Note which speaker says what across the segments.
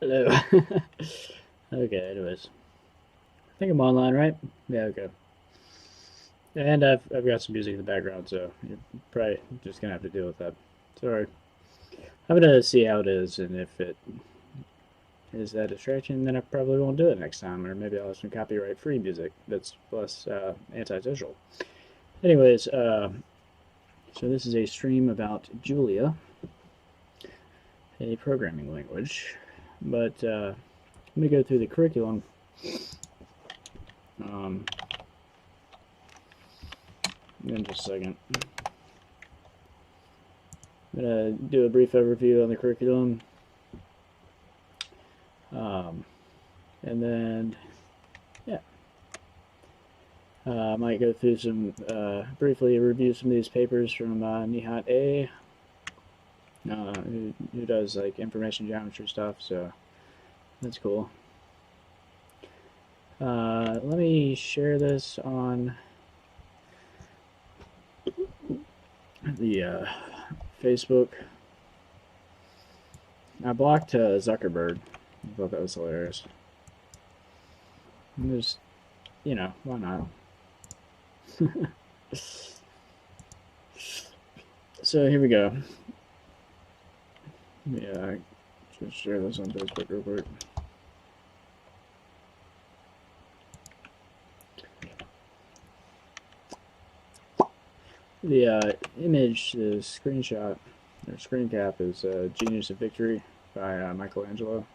Speaker 1: Hello. Okay, anyways. I think I'm online, right? Yeah, okay. And I've got some music in the background, so you're probably just gonna have to deal with that. Sorry. I'm gonna see how it is, and if it is that distraction, then I probably won't do it next time, or maybe I'll have some copyright-free music that's less antisocial. Anyways, so this is a stream about Julia, a programming language, but let me go through the curriculum. In just a second. I'm going to do a brief overview on the curriculum. And then, yeah. I might go through some, briefly review some of these papers from Nihat A, who does like information geometry stuff, so that's cool. Let me share this on the Facebook. I blocked Zuckerberg. I thought that was hilarious. And there's, you know, why not? So here we go. Yeah, I just share this on Facebook real quick. The image, the screenshot, or screen cap is Genius of Victory by Michelangelo.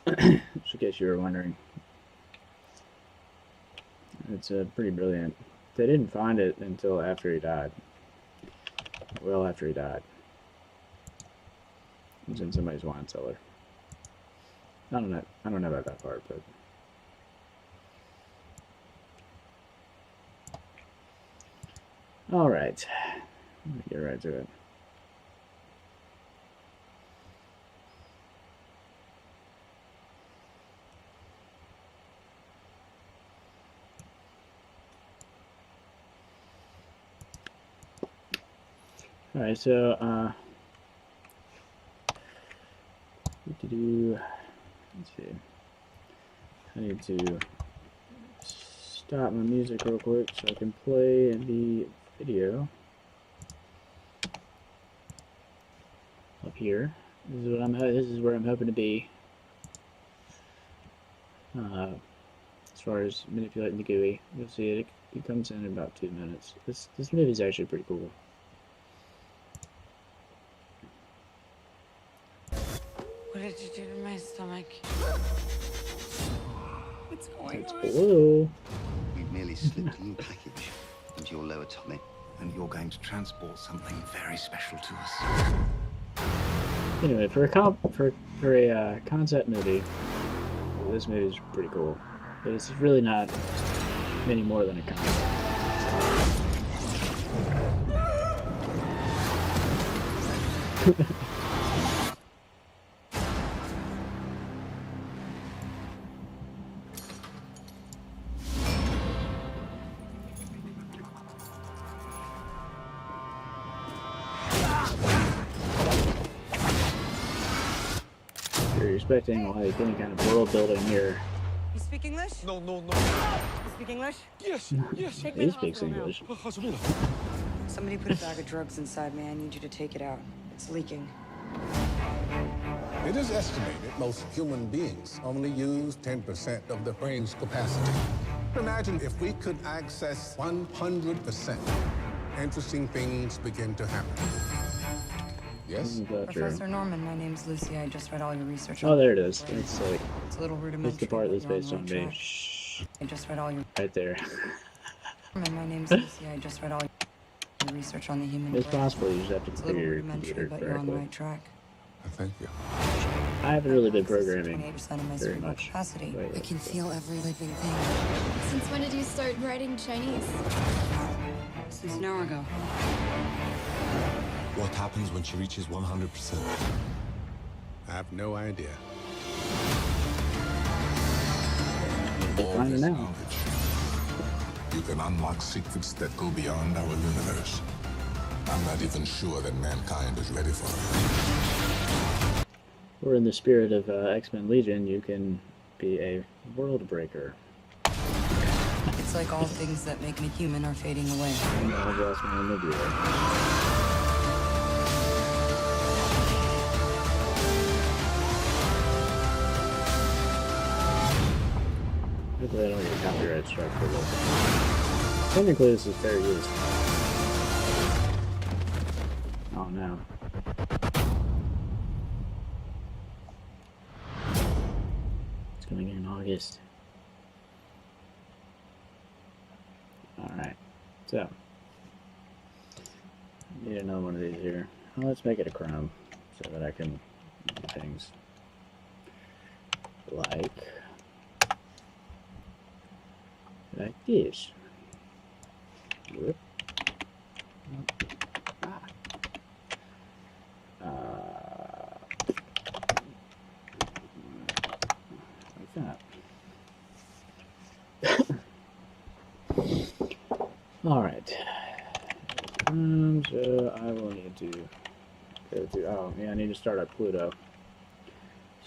Speaker 1: Just in case you were wondering. It's pretty brilliant. They didn't find it until after he died. Well, after he died. It was in somebody's wine cellar. I don't know about that part, but all right. Let me get right to it. All right, so let's see. I need to stop my music real quick so I can play the video up here. This is where I'm hoping to be as far as manipulating the GUI. You'll see it comes in about 2 minutes. This movie is actually pretty cool.
Speaker 2: What did you do to my stomach? What's going on?
Speaker 1: Blue.
Speaker 3: We've merely slipped a new package into your lower tummy.
Speaker 4: And you're going to transport something very special to us.
Speaker 1: Anyway, for a concept movie, this movie is pretty cool. But it's really not any more than a concept. You're expecting like any kind of world building here.
Speaker 2: You speak English?
Speaker 5: No.
Speaker 2: You speak English?
Speaker 5: Yes.
Speaker 2: Take me
Speaker 1: He
Speaker 2: to the
Speaker 1: speaks
Speaker 2: hospital now.
Speaker 1: English.
Speaker 2: Somebody put a bag of drugs inside me. I need you to take it out. It's leaking.
Speaker 6: It is estimated most human beings only use 10% of the brain's capacity. Imagine if we could access 100%. Interesting things begin to happen. Yes?
Speaker 2: Professor Norman, my name's Lucy. I just read all your research.
Speaker 1: Oh, there it is. It's like
Speaker 2: It's a little rudimentary.
Speaker 1: it's the part that's
Speaker 2: but you're
Speaker 1: based
Speaker 2: the
Speaker 1: on
Speaker 2: right
Speaker 1: me.
Speaker 2: track.
Speaker 1: Shh.
Speaker 2: I just read all your.
Speaker 1: Right there.
Speaker 2: Norman, my name's Lucy. I just read all your research on the human
Speaker 1: It's
Speaker 2: brain.
Speaker 1: possible you just have to
Speaker 2: It's a little
Speaker 1: configure your
Speaker 2: rudimentary,
Speaker 1: computer
Speaker 2: but you're on the
Speaker 1: correctly.
Speaker 2: right track.
Speaker 6: Thank you.
Speaker 1: I haven't really been
Speaker 2: Access to
Speaker 1: programming
Speaker 2: 28% of my
Speaker 1: very
Speaker 2: cerebral
Speaker 1: much.
Speaker 2: capacity.
Speaker 1: Wait,
Speaker 2: I can feel every living thing.
Speaker 7: Since when did you start writing Chinese?
Speaker 2: Since an hour ago.
Speaker 8: What happens when she reaches 100%?
Speaker 6: I have no idea.
Speaker 1: We'll find it
Speaker 8: this
Speaker 1: now.
Speaker 8: knowledge
Speaker 6: you can unlock secrets that go beyond our universe. I'm not even sure that mankind is ready for it.
Speaker 1: Or in the spirit of X-Men Legion, you can be a world breaker.
Speaker 2: It's like all things that make me human are fading away.
Speaker 1: Hopefully I don't get a copyright strike for this. Technically this is fair use. Oh no. It's coming in August. Alright, so need another one of these here. Well, let's make it a Chrome so that I can do things like this. Whoop. Like that. Alright. So I will need to go to, oh yeah, I need to start up Pluto.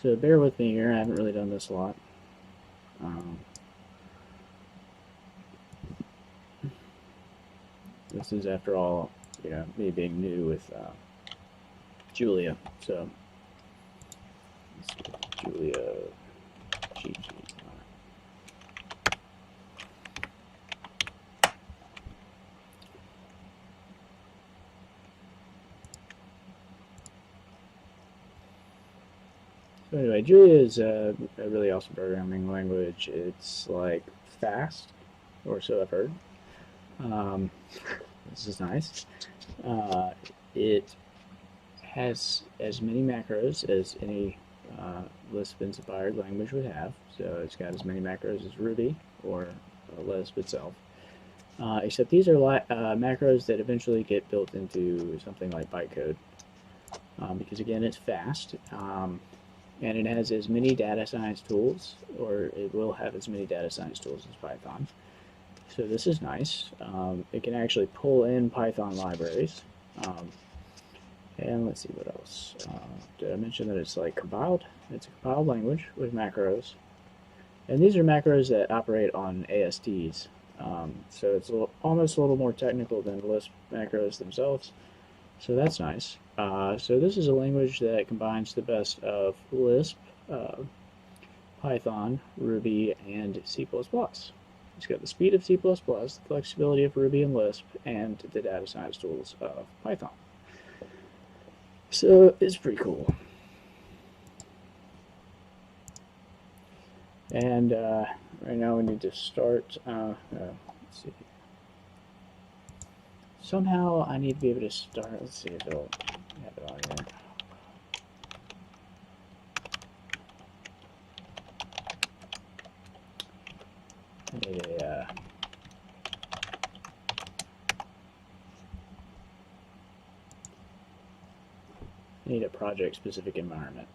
Speaker 1: So bear with me here, I haven't really done this a lot. This is, after all, you know, me being new with Julia. So, Julia cheat sheet. So anyway, Julia is a really awesome programming language. It's like fast, or so I've heard. This is nice. It has as many macros as any Lisp-inspired language would have. So it's got as many macros as Ruby or Lisp itself. Except these are macros that eventually get built into something like bytecode. Because again, it's fast. And it has as many data science tools, or it will have as many data science tools as Python. So this is nice. It can actually pull in Python libraries. And let's see what else. Did I mention that it's like compiled? It's a compiled language with macros. And these are macros that operate on ASTs. So it's almost a little more technical than Lisp macros themselves. So that's nice. So this is a language that combines the best of Lisp, Python, Ruby, and C++. It's got the speed of C++, the flexibility of Ruby and Lisp, and the data science tools of Python. So it's pretty cool. And right now we need to start, let's see. Somehow I need to be able to start, let's see if it'll have it on here. I need a project-specific environment.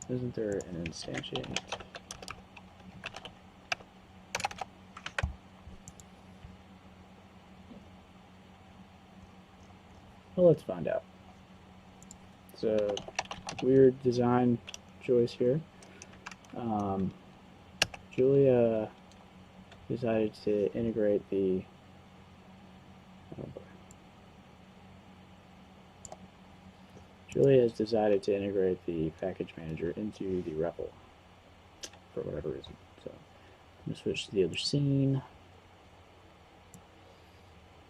Speaker 1: Isn't there an instantiate? Well, let's find out. It's a weird design choice here. Julia decided to integrate the Julia has decided to integrate the package manager into the REPL for whatever reason. So I'm going to switch to the other scene.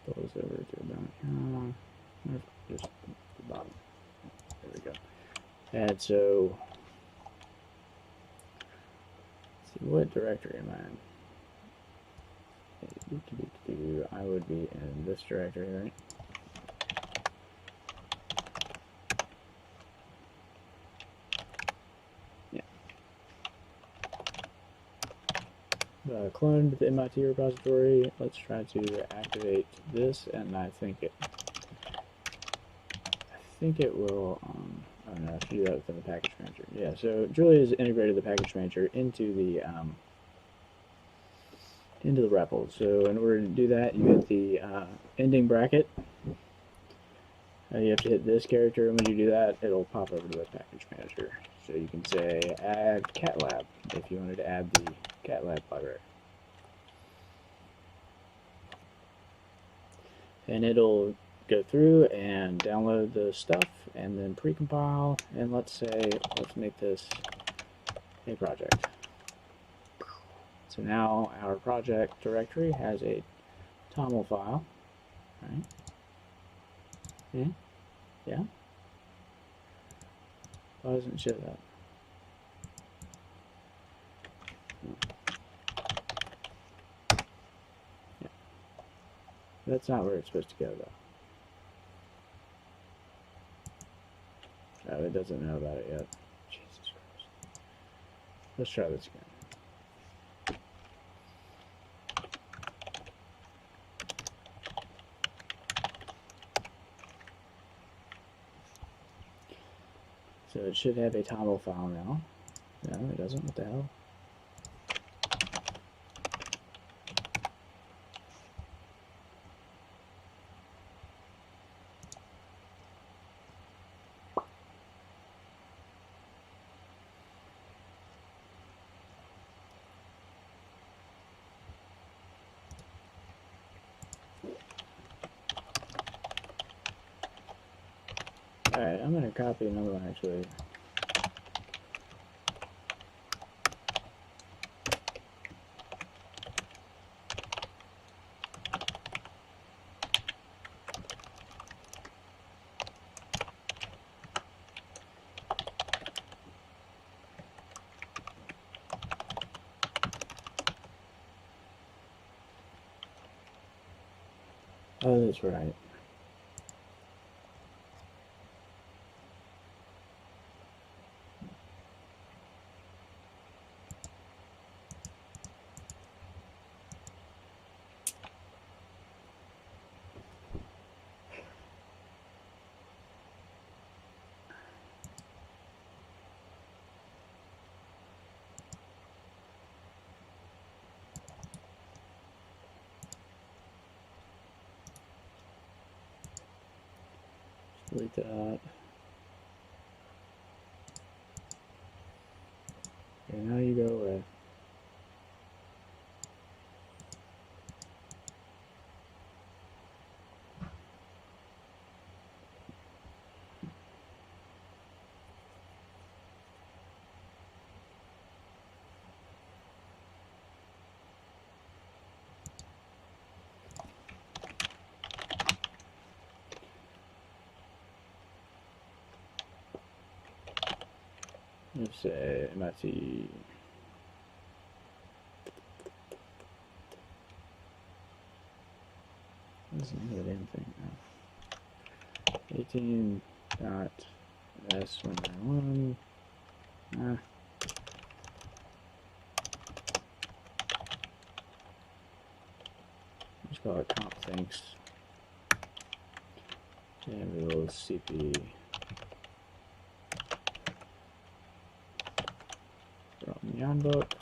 Speaker 1: Goes over to about just the bottom. There we go. And so, let's see, what directory am I in? I would be in this directory, right? Yeah. Cloned the MIT repository. Let's try to activate this, and I think it will I don't know if you do that within the package manager. Yeah, so Julia has integrated the package manager into the REPL. So in order to do that, you hit the ending bracket. You have to hit this character, and when you do that, it'll pop over to the package manager. So you can say add Catlab if you wanted to add the Catlab library. And it'll go through and download the stuff and then precompile, and let's make this a project. So now our project directory has a TOML file, right? Yeah? Why doesn't it show that? Yeah. That's not where it's supposed to go, though. Oh, it doesn't know about it yet. Jesus Christ. Let's try this again. So it should have a TOML file now. No, it doesn't. What the hell? Alright, I'm going to copy another one actually. Oh, that's right. Delete that. Okay, now you go away. Let's say MIT. What is the name of the damn thing now? 18.s191. Let's call it comp thanks. And we will CP from Yon book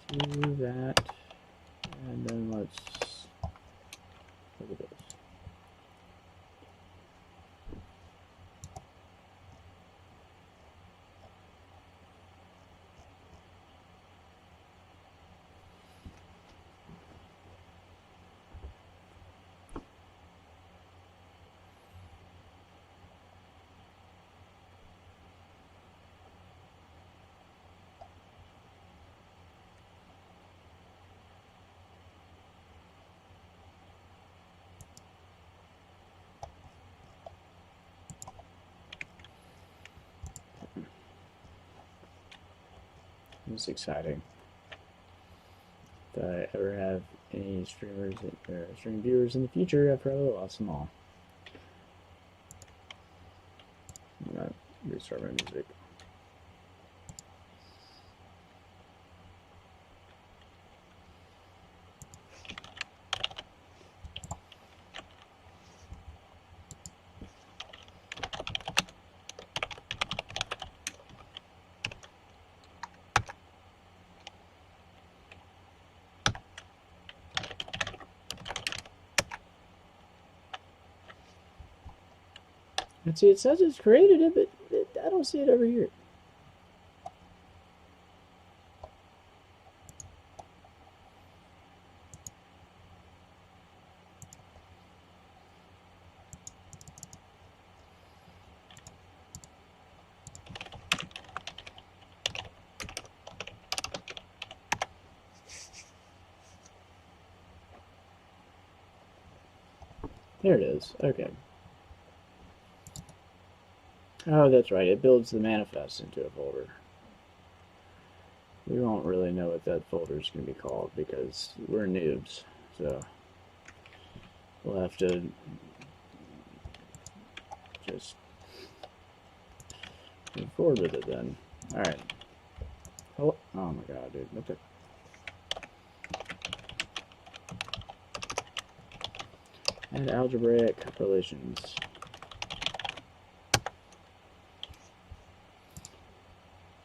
Speaker 1: to that, and then let's look at this. It's exciting. If I ever have any streamers or stream viewers in the future, I've probably lost them all. I'm gonna restart my music. And see, it says it's created it, but I don't see it over here. There it is. Okay. Oh, that's right. It builds the manifest into a folder. We won't really know what that folder is going to be called because we're noobs. So we'll have to just move forward with it then. Alright. Oh my god, dude. What the? And algebraic relations.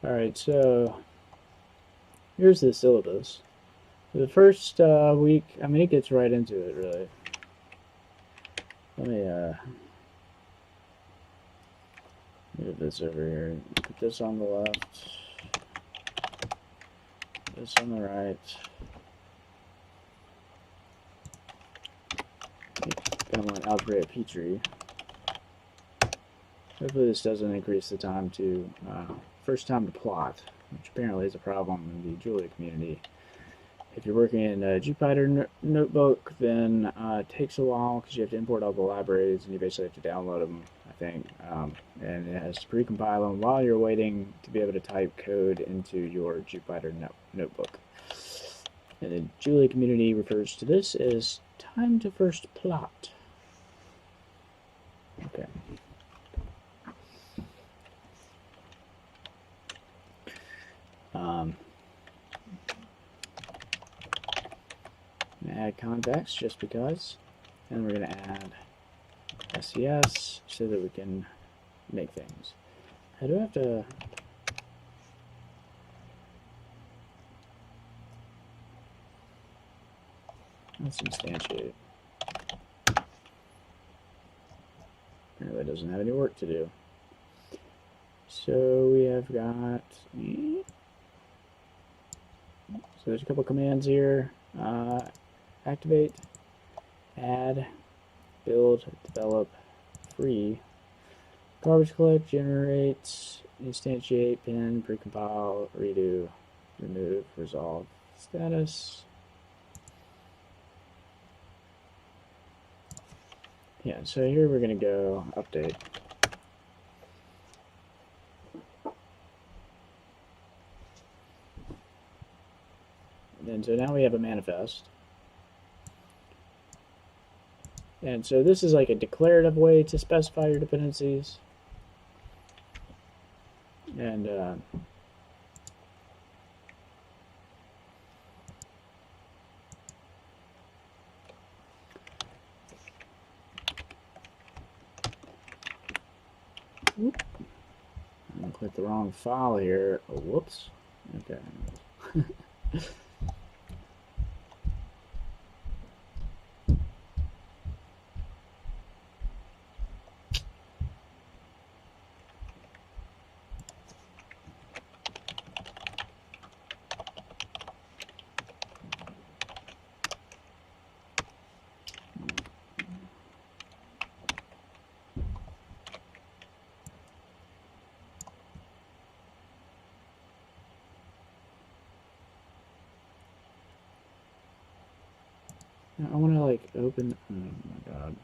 Speaker 1: Alright, so here's the syllabus. The first week, I mean, it gets right into it, really. Let me move this over here. Put this on the left. This on the right. Gonna want algebraic Petri. Hopefully this doesn't increase the time to first time to plot, which apparently is a problem in the Julia community. If you're working in a Jupyter notebook, then it takes a while because you have to import all the libraries and you basically have to download them, I think, and it has to precompile them while you're waiting to be able to type code into your Jupyter notebook. And the Julia community refers to this as time to first plot. Okay. Add convex just because, and we're going to add SES so that we can make things. I do have to let's instantiate. Apparently it doesn't have any work to do. So we have got so there's a couple commands here. Activate, add, build, develop, free, garbage collect, generate, instantiate, pin, precompile, redo, remove, resolve, status. Yeah, so here we're going to go update. And so now we have a manifest. And so this is like a declarative way to specify your dependencies. And I'm gonna click the wrong file here. Oh, whoops. Okay. Now I want to like open. Oh my god.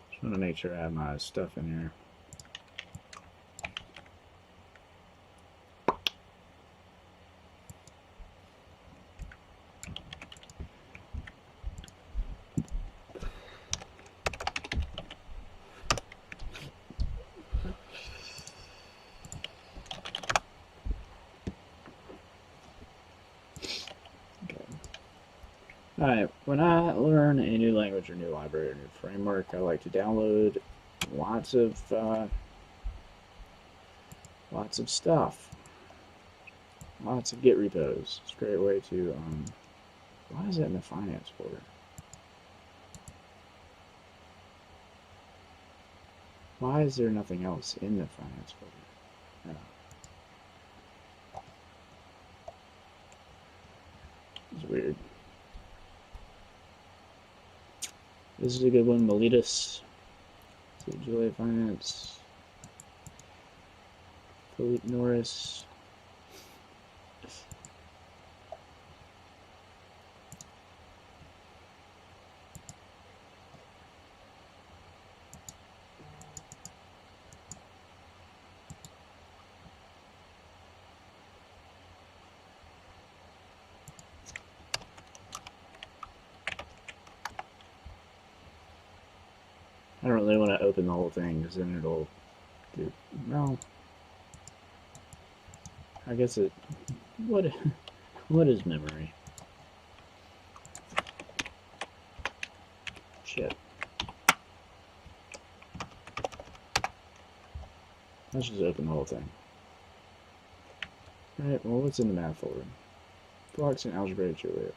Speaker 1: Just want to make sure I have my stuff in here. Alright, when I learn a new language or new library or new framework, I like to download lots of stuff. lots of Git repos. It's a great way to, why is that in the finance folder? Why is there nothing else in the finance folder? It's weird. This is a good one, Miletus. So Julia Finance. Philippe Norris. I don't really want to open the whole thing because then it'll do. No. I guess it. What is memory? Shit. Let's just open the whole thing. Right, well, what's in the math folder? Blocks and algebraic Julia.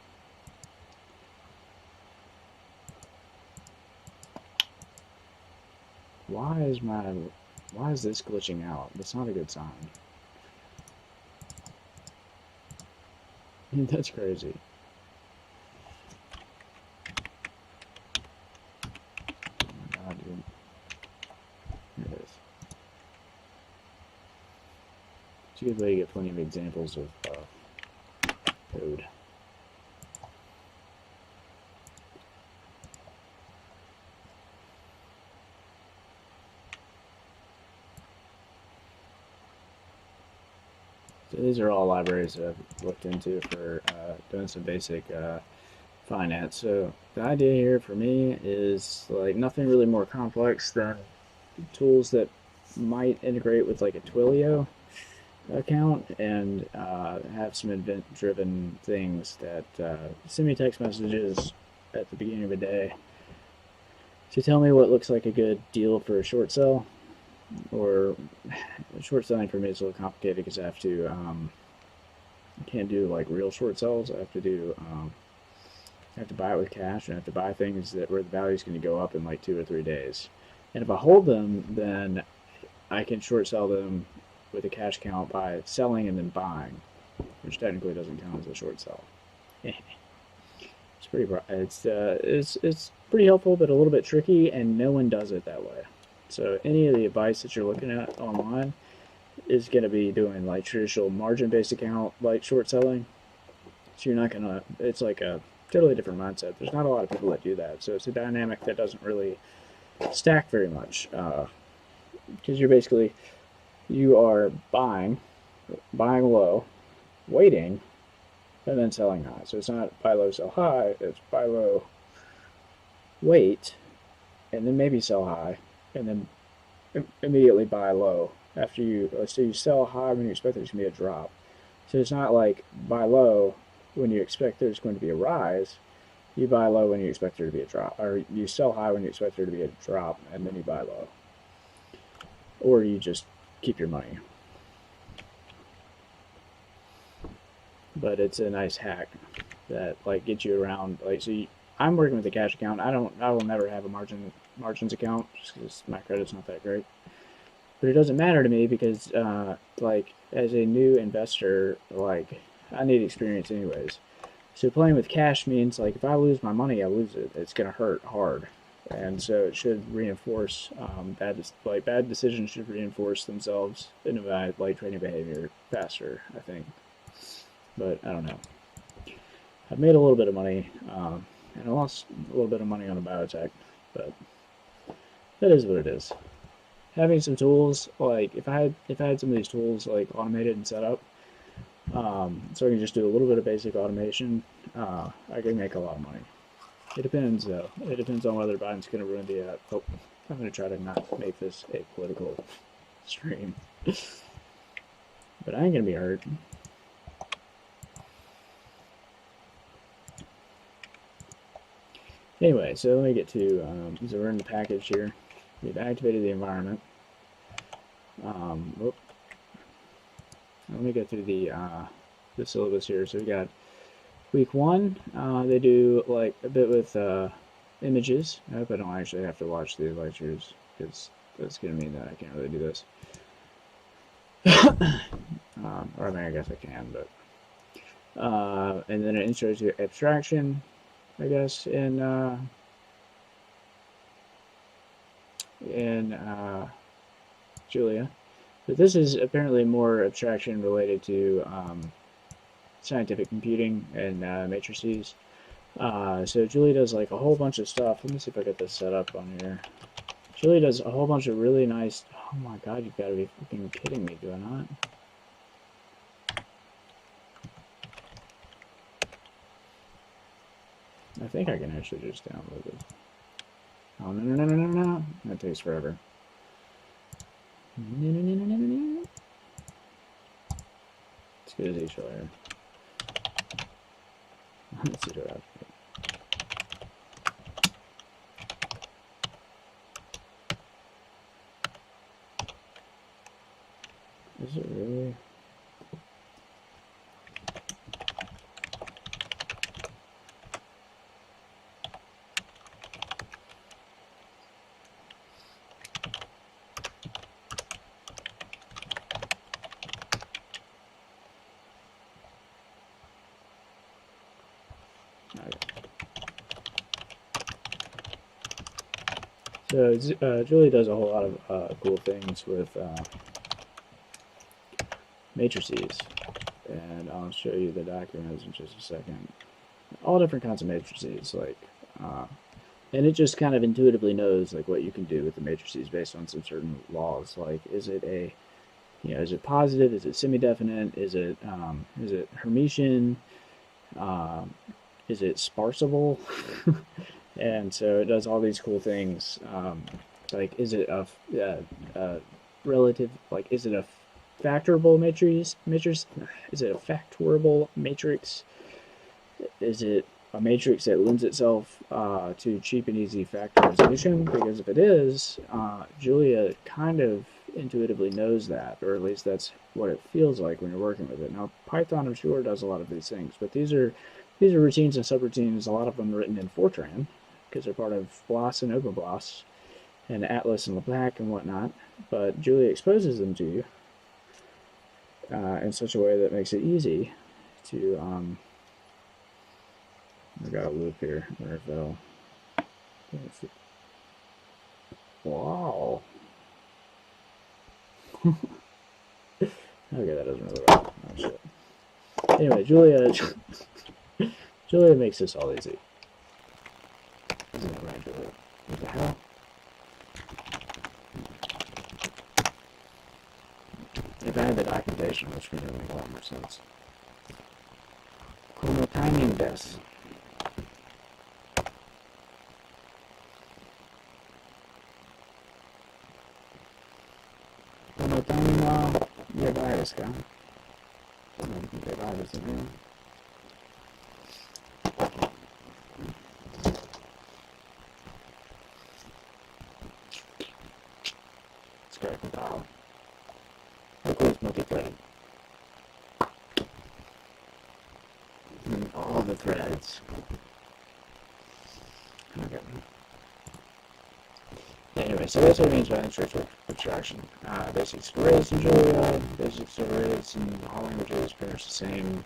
Speaker 1: Why is this glitching out? That's not a good sign. That's crazy. Oh my god, dude. Here it is. It's a good way to get plenty of examples of code. So these are all libraries that I've looked into for doing some basic finance. So the idea here for me is like nothing really more complex than tools that might integrate with like a Twilio account and have some event-driven things that send me text messages at the beginning of a day to tell me what looks like a good deal for a short sell. Or short selling for me is a little complicated because I have to I can't do like real short sells. I have to do I have to buy it with cash, and I have to buy things that where the value is going to go up in like 2 or 3 days. And if I hold them, then I can short sell them with a cash account by selling and then buying, which technically doesn't count as a short sell. It's pretty it's pretty helpful, but a little bit tricky, and no one does it that way. So any of the advice that you're looking at online is going to be doing like traditional margin-based account, like short selling. So you're not going to, it's like a totally different mindset. There's not a lot of people that do that. So it's a dynamic that doesn't really stack very much. Because you are buying low, waiting, and then selling high. So it's not buy low, sell high. It's buy low, wait, and then maybe sell high, and then immediately buy low after you. So you sell high when you expect there's going to be a drop. So it's not like buy low when you expect there's going to be a rise. You buy low when you expect there to be a drop, or you sell high when you expect there to be a drop, and then you buy low. Or you just keep your money. But it's a nice hack that like gets you around. Like, so I'm working with a cash account. I will never have a margins account just because my credit's not that great. But it doesn't matter to me because like as a new investor, like I need experience anyways. So playing with cash means like if I lose my money, I lose it. It's gonna hurt hard, and so it should reinforce bad decisions should reinforce themselves into my like trading behavior faster, I think. But I don't know. I've made a little bit of money, and I lost a little bit of money on a biotech, but that is what it is. Having some tools, like if I had some of these tools like automated and set up, so I can just do a little bit of basic automation, I can make a lot of money. It depends though. It depends on whether Biden's going to ruin the. I'm going to try to not make this a political stream, but I ain't going to be hurt. Anyway, so let me get to, so we're in the package here. We've activated the environment. Let me go through the the syllabus here. So we got week 1. They do like a bit with images. I hope I don't actually have to watch the lectures because that's going to mean that I can't really do this. Or I mean, I guess I can, but and then it intros you abstraction, I guess, in Julia. But this is apparently more abstraction related to scientific computing and matrices. So Julia does like a whole bunch of stuff. Let me see if I get this set up on here. Julia does a whole bunch of really nice. Oh my god, you've got to be fucking kidding me, do I not? I think I can actually just download it. Oh, no. That takes forever. No. Let's get his each layer. Let's see what happens. Is it really? So Julie does a whole lot of cool things with matrices, and I'll show you the documents in just a second. All different kinds of matrices, like, and it just kind of intuitively knows like what you can do with the matrices based on some certain laws. Like, is it a, is it positive? Is it semi-definite? Is it Hermitian? Is it sparsible? And so it does all these cool things. Like, is it a relative? Like, is it a factorable matrix? Is it a factorable matrix? Is it a matrix that lends itself to cheap and easy factorization? Because if it is, Julia kind of intuitively knows that, or at least that's what it feels like when you're working with it. Now, Python, I'm sure, does a lot of these things, but these are routines and subroutines. A lot of them written in Fortran because they're part of BLAS and OpenBLAS and Atlas and LeBlanc and whatnot. But Julia exposes them to you in such a way that makes it easy to. I got a loop here where it fell. Wow. Okay, that doesn't really work. Oh, shit. Anyway, Julia makes this all easy. Isn't it right, Julia? What the hell? If I had the documentation, which would make a lot more sense. Como timing this. Como timing lleva esto. Lleva esto, ¿no? Let's go compile. Includes multi-thread. And all the threads. Okay. Anyway, so that's what it means by instructional abstraction. Basics of arrays in Julia, basics of arrays in all languages, pretty much the same.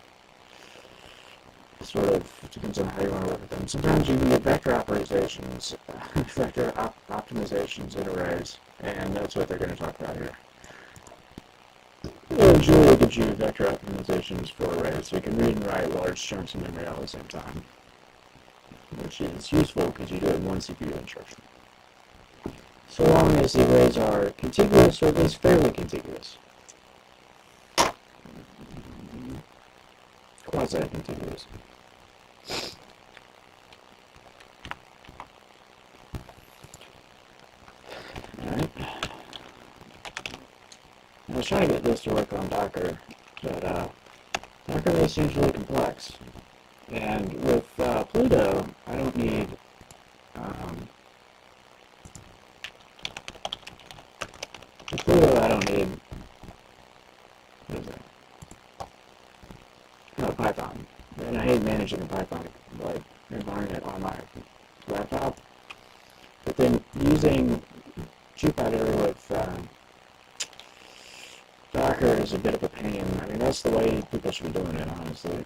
Speaker 1: Sort of depends on how you want to work with them. Sometimes you can get vector optimizations, optimizations in arrays, and that's what they're going to talk about here. Julia gives you vector optimizations for arrays, so you can read and write large chunks of memory all at the same time, which is useful because you do it in one CPU instruction. So long as the arrays are contiguous, or at least fairly contiguous. Quasi-contiguous. Alright. I was trying to get this to work on Docker, but Docker may seems really complex. And with Pluto, I don't need with Pluto, I don't need, what is it? managing a Python like environment on my laptop. But then using Jupyter with Docker is a bit of a pain. I mean, that's the way people should be doing it, honestly.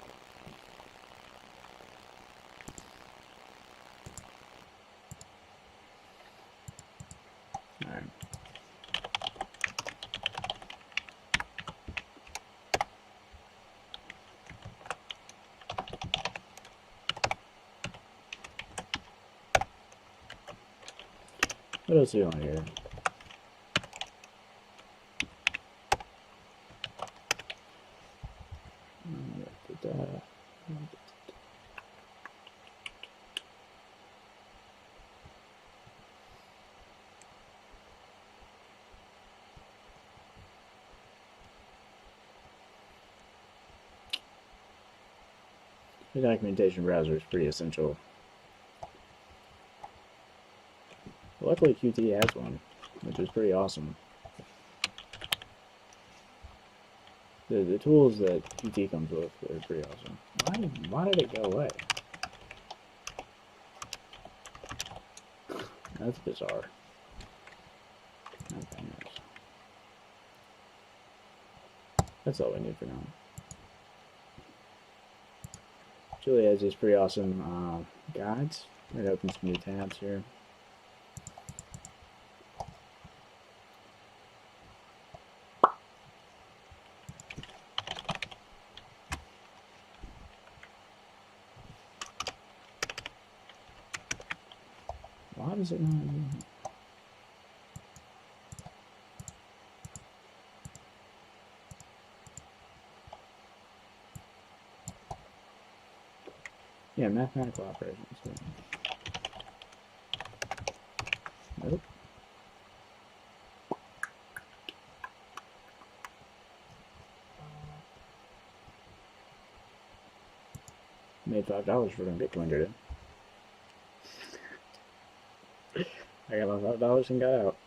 Speaker 1: Alright. What else do you want here? The documentation browser is pretty essential. Luckily, Qt has one, which is pretty awesome. The tools that Qt comes with are pretty awesome. Why did it go away? That's bizarre. Okay, nice. That's all we need for now. Julie has these pretty awesome guides. I'm going to open some new tabs here. Why does it not? Yeah, mathematical operations. Nope. Made $5 for them Bitcoin today. I got my $5 and got out.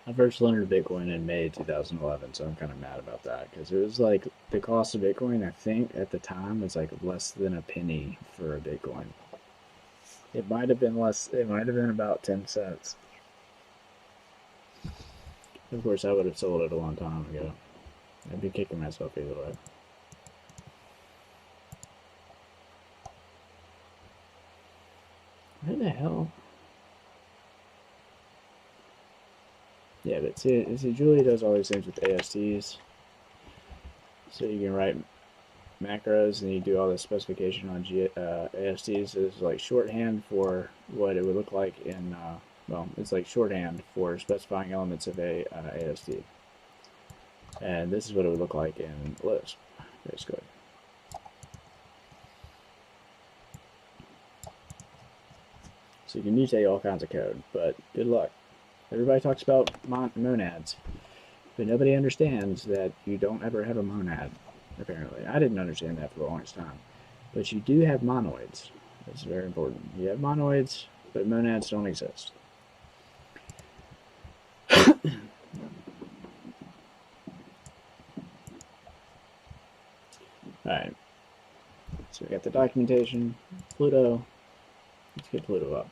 Speaker 1: I first learned Bitcoin in May 2011, so I'm kind of mad about that because it was like the cost of Bitcoin, I think at the time was like less than a penny for a Bitcoin. It might have been less, it might have been about 10 cents. Of course, I would have sold it a long time ago. I'd be kicking myself either way. Where the hell? Yeah, but see, Julie does all these things with ASTs. So you can write macros and you do all the specification on ASTs. It's like shorthand for what it would look like in, well, it's like shorthand for specifying elements of a AST. And this is what it would look like in Lisp, basically. So you can mutate all kinds of code, but good luck. Everybody talks about monads, but nobody understands that you don't ever have a monad, apparently. I didn't understand that for the longest time. But you do have monoids. That's very important. You have monoids, but monads don't exist. Alright. So we got the documentation, Pluto. Let's get Pluto up.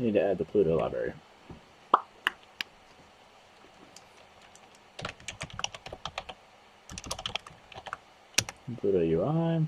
Speaker 1: need to add the Pluto library. Pluto UI.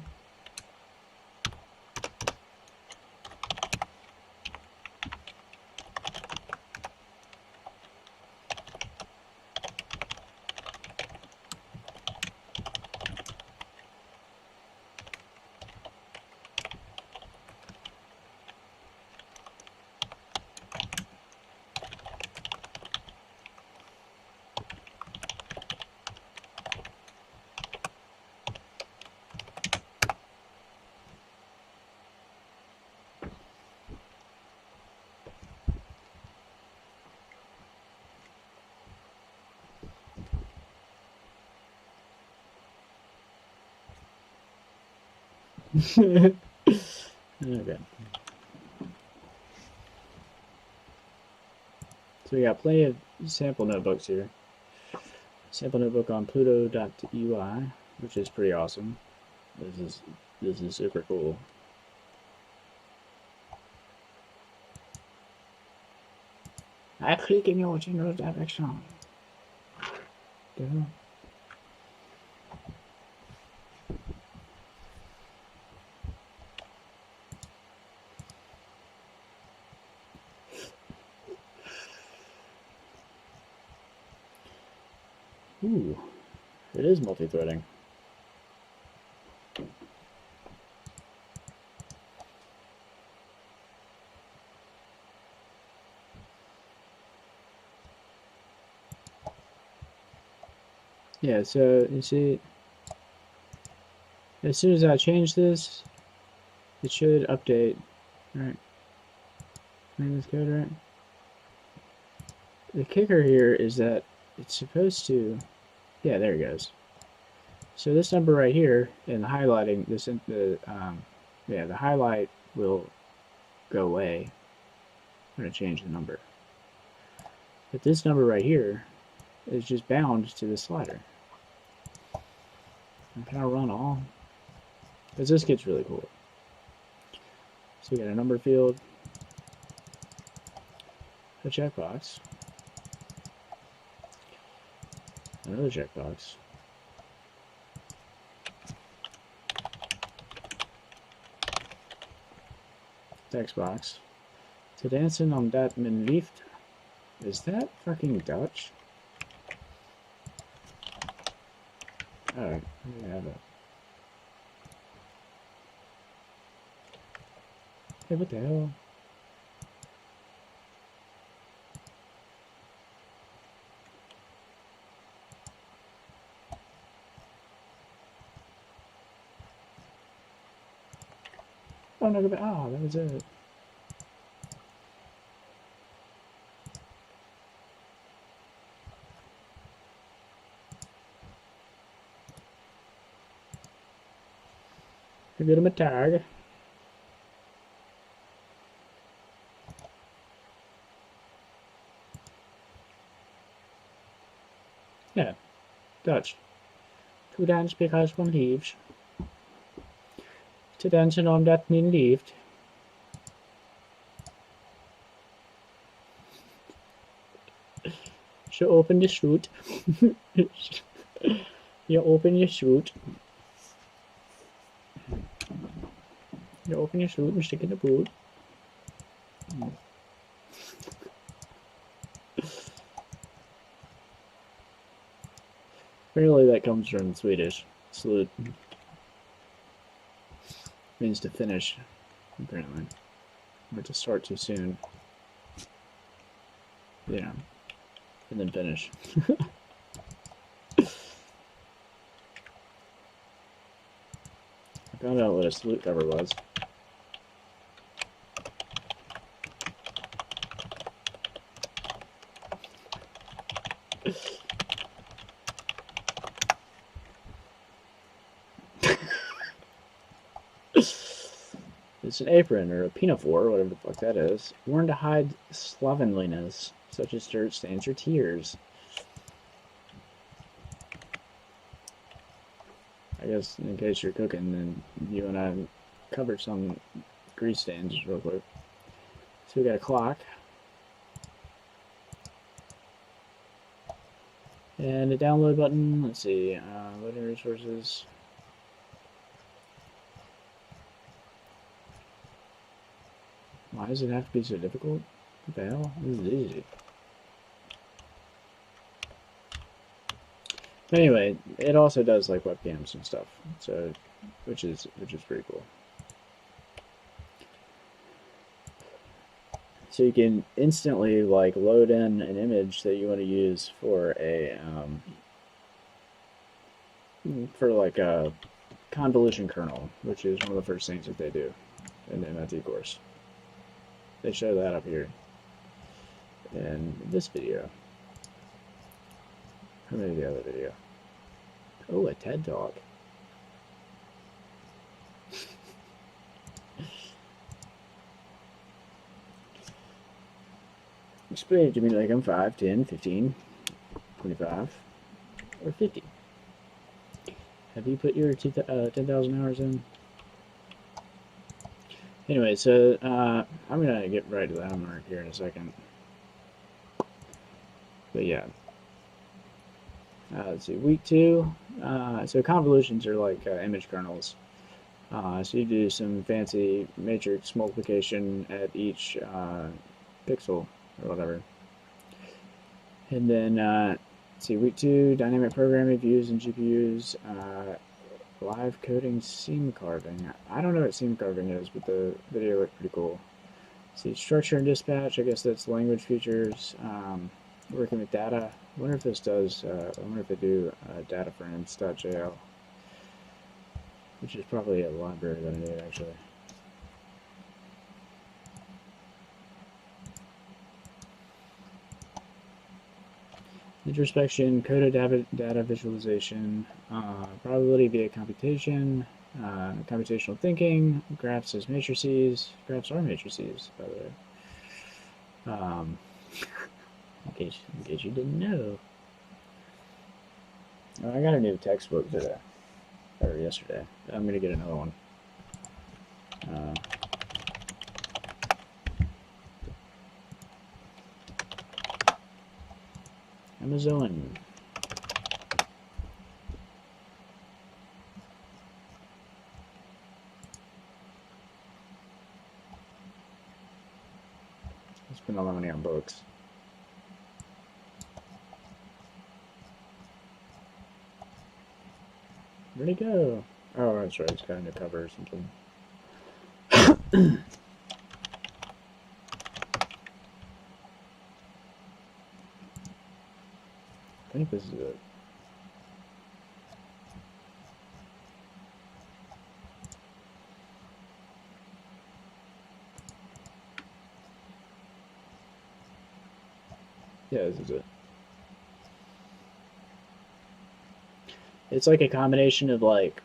Speaker 1: Okay. So we got plenty of sample notebooks here. Sample notebook on pluto.ui, which is pretty awesome. This is super cool. I click in your general direction. Yeah. Ooh, it is multi-threading. Yeah, so you see, as soon as I change this, it should update, right? Running this code right. The kicker here is that it's supposed to, yeah, there it goes. So this number right here, and the highlighting, the highlight will go away. I'm going to change the number. But this number right here is just bound to the slider. And can I run all? Because this gets really cool. So we got a number field, a checkbox, another checkbox, text box. To dancing on dat men liefde. Is that fucking Dutch? Alright, we have it. Hey, what the hell? Oh no, go back. Oh, that was it. I get him a tag. Yeah, Dutch. To dance because one leaves. To dance on that men leeft. So open the chute. You open your chute. You open your chute and stick in the boot. Apparently that comes from Swedish. Slut. Means to finish, apparently. Or to start too soon. Yeah. And then finish. I found out what a salute cover was. It's an apron or a pinafore, whatever the fuck that is, worn to hide slovenliness, such as dirt stains or tears. I guess in case you're cooking, then you and I covered some grease stains real quick. So we got a clock. And a download button. Let's see. Loading resources. Why does it have to be so difficult? What the hell? This is easy. But anyway, it also does like webcams and stuff, so which is pretty cool. So you can instantly like load in an image that you want to use for a like a convolution kernel, which is one of the first things that they do in the MIT course. They show that up here in this video. Or maybe the other video. Oh, a TED Talk. Explain it to me like I'm 5, 10, 15, 25, or 50. Have you put your 10,000 hours in? Anyway, so I'm going to get right to the homework here in a second. But yeah. Let's see, week 2. So convolutions are like image kernels. So you do some fancy matrix multiplication at each pixel or whatever. And then, let's see, week 2, dynamic programming, views and GPUs, live coding seam carving. I don't know what seam carving is, but the video looked pretty cool. See, structure and dispatch, I guess that's language features. Working with data. I wonder if this does, I wonder if they do data frames.jl, which is probably a library that I need actually. Introspection, coded data visualization, probability via computation, computational thinking, graphs as matrices. Graphs are matrices, by the way. In case you didn't know. I got a new textbook today, or yesterday. I'm going to get another one. Amazon. I spend all my money on books. Where'd he go? Oh, that's right. He's got a new cover or something. I think this is it. Yeah, this is it. It's like a combination of like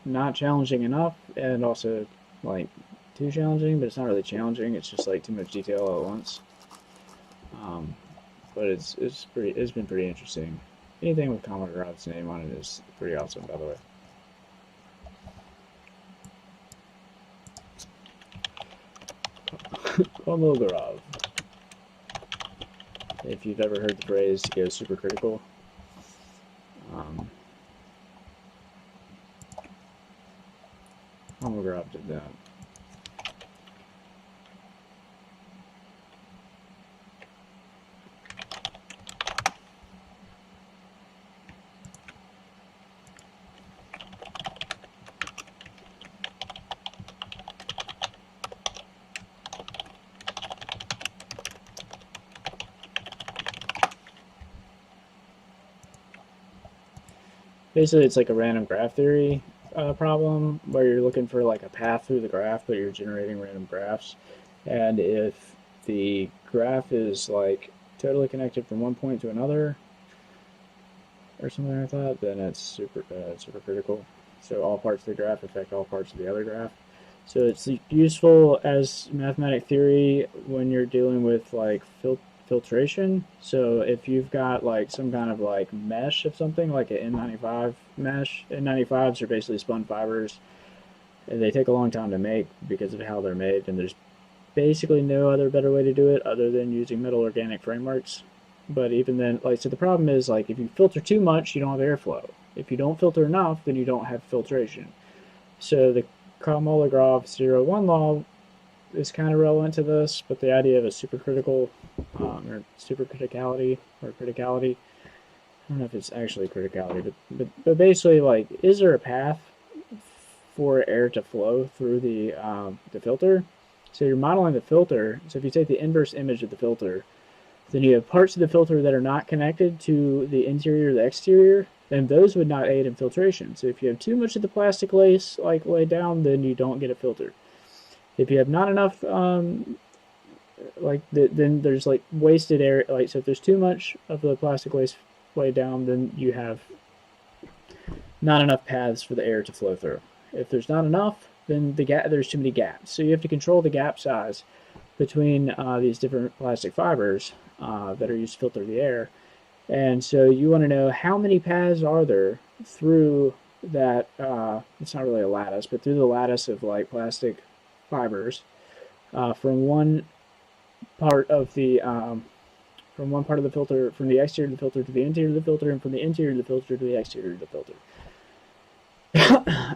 Speaker 1: not challenging enough and also like too challenging, but it's not really challenging. It's just like too much detail all at once. But it's been pretty interesting. Anything with Komagrov's name on it is pretty awesome, by the way. Komagorov. If you've ever heard the phrase "go super critical," Komagorov did that. Basically, it's like a random graph theory problem where you're looking for like a path through the graph, but you're generating random graphs. And if the graph is like totally connected from one point to another, or something like that, then it's super critical. So all parts of the graph affect all parts of the other graph. So it's useful as mathematic theory when you're dealing with like filtration. So if you've got like some kind of like mesh of something, like an N95 mesh, N95s are basically spun fibers, and they take a long time to make because of how they're made, and there's basically no other better way to do it other than using metal organic frameworks. But even then, like, so the problem is, like, if you filter too much, you don't have airflow. If you don't filter enough, then you don't have filtration. So the Kolmogorov-01 law is kind of relevant to this, but the idea of a supercritical or supercriticality or criticality, I don't know if it's actually criticality, but basically, like, is there a path for air to flow through the filter? So you're modeling the filter. So if you take the inverse image of the filter, then you have parts of the filter that are not connected to the interior or the exterior, and those would not aid in filtration. So if you have too much of the plastic lace like laid down, then you don't get a filter. If you have not enough, then there's like wasted air. Like, so if there's too much of the plastic lace laid down, then you have not enough paths for the air to flow through. If there's not enough, then there's too many gaps. So you have to control the gap size between these different plastic fibers that are used to filter the air. And so you want to know how many paths are there through that, it's not really a lattice, but through the lattice of like plastic fibers from one part of the filter, from the exterior of the filter to the interior of the filter, and from the interior of the filter to the exterior of the filter.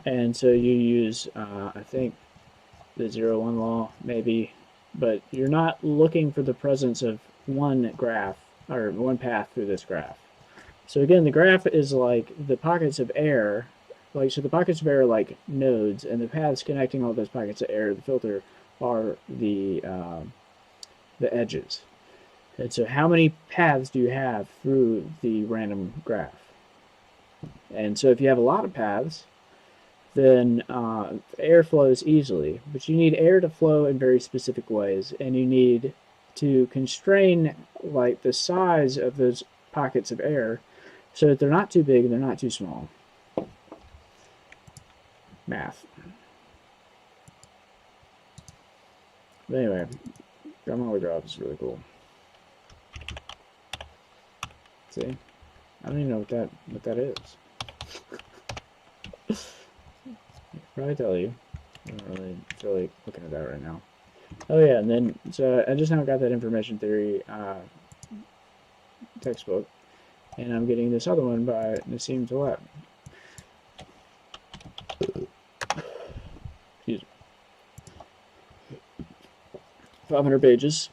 Speaker 1: And so you use, I think, the 0-1 law, maybe, but you're not looking for the presence of one graph or one path through this graph. So again, the graph is like the pockets of air, like, so the pockets of air are like nodes, and the paths connecting all those pockets of air to the filter are the edges. And so how many paths do you have through the random graph? And so if you have a lot of paths, then air flows easily, but you need air to flow in very specific ways, and you need to constrain like the size of those pockets of air so that they're not too big and they're not too small. Math. But anyway, Kolmogorov is really cool. See? I don't even know what that is. I could probably tell you. I don't really feel like looking at that right now. Oh yeah, and then, so I just now got that information theory textbook, and I'm getting this other one by Nassim Taleb. Excuse me. 500 pages,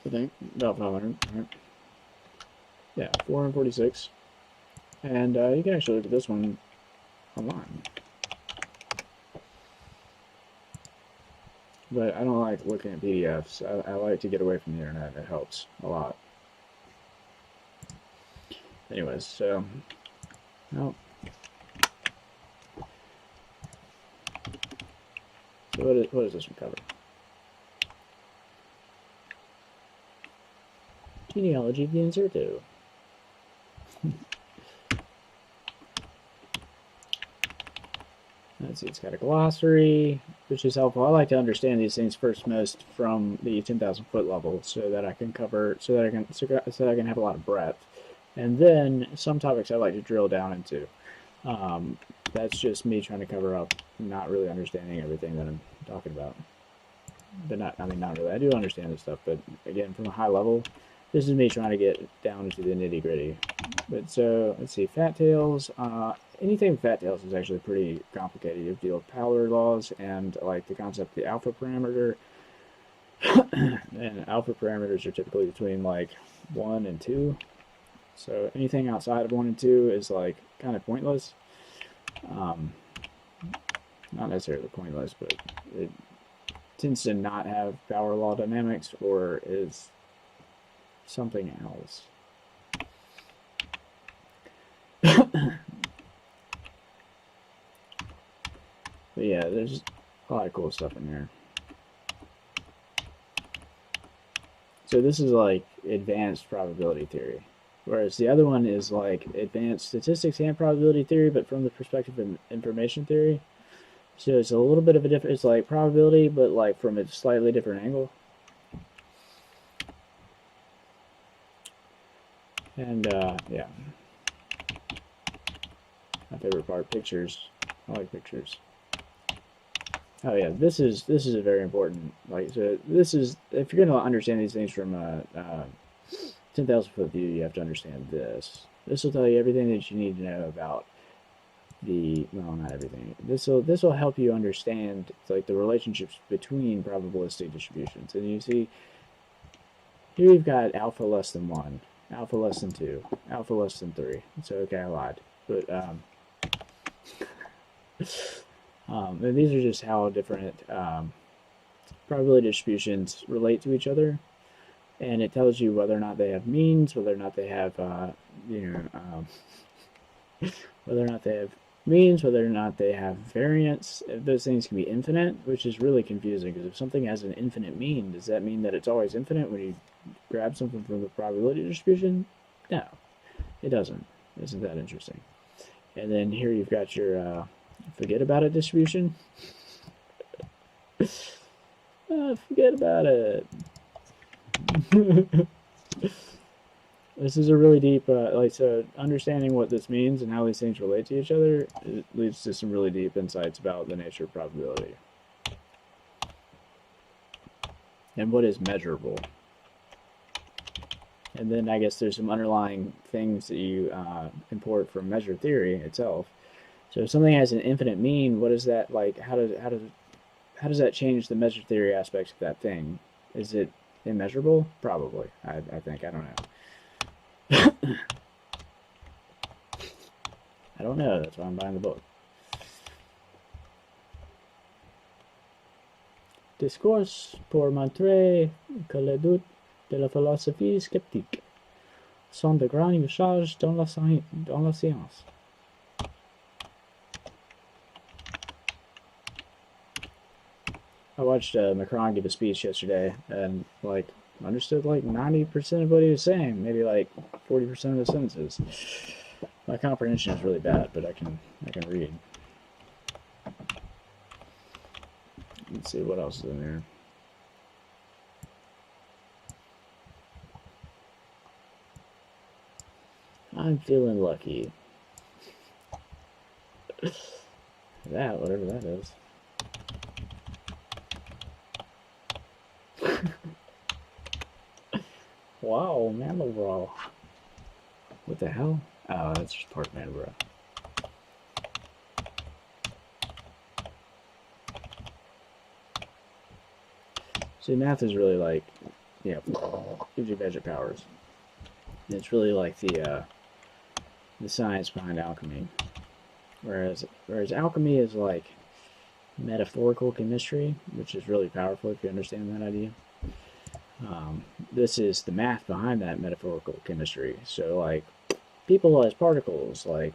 Speaker 1: I think, about 500, right? Yeah, 446, and you can actually look at this one online. But I don't like looking at PDFs. I like to get away from the internet. It helps a lot. Anyways, so, no. So what does this one cover? Genealogy of the inserto. Let's see, it's got a glossary, which is helpful. I like to understand these things first most from the 10,000 foot level, so that I can cover, so that I can have a lot of breadth. And then some topics I like to drill down into. That's just me trying to cover up, not really understanding everything that I'm talking about. But not really. I do understand this stuff, but again, from a high level, this is me trying to get down into the nitty gritty. But so, let's see, fat tails. Anything with fat tails is actually pretty complicated. You have to deal with Power laws and like the concept of the alpha parameter. And alpha parameters are typically between like 1 and 2. So anything outside of 1 and 2 is like kind of pointless. Not necessarily pointless, but it tends to not have power law dynamics or is something else. But yeah, there's a lot of cool stuff in here. So this is like advanced probability theory, whereas the other one is like advanced statistics and probability theory, but from the perspective of information theory. So it's a little bit of a different, it's like probability, but like from a slightly different angle. And yeah, my favorite part, pictures. I like pictures. Oh yeah, this is a very important, like, so this is, if you're gonna understand these things from a 10,000 foot view, you have to understand this. This will tell you everything that you need to know about the, well, not everything. This will help you understand, like, the relationships between probabilistic distributions. And you see here you've got alpha less than 1, alpha less than 2, alpha less than 3. So okay, I lied, but and these are just how different probability distributions relate to each other, and it tells you whether or not they have means, whether or not they have whether or not they have means, whether or not they have variance. Those things can be infinite, which is really confusing, because if something has an infinite mean, does that mean that it's always infinite when you grab something from the probability distribution? No, it doesn't. Isn't that interesting? And then here you've got your forget about it distribution. Forget about it. This is a really deep, so understanding what this means and how these things relate to each other, it leads to some really deep insights about the nature of probability. And what is measurable. And then I guess there's some underlying things that you import from measure theory itself. So if something has an infinite mean, what is that like? How does that change the measure theory aspects of that thing? Is it immeasurable? Probably. I think. I don't know. I don't know. That's why I'm buying the book. Discours pour montrer que les doutes de la philosophie sceptique sont de grands usages dans la science. I watched Macron give a speech yesterday, and like understood like 90% of what he was saying, maybe like 40% of the sentences. My comprehension is really bad, but I can read. Let's see what else is in there. I'm feeling lucky. That, whatever that is. Wow, Mandelbrot. What the hell? Oh, that's just part of Mandelbrot. See, math is really like, yeah, gives you magic powers. And it's really like the science behind alchemy. Whereas alchemy is like metaphorical chemistry, which is really powerful if you understand that idea. This is the math behind that metaphorical chemistry. So like people as particles, like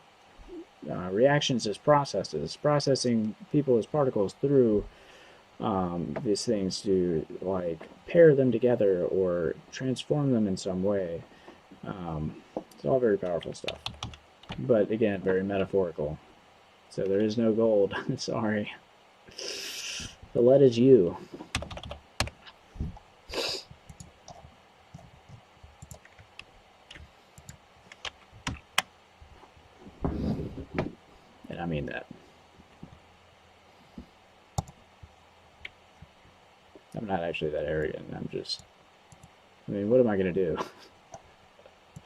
Speaker 1: reactions as processes, processing people as particles through these things to like pair them together or transform them in some way. It's all very powerful stuff, but again, very metaphorical. So there is no gold. Sorry. The lead is you. And I mean that. I'm not actually that arrogant. I'm just, I mean, what am I going to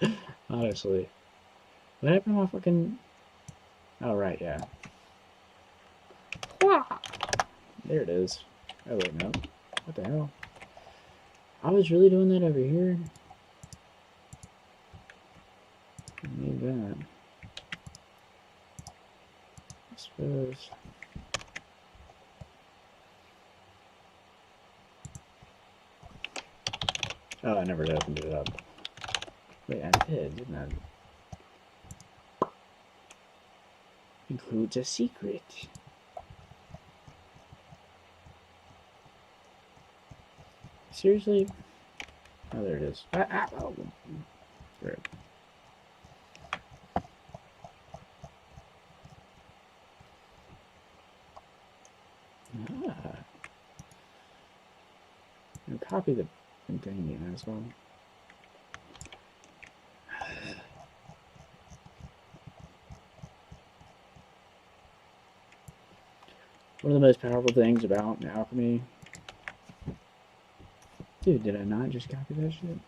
Speaker 1: do? Honestly. What happened to my fucking... Oh, right, yeah. There it is. Oh, wait, no. What the hell? I was really doing that over here? I need that. I suppose... Oh, I never opened it up. Wait, I did, didn't I? Includes a secret. Seriously? Oh, there it is. Oh. Great. And copy the thing, you asshole. One of the most powerful things about alchemy. Dude, did I not just copy that shit?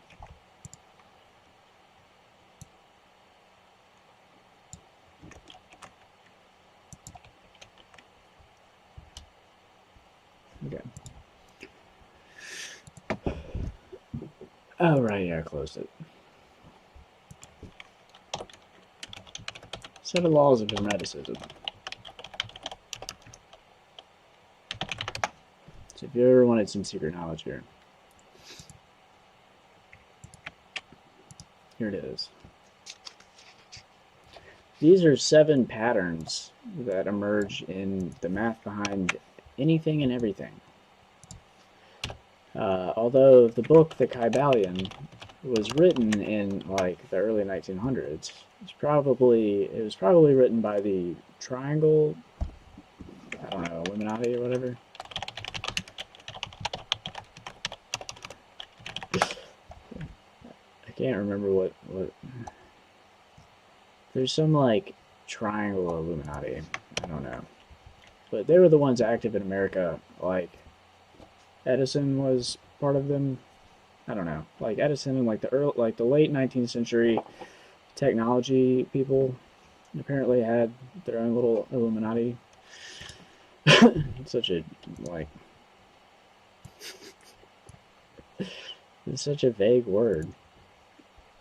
Speaker 1: Okay. Oh, right, yeah, I closed it. 7 laws of hermeticism. So if you ever wanted some secret knowledge here, here it is. These are 7 patterns that emerge in the math behind anything and everything. Although the book, The Kybalion, was written in like the early 1900s, it was probably written by the Triangle, I don't know, Illuminati or whatever. I can't remember what there's some like Triangle Illuminati, I don't know, but they were the ones active in America. Like Edison was part of them. I don't know, like Edison and like the late 19th century technology people apparently had their own little Illuminati. It's such a like it's such a vague word.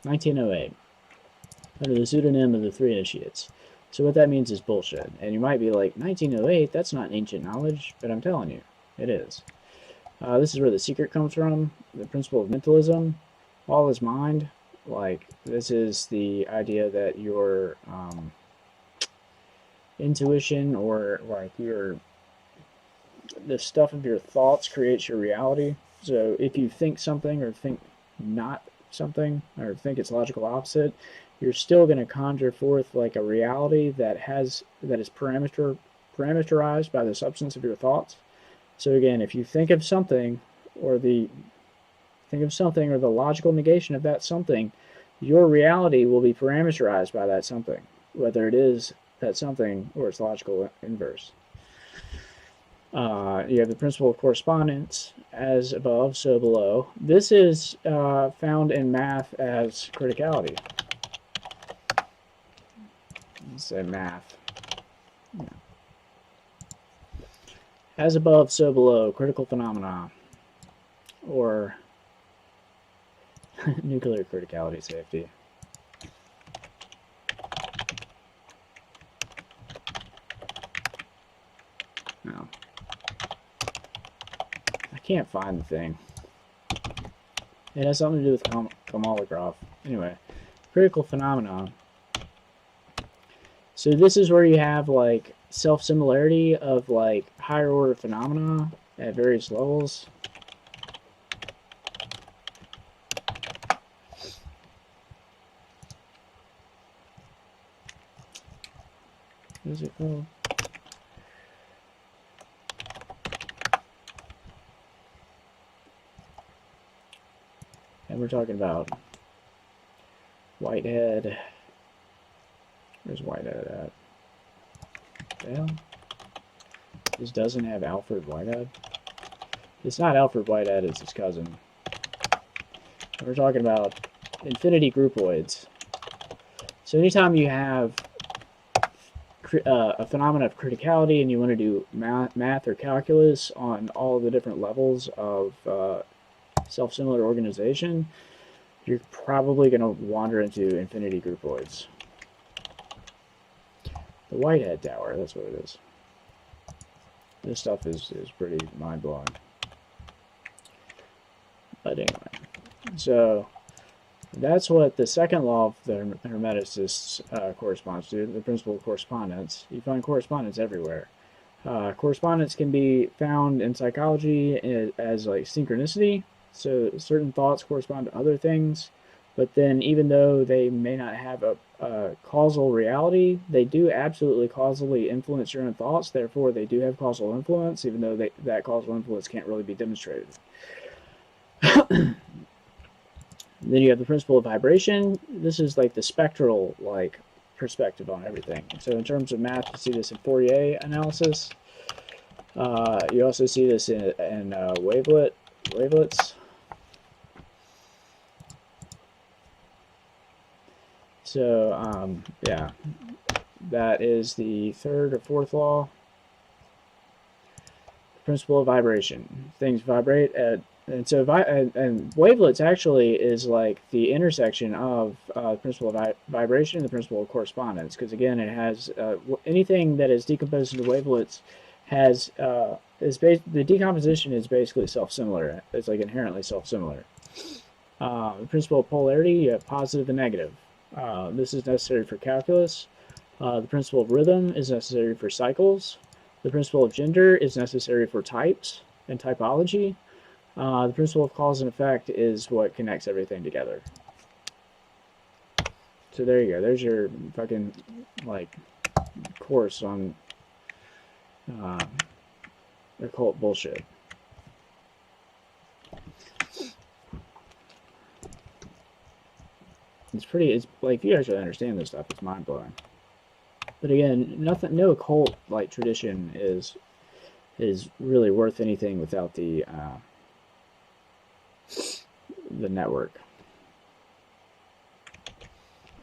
Speaker 1: 1908, under the pseudonym of the Three Initiates. So what that means is bullshit. And you might be like, 1908, that's not ancient knowledge, but I'm telling you, it is. This is where the secret comes from, the principle of mentalism. All is mind. Like, this is the idea that your intuition, or like the stuff of your thoughts creates your reality. So if you think something or think not something, or think it's logical opposite, you're still going to conjure forth like a reality that is parameterized by the substance of your thoughts. So again, if you think of something or the logical negation of that something, your reality will be parameterized by that something, whether it is that something or its logical inverse. You have the principle of correspondence, as above, so below. This is found in math as criticality. Let's say math. Yeah. As above, so below, critical phenomena, or nuclear criticality safety. No. I can't find the thing. It has something to do with Kamalograph. Anyway, critical phenomena. So this is where you have like self-similarity of like higher order phenomena at various levels. What is it called? And we're talking about Whitehead. Where's Whitehead at? Damn. This doesn't have Alfred Whitehead. It's not Alfred Whitehead, it's his cousin. And we're talking about infinity groupoids. So anytime you have a phenomenon of criticality and you want to do math or calculus on all the different levels of self-similar organization, you're probably going to wander into infinity groupoids. The Whitehead Tower, that's what it is. This stuff is pretty mind-blowing. But anyway, so that's what the second law of the Hermeticists corresponds to, the principle of correspondence. You find correspondence everywhere. Correspondence can be found in psychology as like synchronicity. So certain thoughts correspond to other things, but then even though they may not have a causal reality, they do absolutely causally influence your own thoughts. Therefore, they do have causal influence, even though that causal influence can't really be demonstrated. Then you have the principle of vibration. This is like the spectral like perspective on everything. So in terms of math, you see this in Fourier analysis. You also see this in wavelets. So, yeah, that is the third or fourth law. Principle of vibration. Things vibrate at, and so and wavelets actually is like the intersection of the principle of vibration and the principle of correspondence, because again, it has anything that is decomposed into wavelets has the decomposition is basically self-similar. It's like inherently self-similar. The principle of polarity, you have positive and negative. This is necessary for calculus. The principle of rhythm is necessary for cycles. The principle of gender is necessary for types and typology. The principle of cause and effect is what connects everything together. So there you go. There's your fucking, like, course on occult bullshit. It's like, if you actually understand this stuff, it's mind-blowing. But again, no occult like tradition is really worth anything without the network.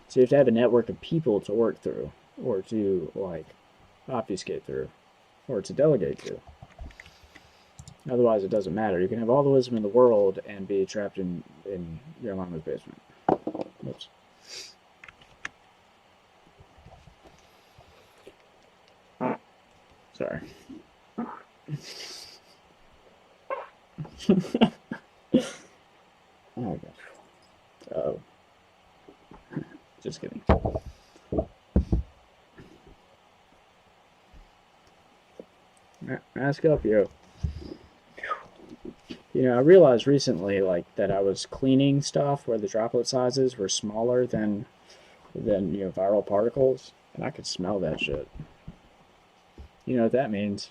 Speaker 1: So you have to have a network of people to work through, or to like obfuscate through, or to delegate to. Otherwise, it doesn't matter. You can have all the wisdom in the world and be trapped in your mama's basement. Oops. Sorry. Oh gosh. Oh. Just kidding. Mask up, yo. You know, I realized recently, like, that I was cleaning stuff where the droplet sizes were smaller than viral particles, and I could smell that shit. You know what that means?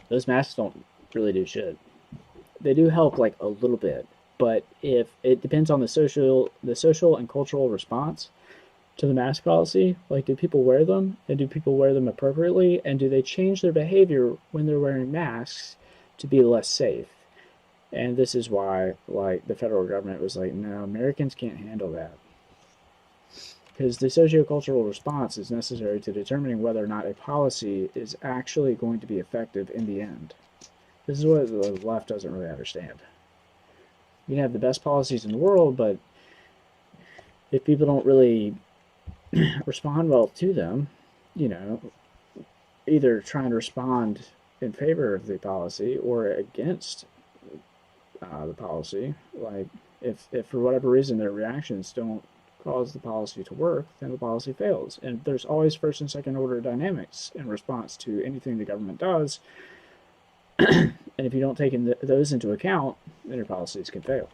Speaker 1: Those masks don't really do shit. They do help, like, a little bit, but if it depends on the social and cultural response to the mask policy. Like, do people wear them, and do people wear them appropriately, and do they change their behavior when they're wearing masks to be less safe? And this is why, like, the federal government was like, no, Americans can't handle that. Because the sociocultural response is necessary to determining whether or not a policy is actually going to be effective in the end. This is what the left doesn't really understand. You can have the best policies in the world, but if people don't really respond well to them, you know, either trying to respond in favor of the policy or against the policy, like, if for whatever reason their reactions don't cause the policy to work, then the policy fails. And there's always first and second order dynamics in response to anything the government does. And if you don't take those into account, then your policies can fail.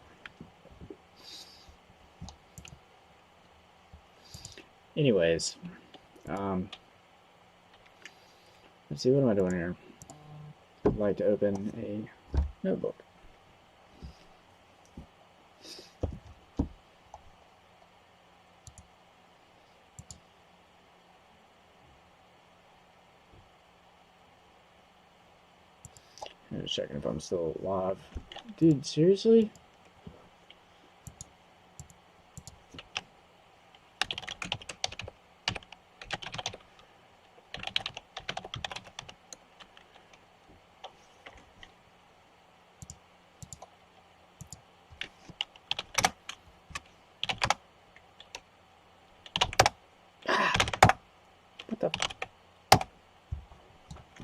Speaker 1: Anyways, let's see, what am I doing here? I'd like to open a notebook. I'm just checking if I'm still live. Dude, seriously? What the?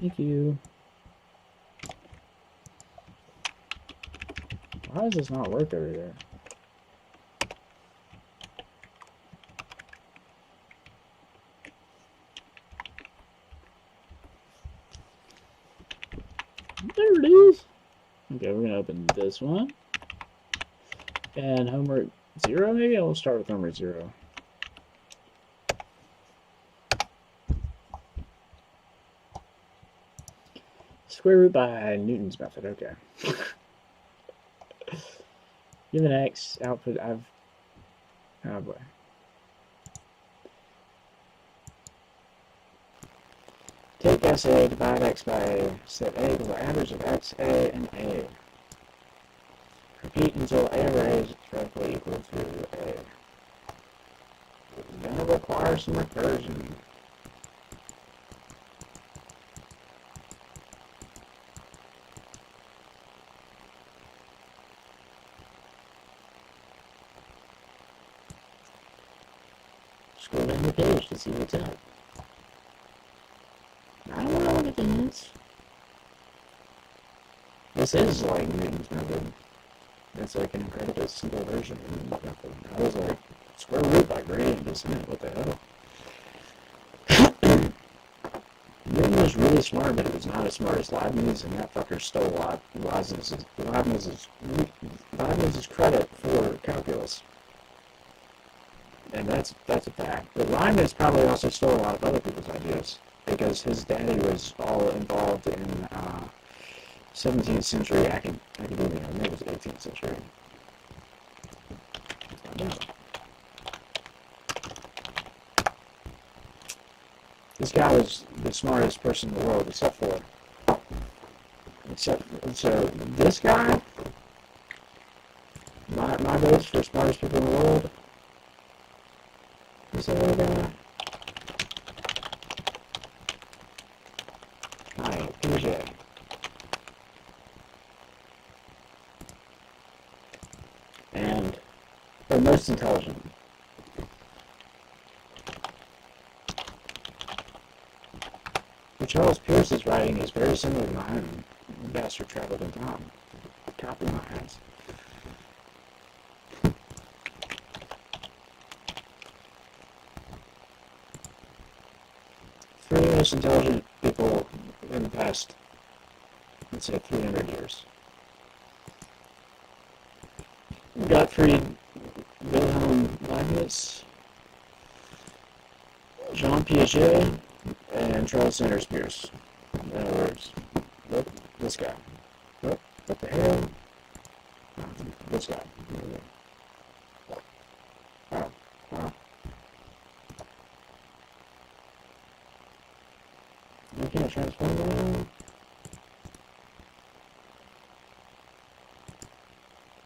Speaker 1: Thank you. Why does this not work over there? There it is. Okay, we're gonna open this one. And homework 0, maybe? I'll start with homework 0. Square root by Newton's method, okay. Given x, output, oh boy. Take guess A, divide x by A, set A to the average of x, A, and A. Repeat until A over A is directly equal to A. It's going to require some recursion. Scroll down the page to see what's up. I don't know what it is. This is like Newton's method. It's like an incredibly simple version. I was like, square root by gradient descent, what the hell? Newton was really smart, but he was not as smart as Leibniz, and that fucker stole Leibniz's credit for calculus. And that's a fact. But Leibniz probably also stole a lot of other people's ideas, because his daddy was all involved in 17th century academia, or maybe it was 18th century. This guy was the smartest person in the world, except so this guy, my votes for smartest people in the world, this other guy, PJ. And the most intelligent. But Charles Pierce's writing is very similar to mine. The bastard traveled in time. Copy my ass. Three most intelligent people in the past, let's say, 300 years. Gottfried Wilhelm Leibniz, Jean Piaget, and Charles Sanders Peirce. In other words, look, this guy. What the hell? This guy. Oh. You can't transform that?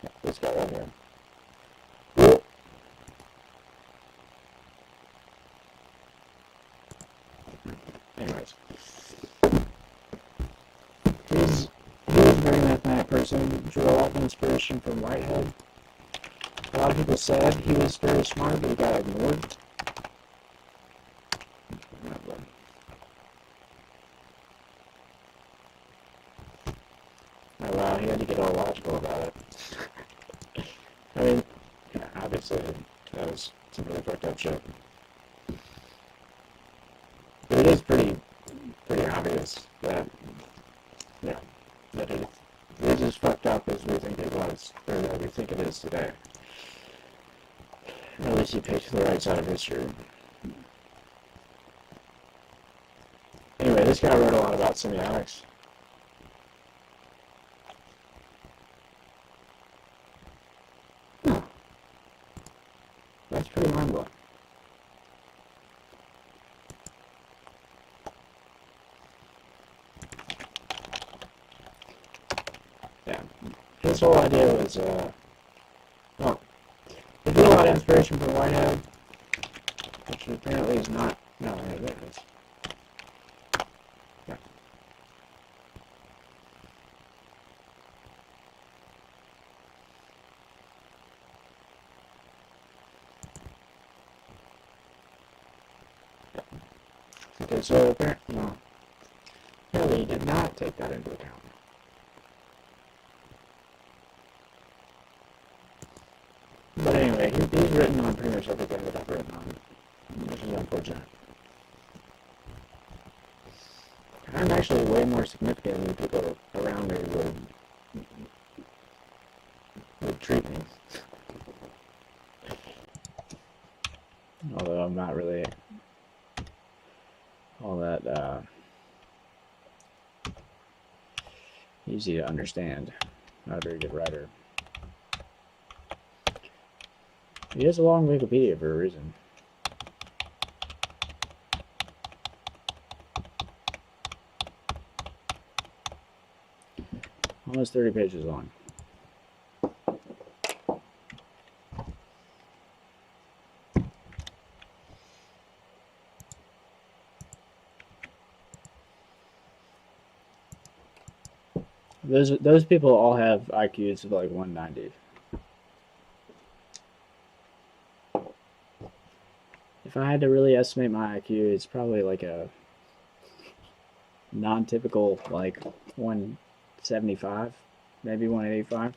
Speaker 1: Yeah, this guy right here. Whoop. Anyways. He was a very mathematic person, drew a lot of inspiration from Whitehead. A lot of people said he was very smart, but he got ignored. Oh wow, he had to get all logical about it. I mean, yeah, obviously, that was some really fucked up shit. But it is pretty obvious that, yeah, that it is as fucked up as we think it was, or that we think it is today. At least he picked the right side of history. Anyway, this guy wrote a lot about semiotics. Huh. That's pretty mind-blowing. Yeah. His whole idea was, well, he drew a lot of inspiration from Whitehead, which apparently is not, no, there it is. Yeah. Okay, so apparently, no, apparently he did not take that into account. But anyway, he's written on pretty much everything that I've written on, which is unfortunate. I'm actually way more significant than people around me would treat me. Although I'm not really all that easy to understand. Not a very good writer. He has a long Wikipedia for a reason. Almost 30 pages long. Those people all have IQs of like 190. If I had to really estimate my IQ, it's probably like a non-typical like 175, maybe 185.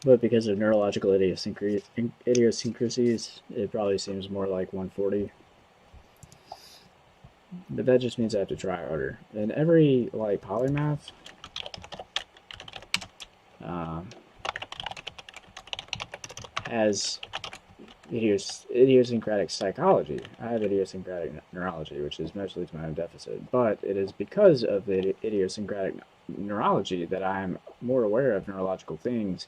Speaker 1: But because of neurological idiosyncrasies, it probably seems more like 140. But that just means I have to try harder. And every like polymath has idiosyncratic psychology. I have idiosyncratic neurology, which is mostly to my own deficit. But it is because of the idiosyncratic neurology that I'm more aware of neurological things,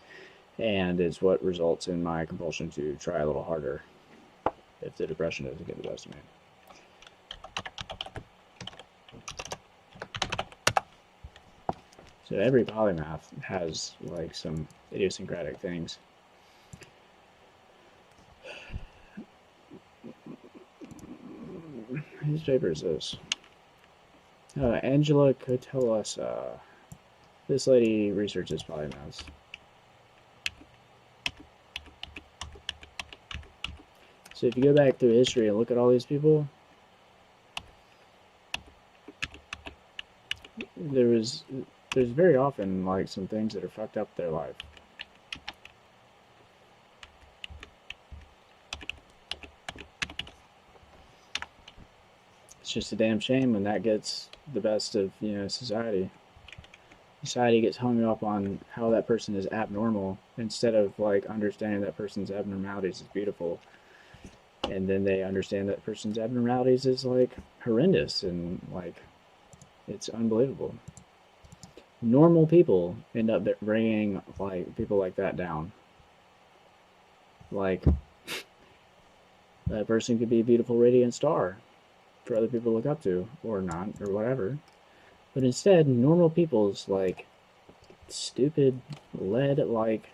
Speaker 1: and it's what results in my compulsion to try a little harder if the depression doesn't get the best of me. So every polymath has like some idiosyncratic things. Whose paper is this? Angela Cotelasa. This lady researches polymaths. So if you go back through history and look at all these people, there's very often like some things that are fucked up their life. It's just a damn shame when that gets the best of, society. Society gets hung up on how that person is abnormal instead of like understanding that person's abnormalities is beautiful. And then they understand that person's abnormalities is like horrendous and like it's unbelievable. Normal people end up bringing like people like that down. Like that person could be a beautiful radiant star for other people to look up to, or not, or whatever. But instead, normal people's like stupid lead like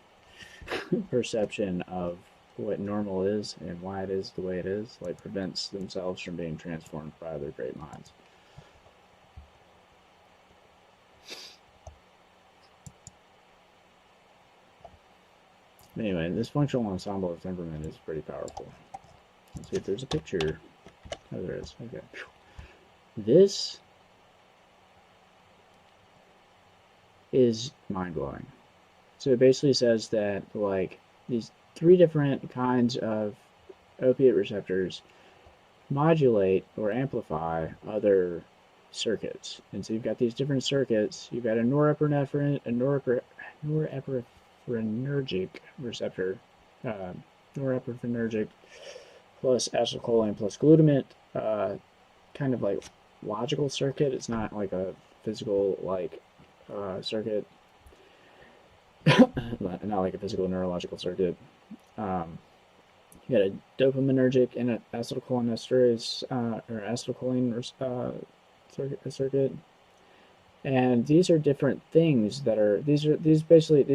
Speaker 1: perception of what normal is and why it is the way it is like prevents themselves from being transformed by other great minds. Anyway, this functional ensemble of temperament is pretty powerful. Let's see if there's a picture. Oh, there is. Okay. This is mind-blowing. So it basically says that like these 3 different kinds of opiate receptors modulate or amplify other circuits. And so you've got these different circuits. You've got a norepinephrine, a norepinergic receptor, norepinergic plus acetylcholine plus glutamate, kind of like logical circuit. It's not like a physical like circuit, not like a physical neurological circuit. You got a dopaminergic and an acetylcholinesterase or acetylcholine circuit. And these are different things that are these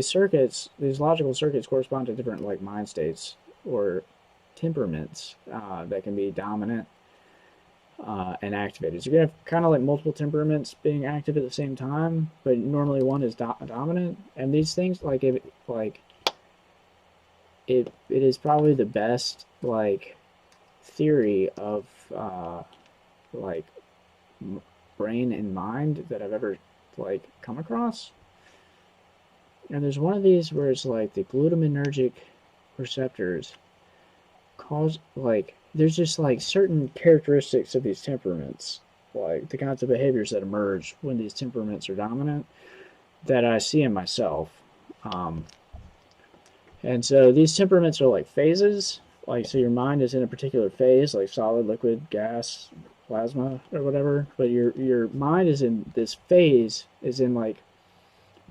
Speaker 1: circuits, these logical circuits correspond to different like mind states or temperaments that can be dominant and activated. So you have kind of like multiple temperaments being active at the same time, but normally one is dominant. And these things like it is probably the best like theory of like brain and mind that I've ever like come across. And there's one of these where it's like the glutaminergic receptors cause like there's just like certain characteristics of these temperaments, like the kinds of behaviors that emerge when these temperaments are dominant that I see in myself. And so these temperaments are like phases, like so your mind is in a particular phase, like solid, liquid, gas, plasma, or whatever, but your mind is in this phase, is in like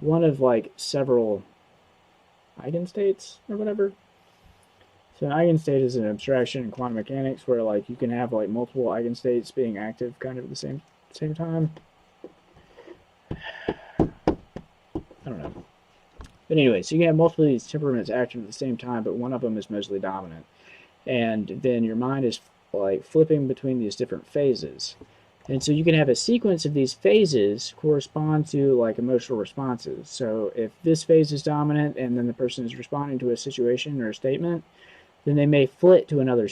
Speaker 1: one of like several eigenstates or whatever. So an eigenstate is an abstraction in quantum mechanics where like you can have like multiple eigenstates being active kind of at the same time. But anyway, so you can have multiple of these temperaments acting at the same time, but one of them is mostly dominant. And then your mind is like flipping between these different phases. And so you can have a sequence of these phases correspond to like emotional responses. So if this phase is dominant and then the person is responding to a situation or a statement, then they may flit to another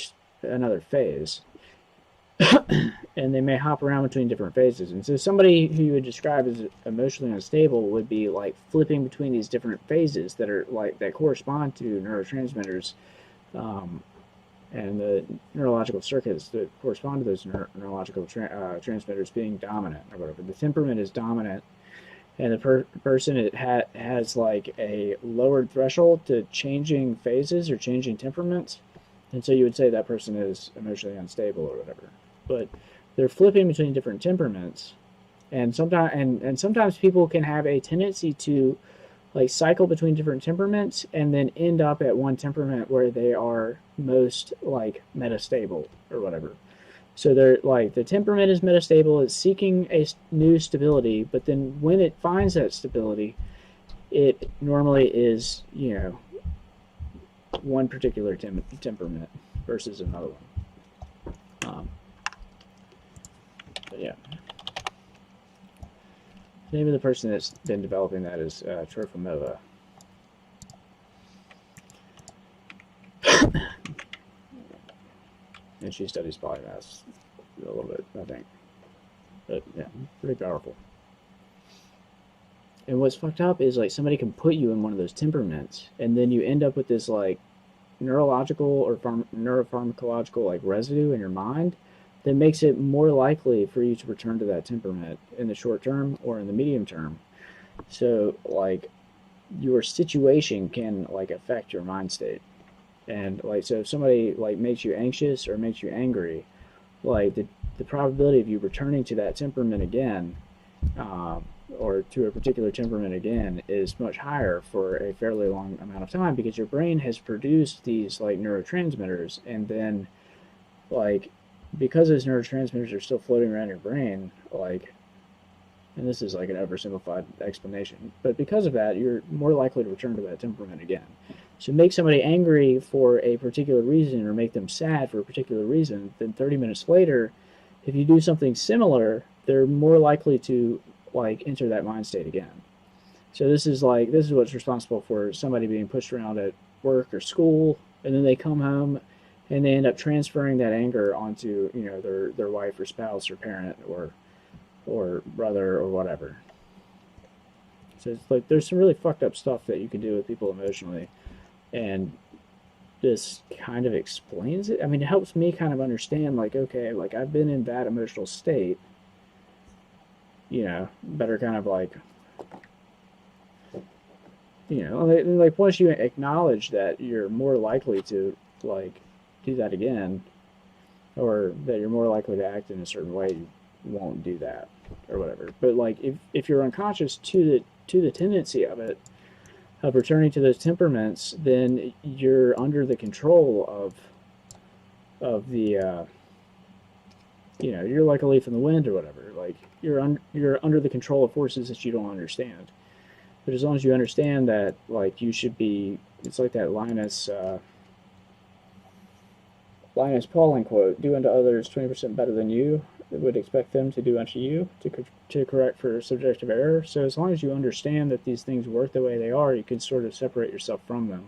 Speaker 1: phase. And they may hop around between different phases. And so somebody who you would describe as emotionally unstable would be like flipping between these different phases that are like that correspond to neurotransmitters and the neurological circuits that correspond to those neurological transmitters being dominant or whatever. The temperament is dominant, and the person has like a lowered threshold to changing phases or changing temperaments, and so you would say that person is emotionally unstable or whatever. But they're flipping between different temperaments, and sometimes people can have a tendency to like cycle between different temperaments and then end up at one temperament where they are most like metastable or whatever. So they're like the temperament is metastable, it's seeking a new stability, but then when it finds that stability, it normally is, you know, one particular temperament versus another one. But yeah. The name of the person that's been developing that is Trofimova. And she studies polymaths a little bit, I think. But yeah, pretty powerful. And what's fucked up is like somebody can put you in one of those temperaments, and then you end up with this like neurological or neuropharmacological like residue in your mind that makes it more likely for you to return to that temperament in the short term or in the medium term. So like your situation can like affect your mind state. And like so if somebody like makes you anxious or makes you angry, like the probability of you returning to that temperament again or to a particular temperament again is much higher for a fairly long amount of time, because your brain has produced these like neurotransmitters, and then like because those neurotransmitters are still floating around your brain, like, and this is like an oversimplified explanation, but because of that, you're more likely to return to that temperament again. So make somebody angry for a particular reason or make them sad for a particular reason, then 30 minutes later, if you do something similar, they're more likely to like enter that mind state again. So this is what's responsible for somebody being pushed around at work or school, and then they come home and they end up transferring that anger onto, you know, their wife or spouse or parent or brother or whatever. So it's like there's some really fucked up stuff that you can do with people emotionally, and this kind of explains it. I mean, it helps me kind of understand, like, okay, like I've been in that emotional state, you know, better kind of like, you know, like once you acknowledge that you're more likely to like do that again, or that you're more likely to act in a certain way, you won't do that or whatever. But like if you're unconscious to the tendency of it, of returning to those temperaments, then you're under the control of the you know, you're like a leaf in the wind or whatever. Like you're under the control of forces that you don't understand. But as long as you understand that, like, you should be, it's like that Linus Pauling quote, do unto others 20% better than you would expect them to do unto you, to correct for subjective error. So as long as you understand that these things work the way they are, you can sort of separate yourself from them.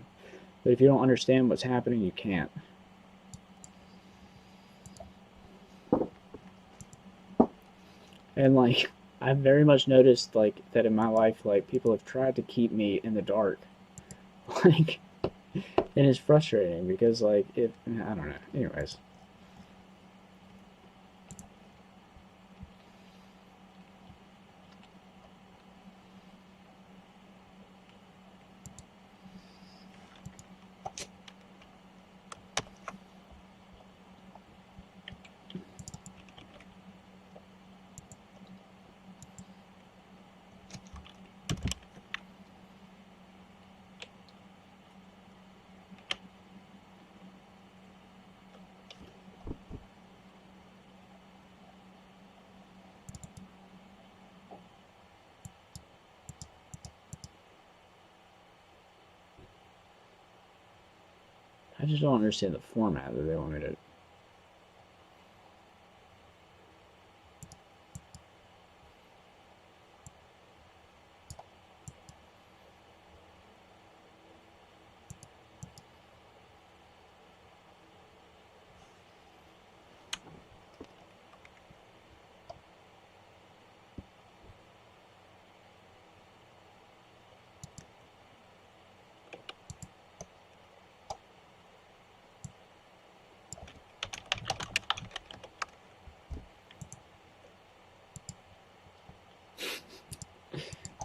Speaker 1: But if you don't understand what's happening, you can't. And like, I've very much noticed like that in my life, like people have tried to keep me in the dark. Like, and it's frustrating because like I don't know. Anyways. I just don't understand the format that they want me to.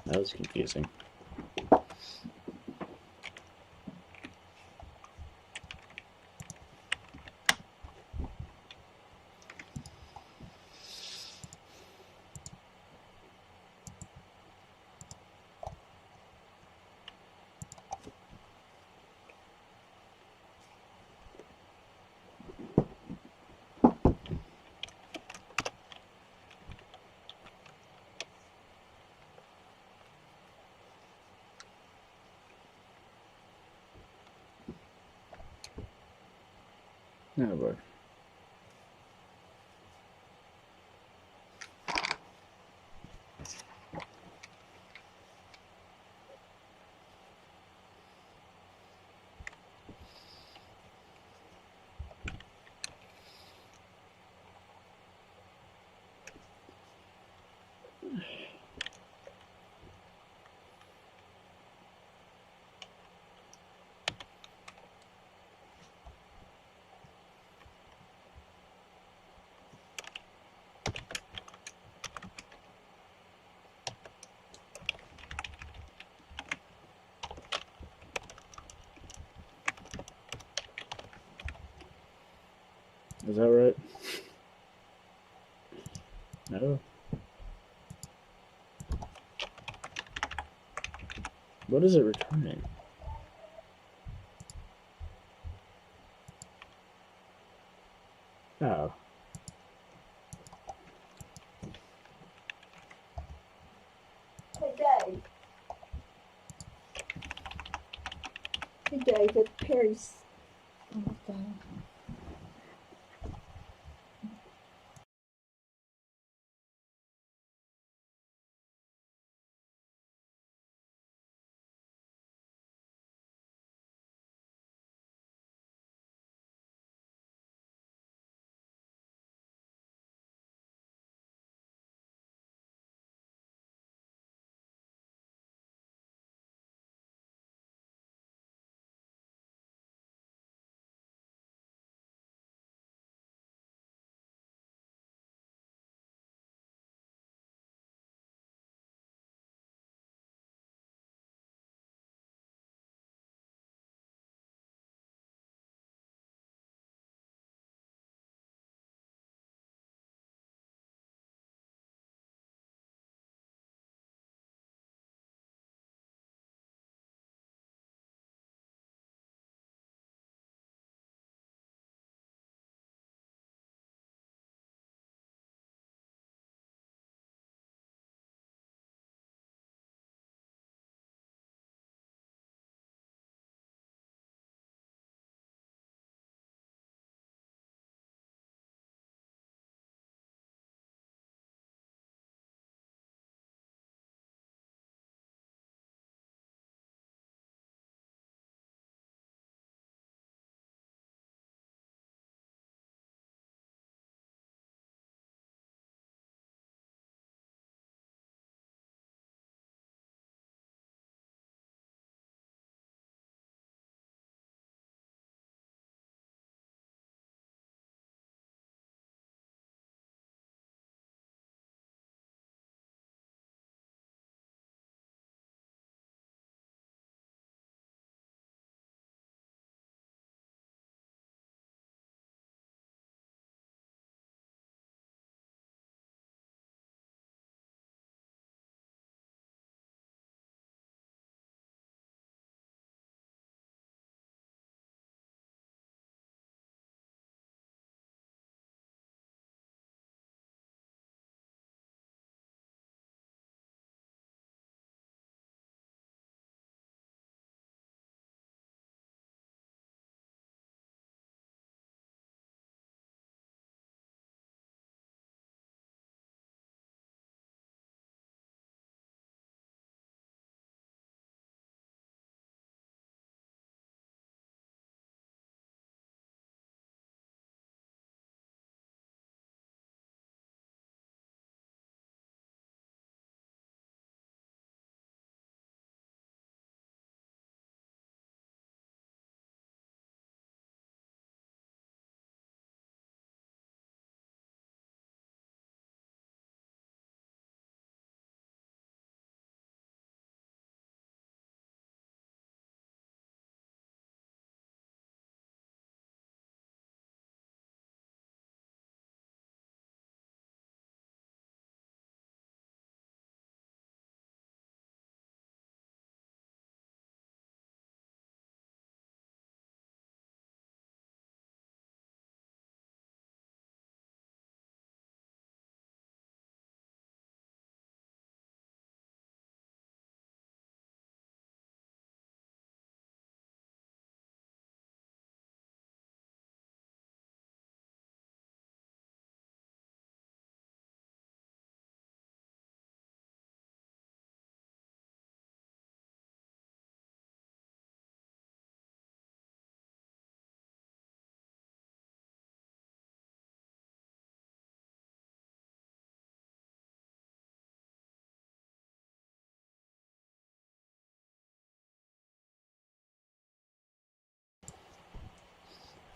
Speaker 1: That was confusing. Oh boy. Is that right? No. What is it returning? Oh.
Speaker 5: Hey, Dave. Hey, David. Perry's on the phone.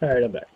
Speaker 1: Alright, I'm back.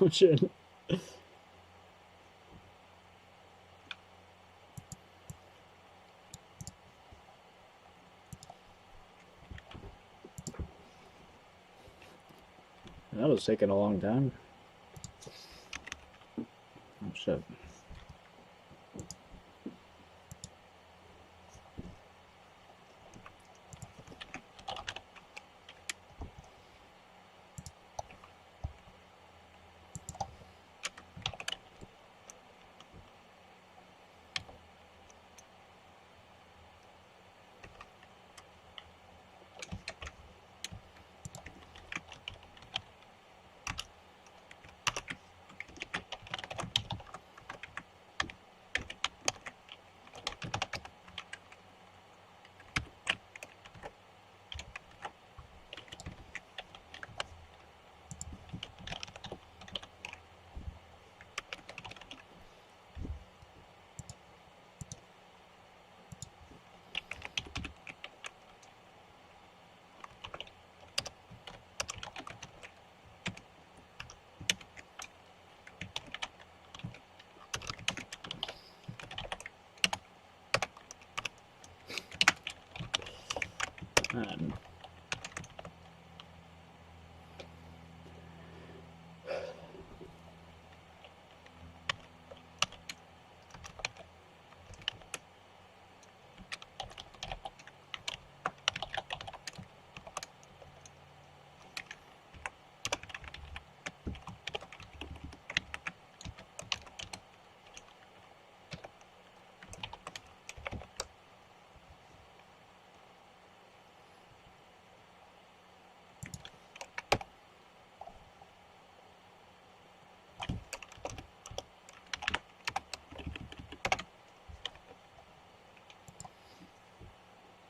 Speaker 1: Oh shit. That was taking a long time. Oh shit. Um,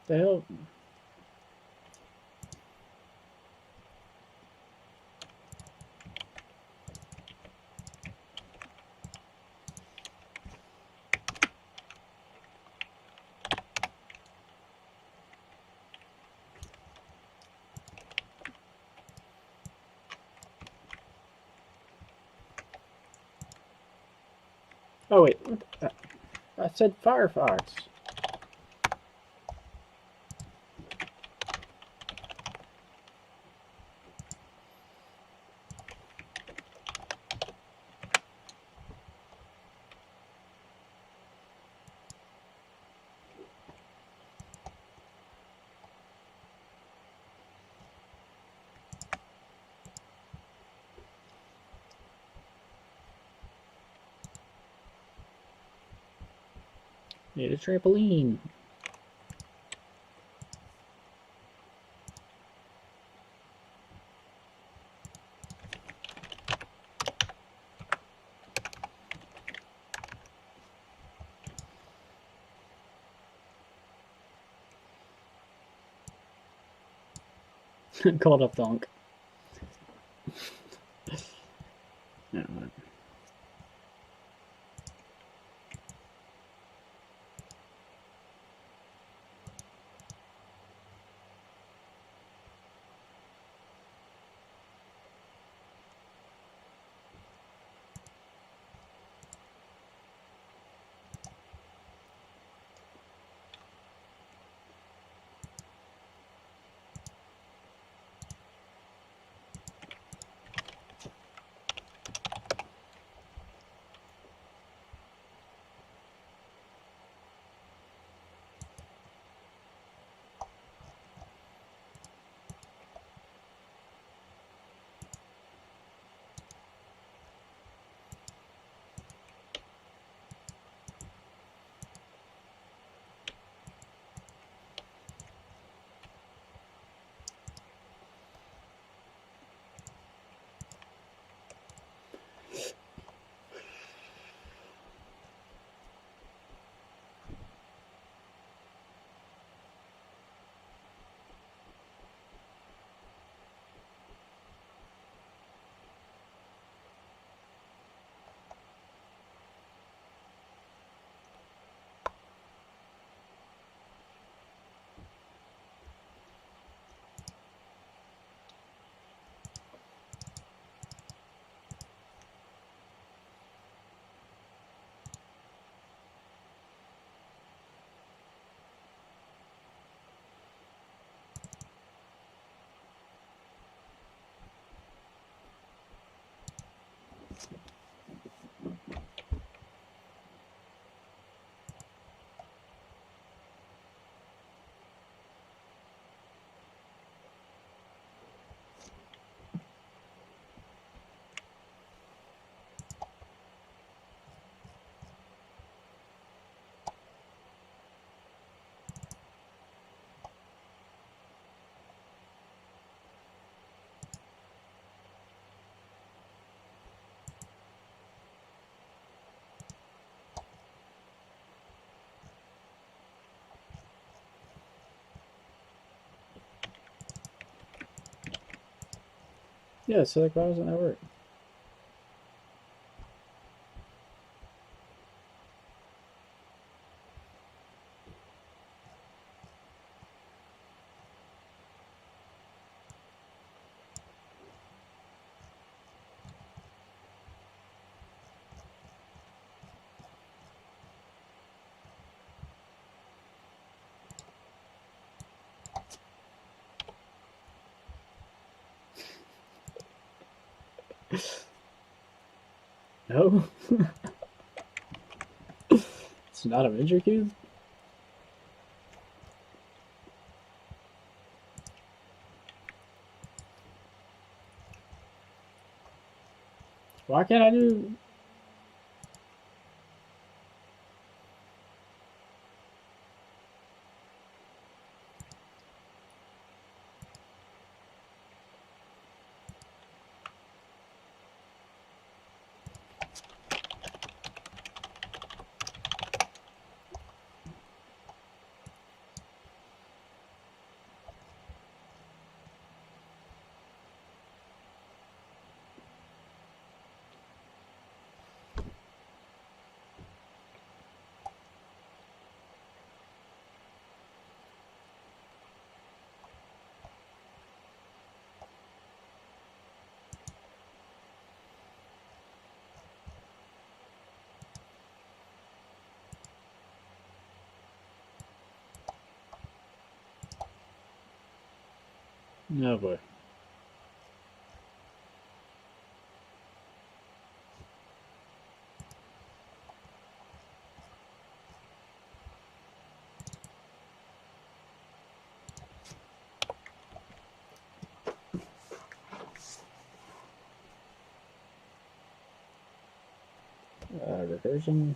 Speaker 1: the hell? Oh wait, I said Firefox. Need a trampoline. Called up donk. No, what? Yeah, so like, why doesn't that work? No? It's not a major cube? Why can't I do... Oh boy. Recursion.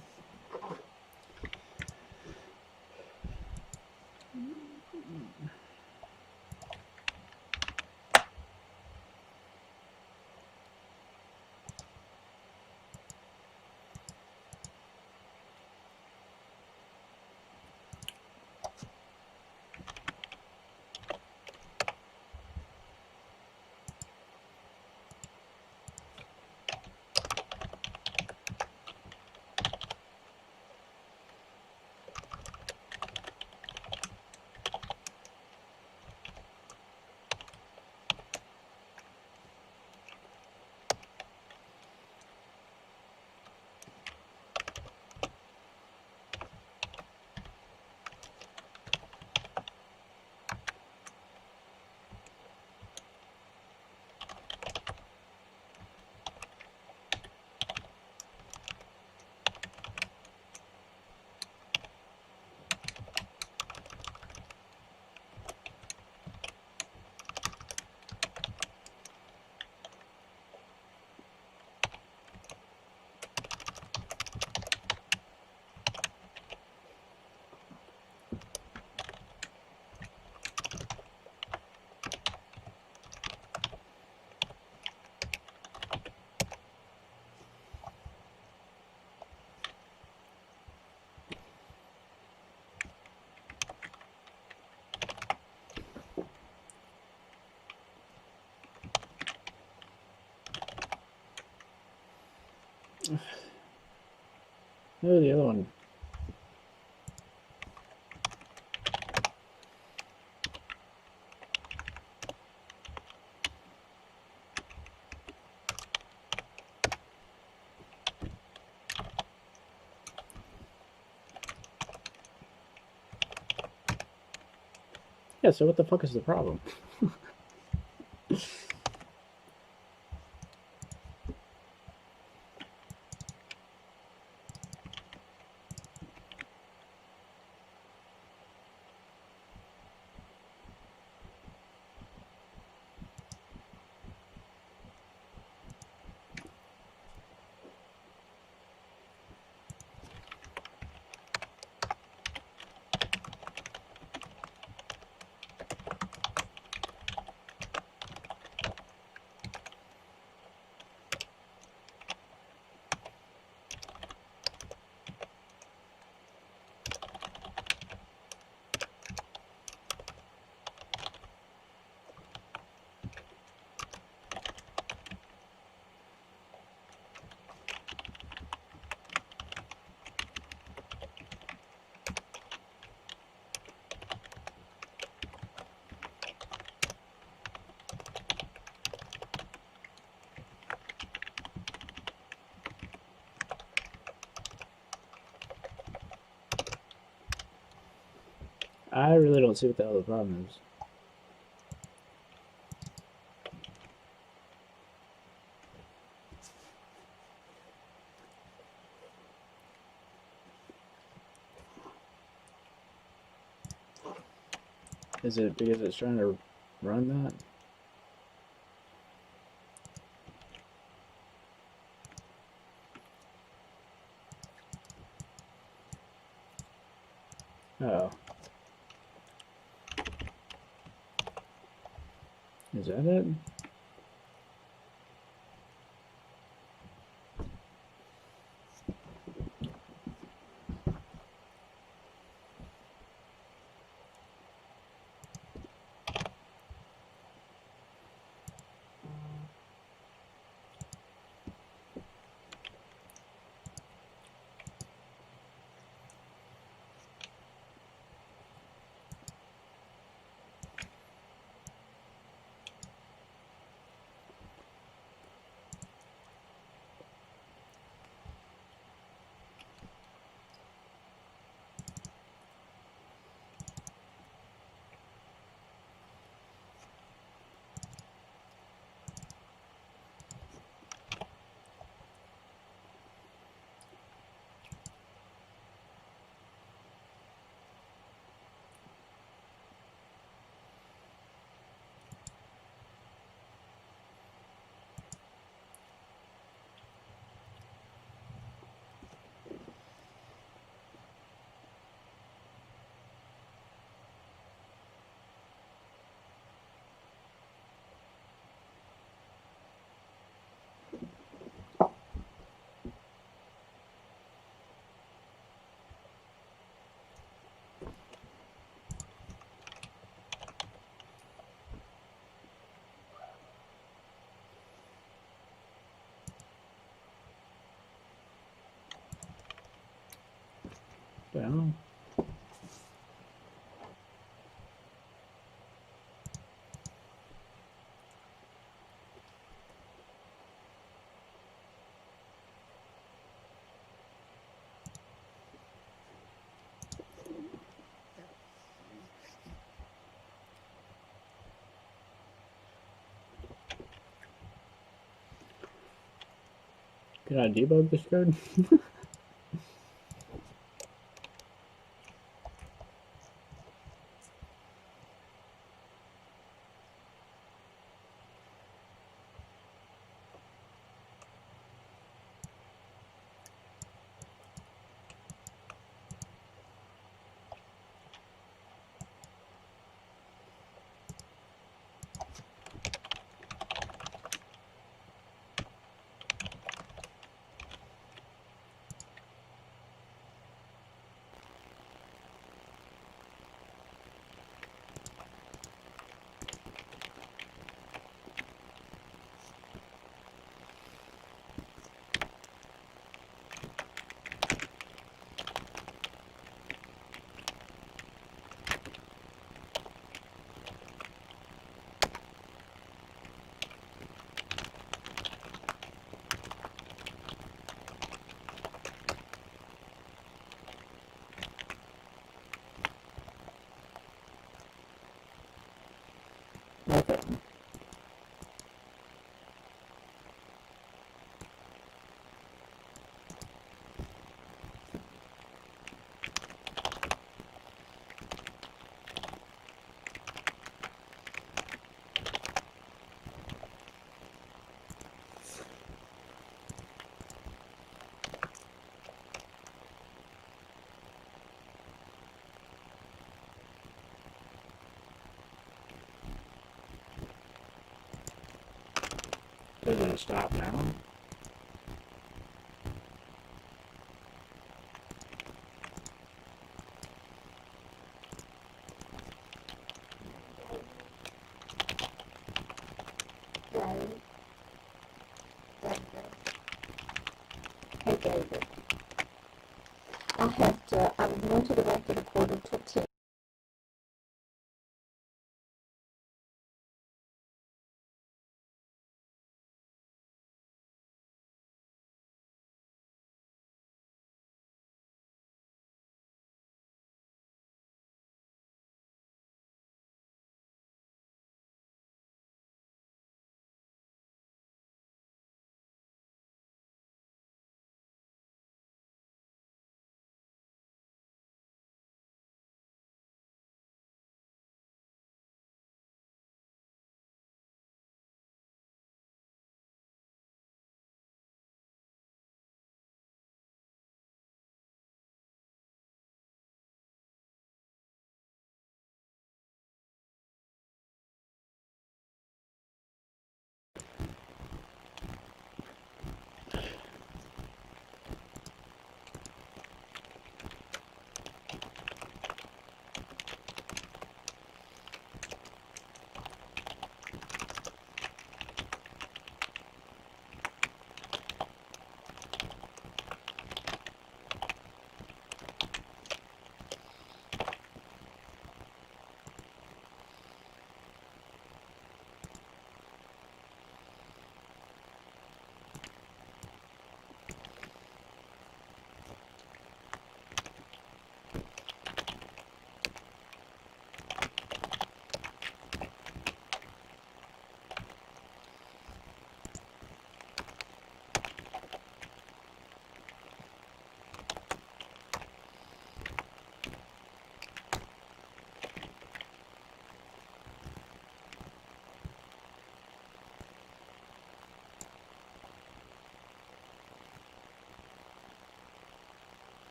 Speaker 1: No, the other one. Yeah, so what the fuck is the problem? I really don't see what the hell the problem is. Is it because it's trying to run that? Uh oh. Is that it? Well. Can I debug this code? Okay. Is it stop now?
Speaker 5: Right. Hey David, I'm going to go back to the quarter to 10.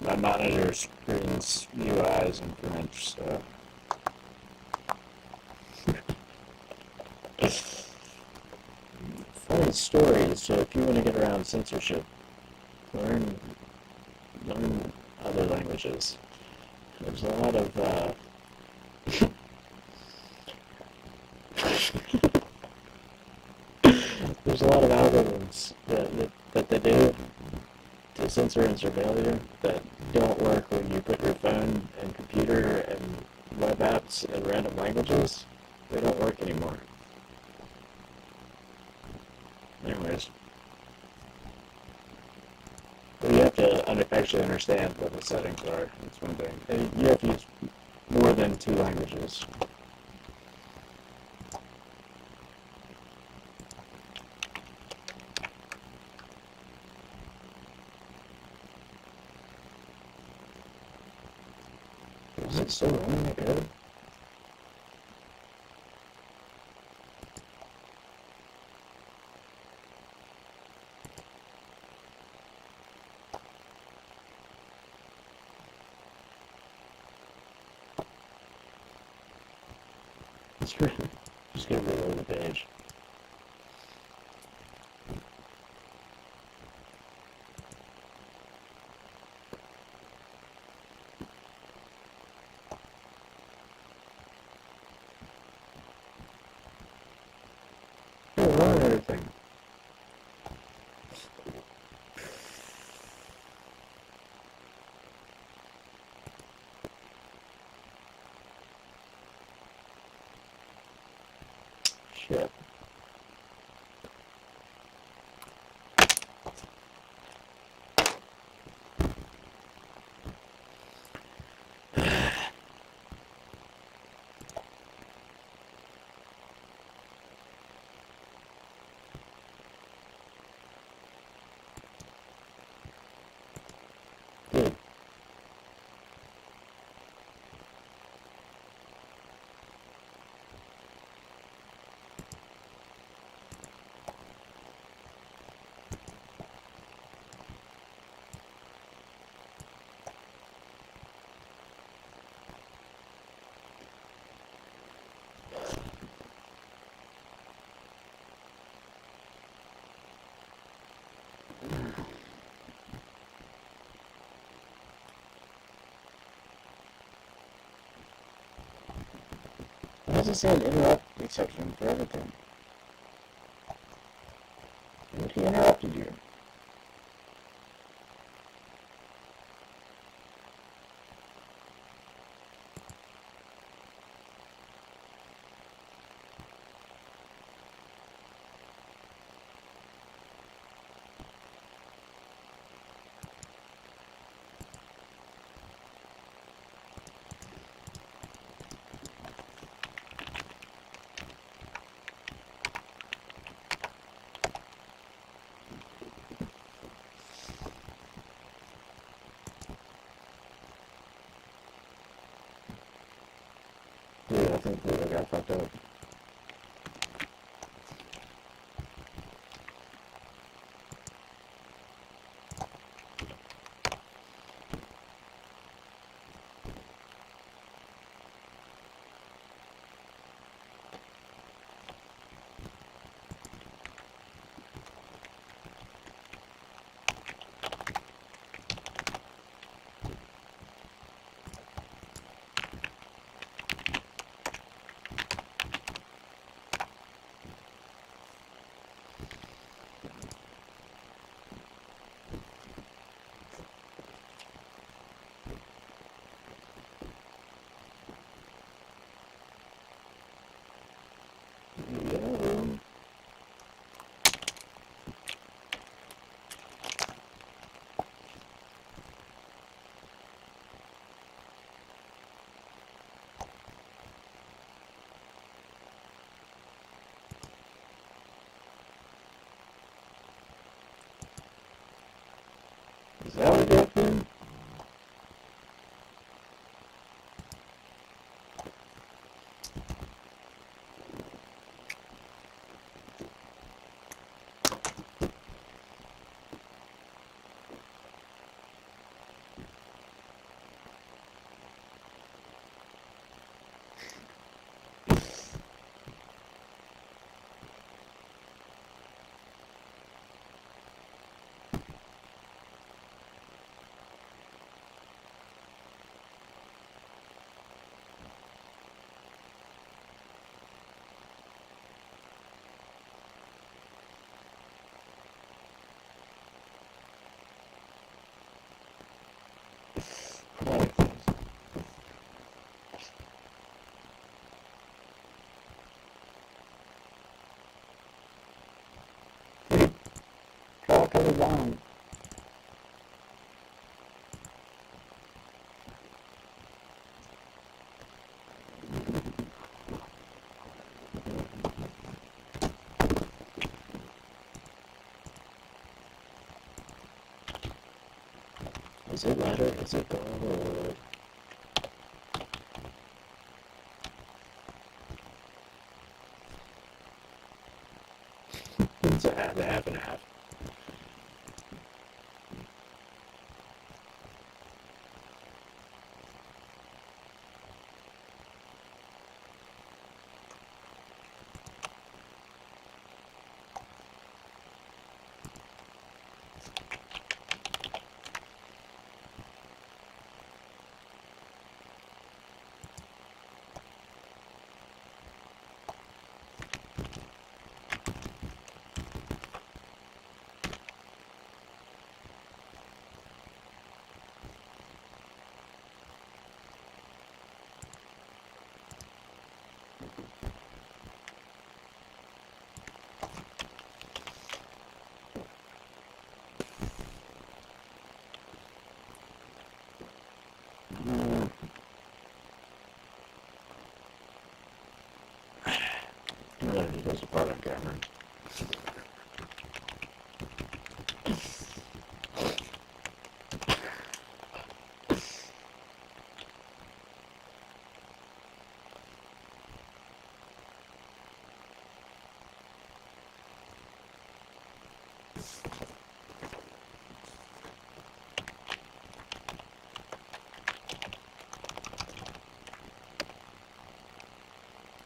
Speaker 1: My monitor screens UIs in French, so. Funny story, so if you want to get around censorship, learn other languages. There's a lot of there's a lot of algorithms that they do to censor and surveil you that don't work when you put your phone and computer and web apps in random languages. They don't work anymore. Anyways. But you have to actually understand what the settings are. That's one thing. And you have to use more than 2 languages. Is it still running like that? Just gonna reload the page. Run everything. Shit. Good. Why does it say an interrupt exception for everything? What he interrupted you? Dude, I think Pluto got fucked up. Yeah. Is that what happened? Color down. Is it ladder? Is it gold? half and half. He goes apart on camera.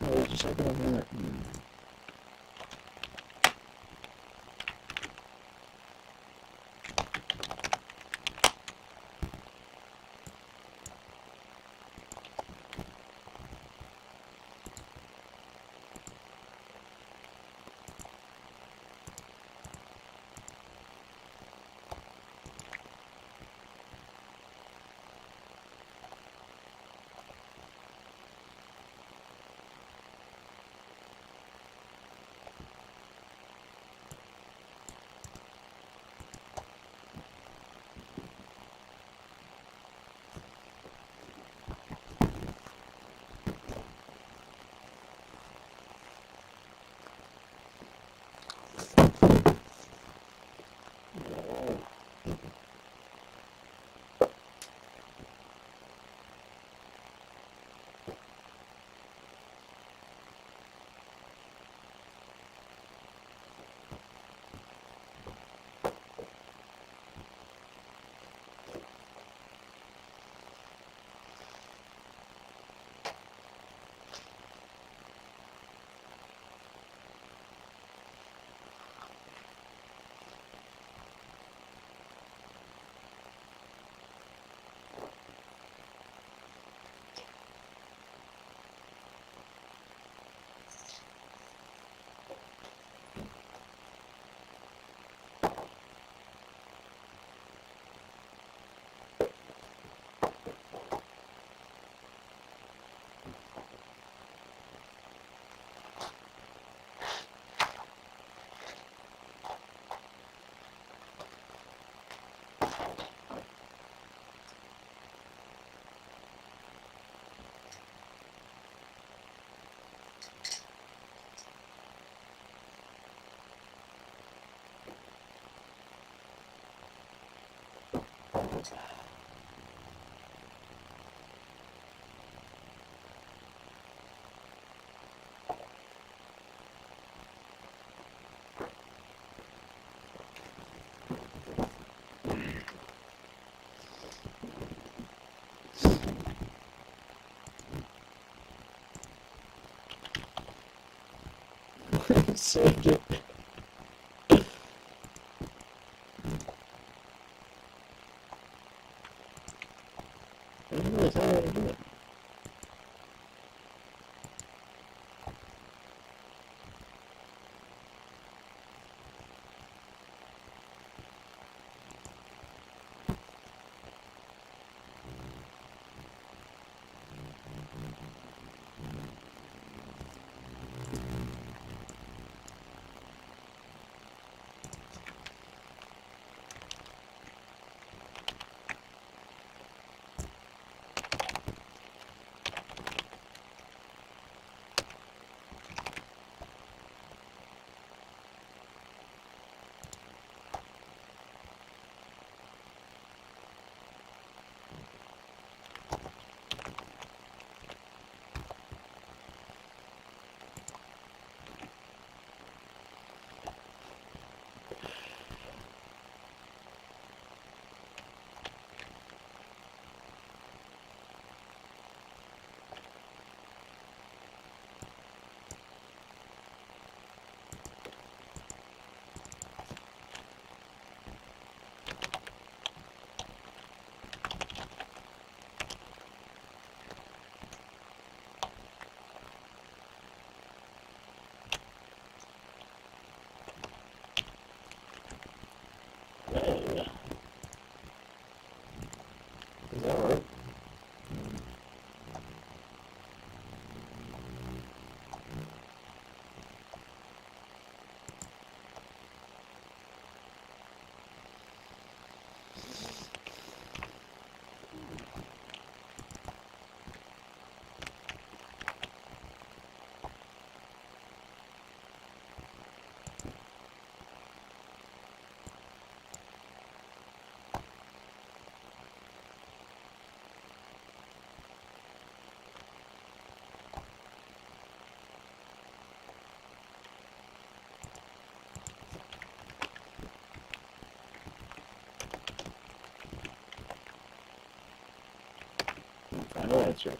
Speaker 1: Oh, just like over there. Saved it. I didn't really tell you how to do it. Does that work? Final answer.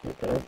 Speaker 1: Okay.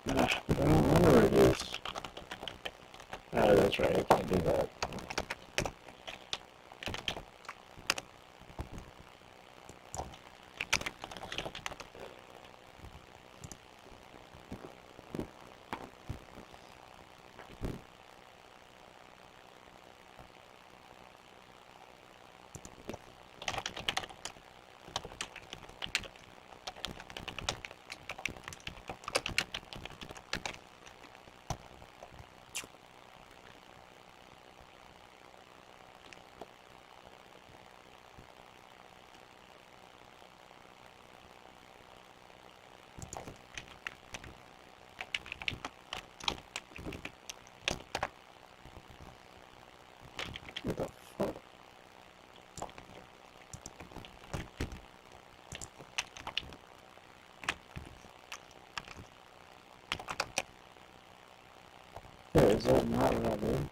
Speaker 1: I don't remember where it is. Oh, that's right, I can't do that. What the fuck? Yeah, is that not what I did?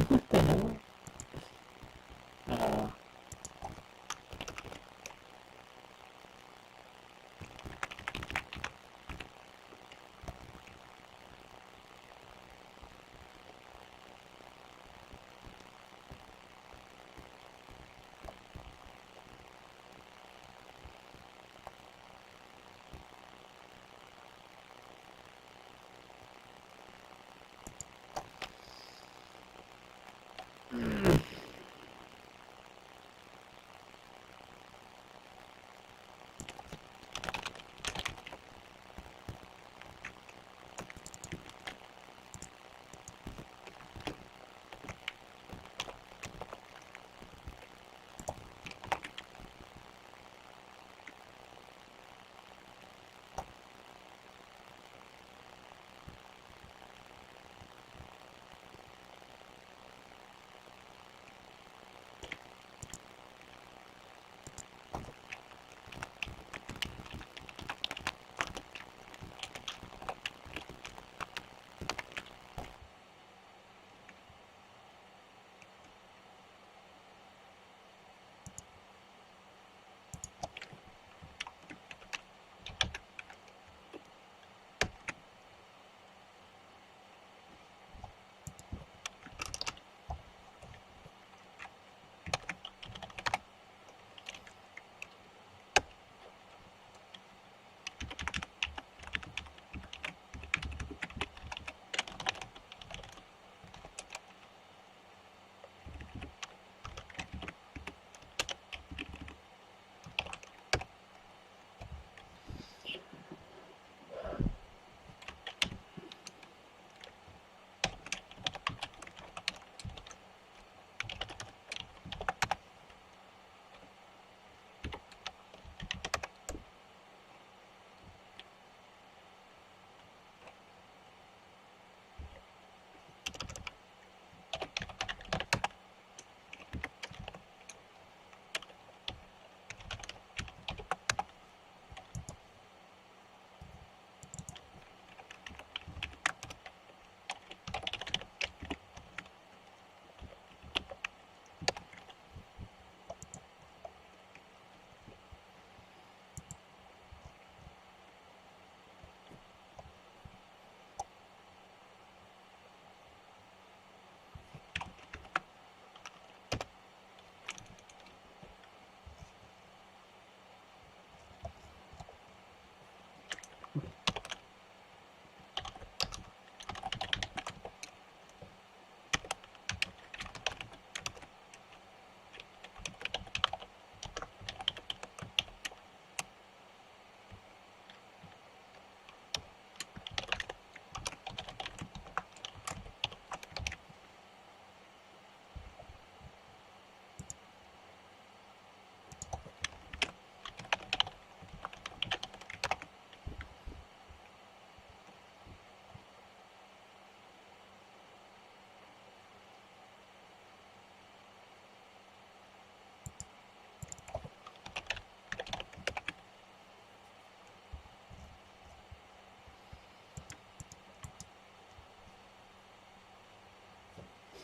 Speaker 1: What the hell?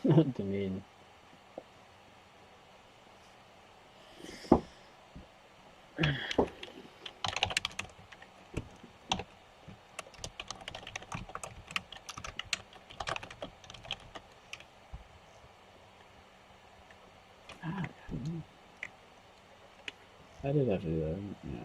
Speaker 1: What do you mean? I did have to do that. Yeah.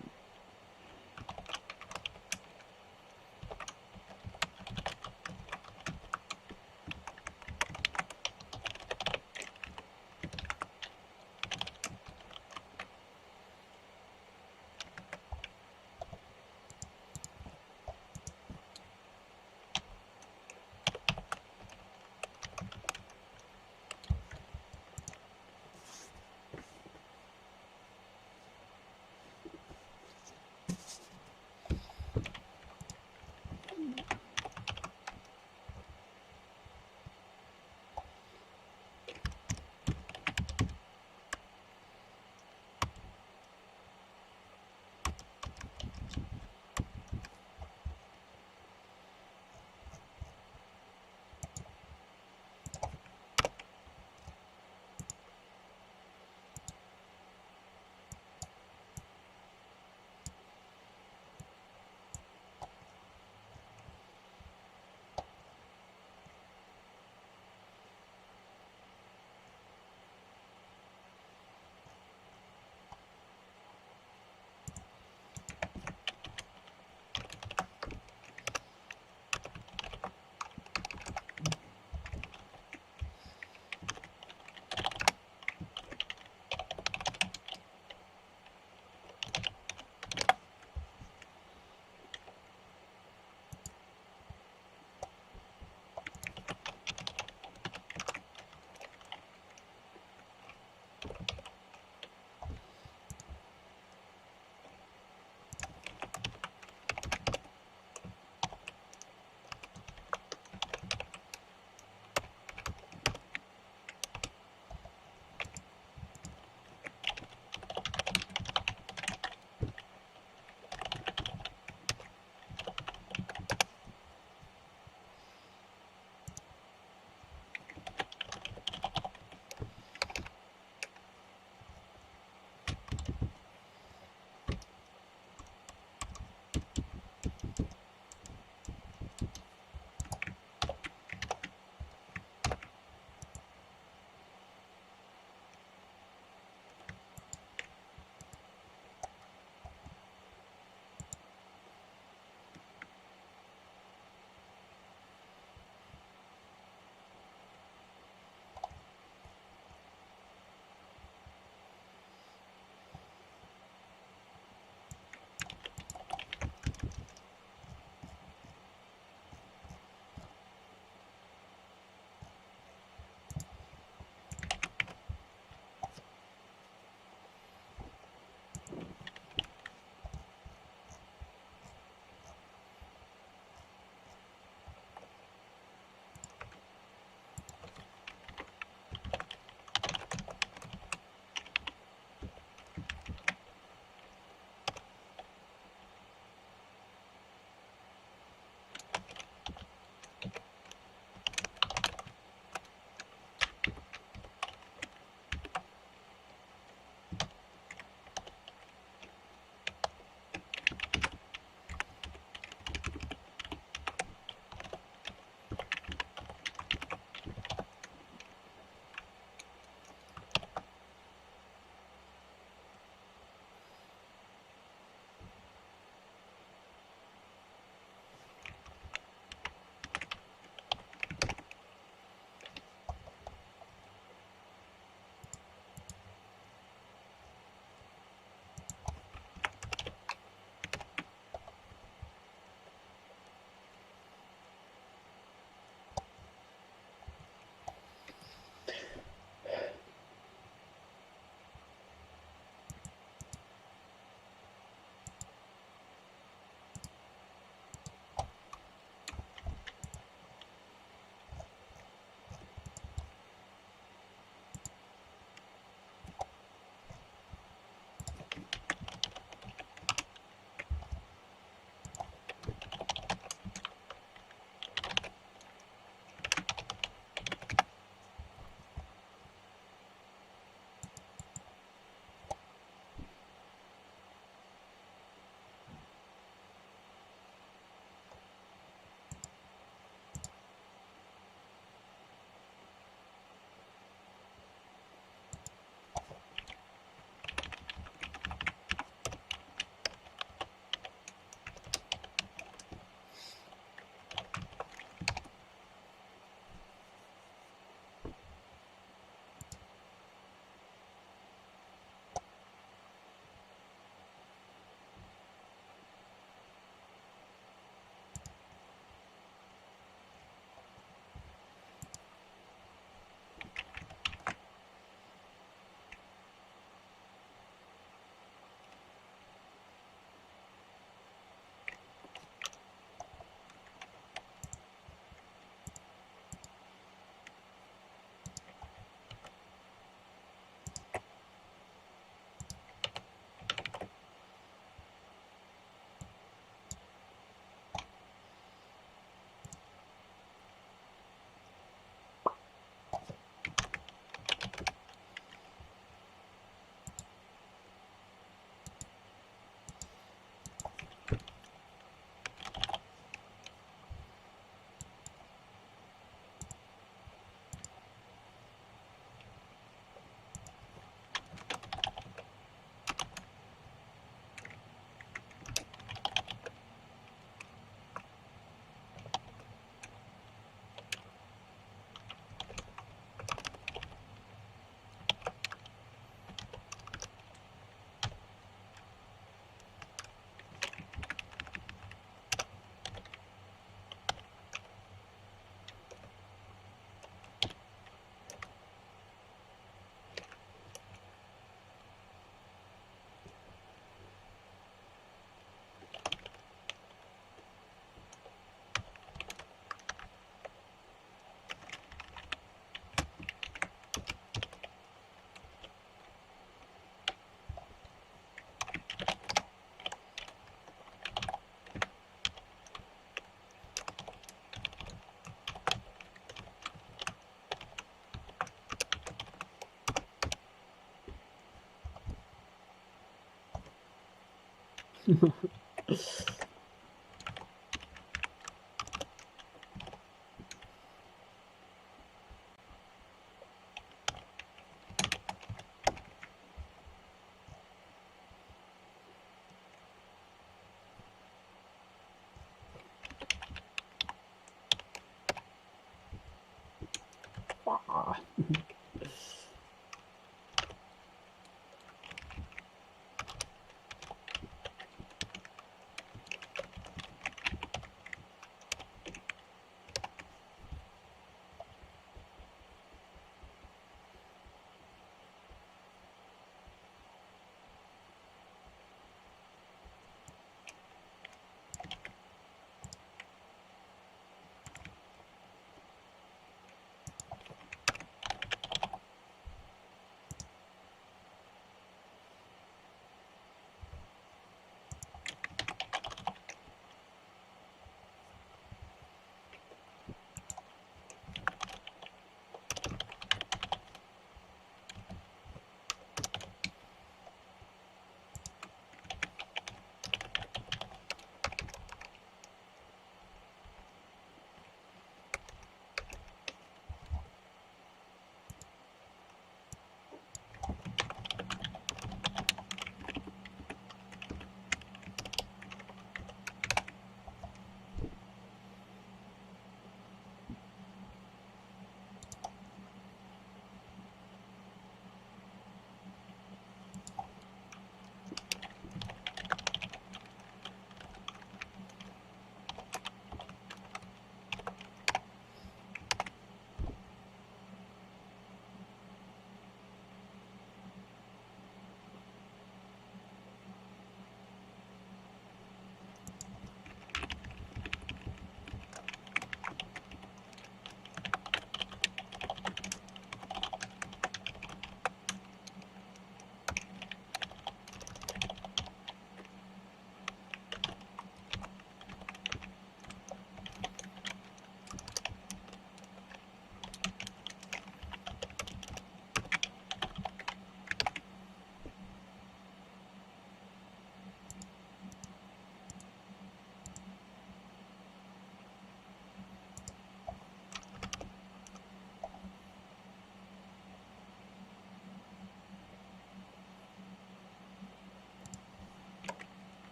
Speaker 1: Ah.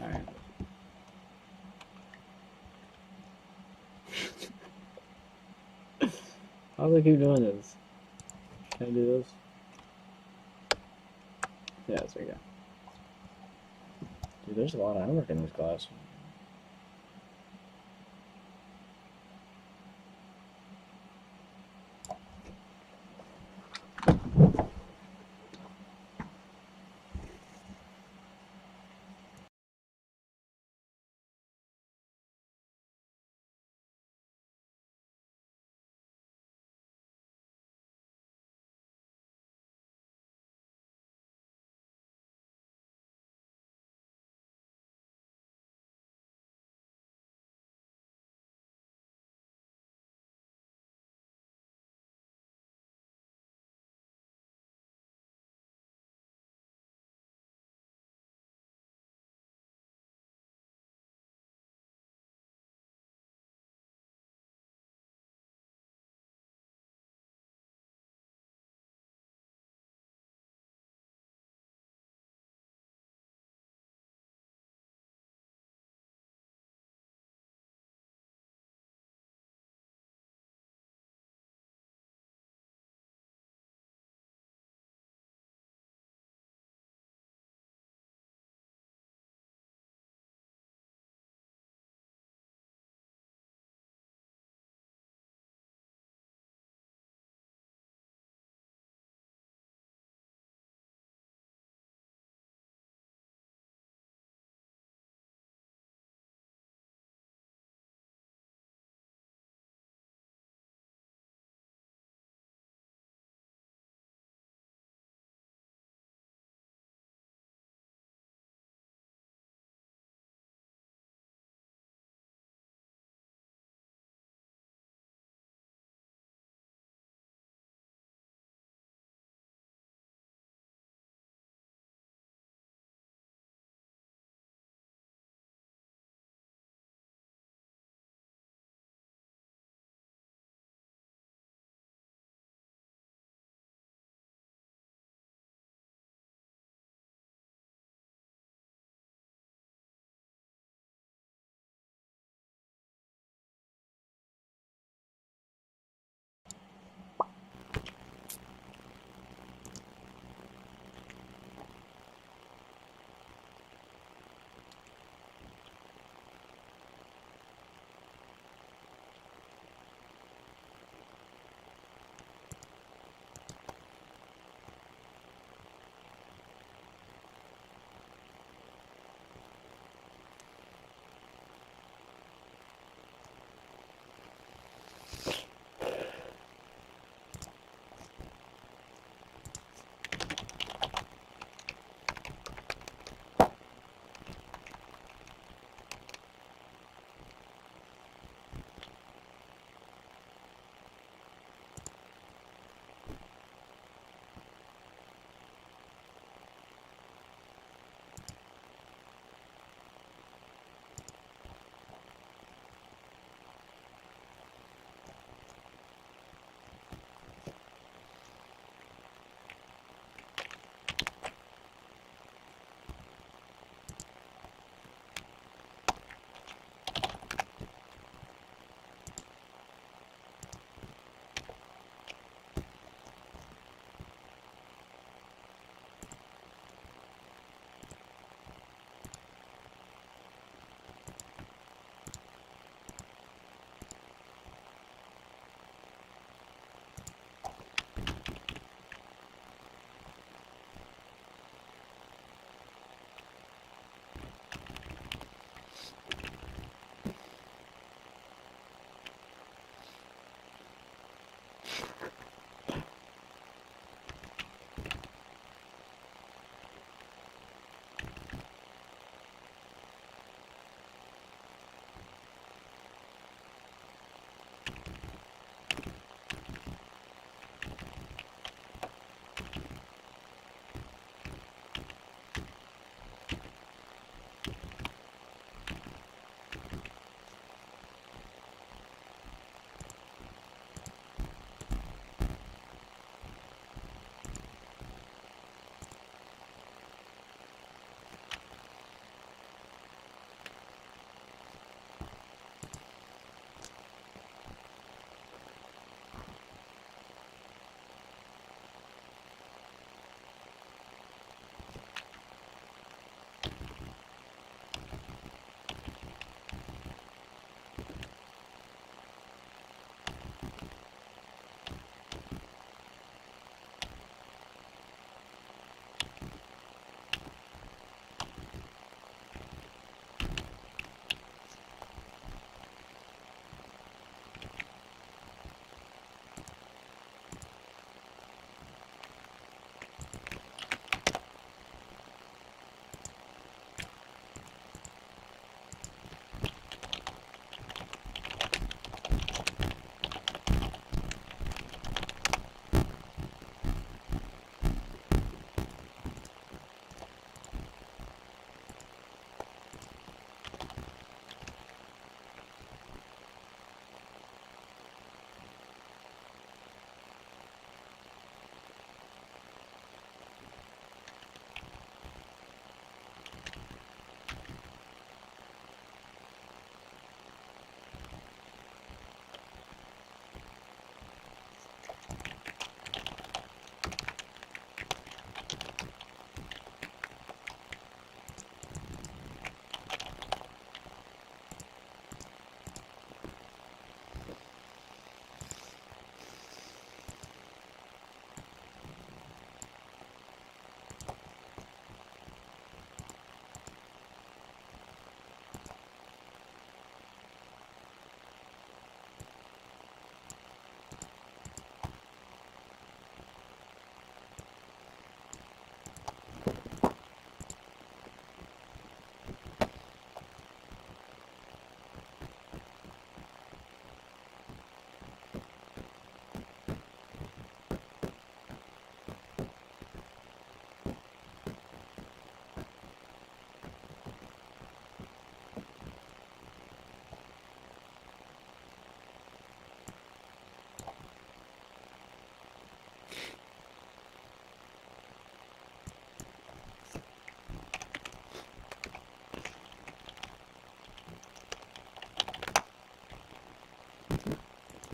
Speaker 1: Alright. How do I keep doing this? Can I do this? Yeah, there we go. Dude, there's a lot of homework in this class.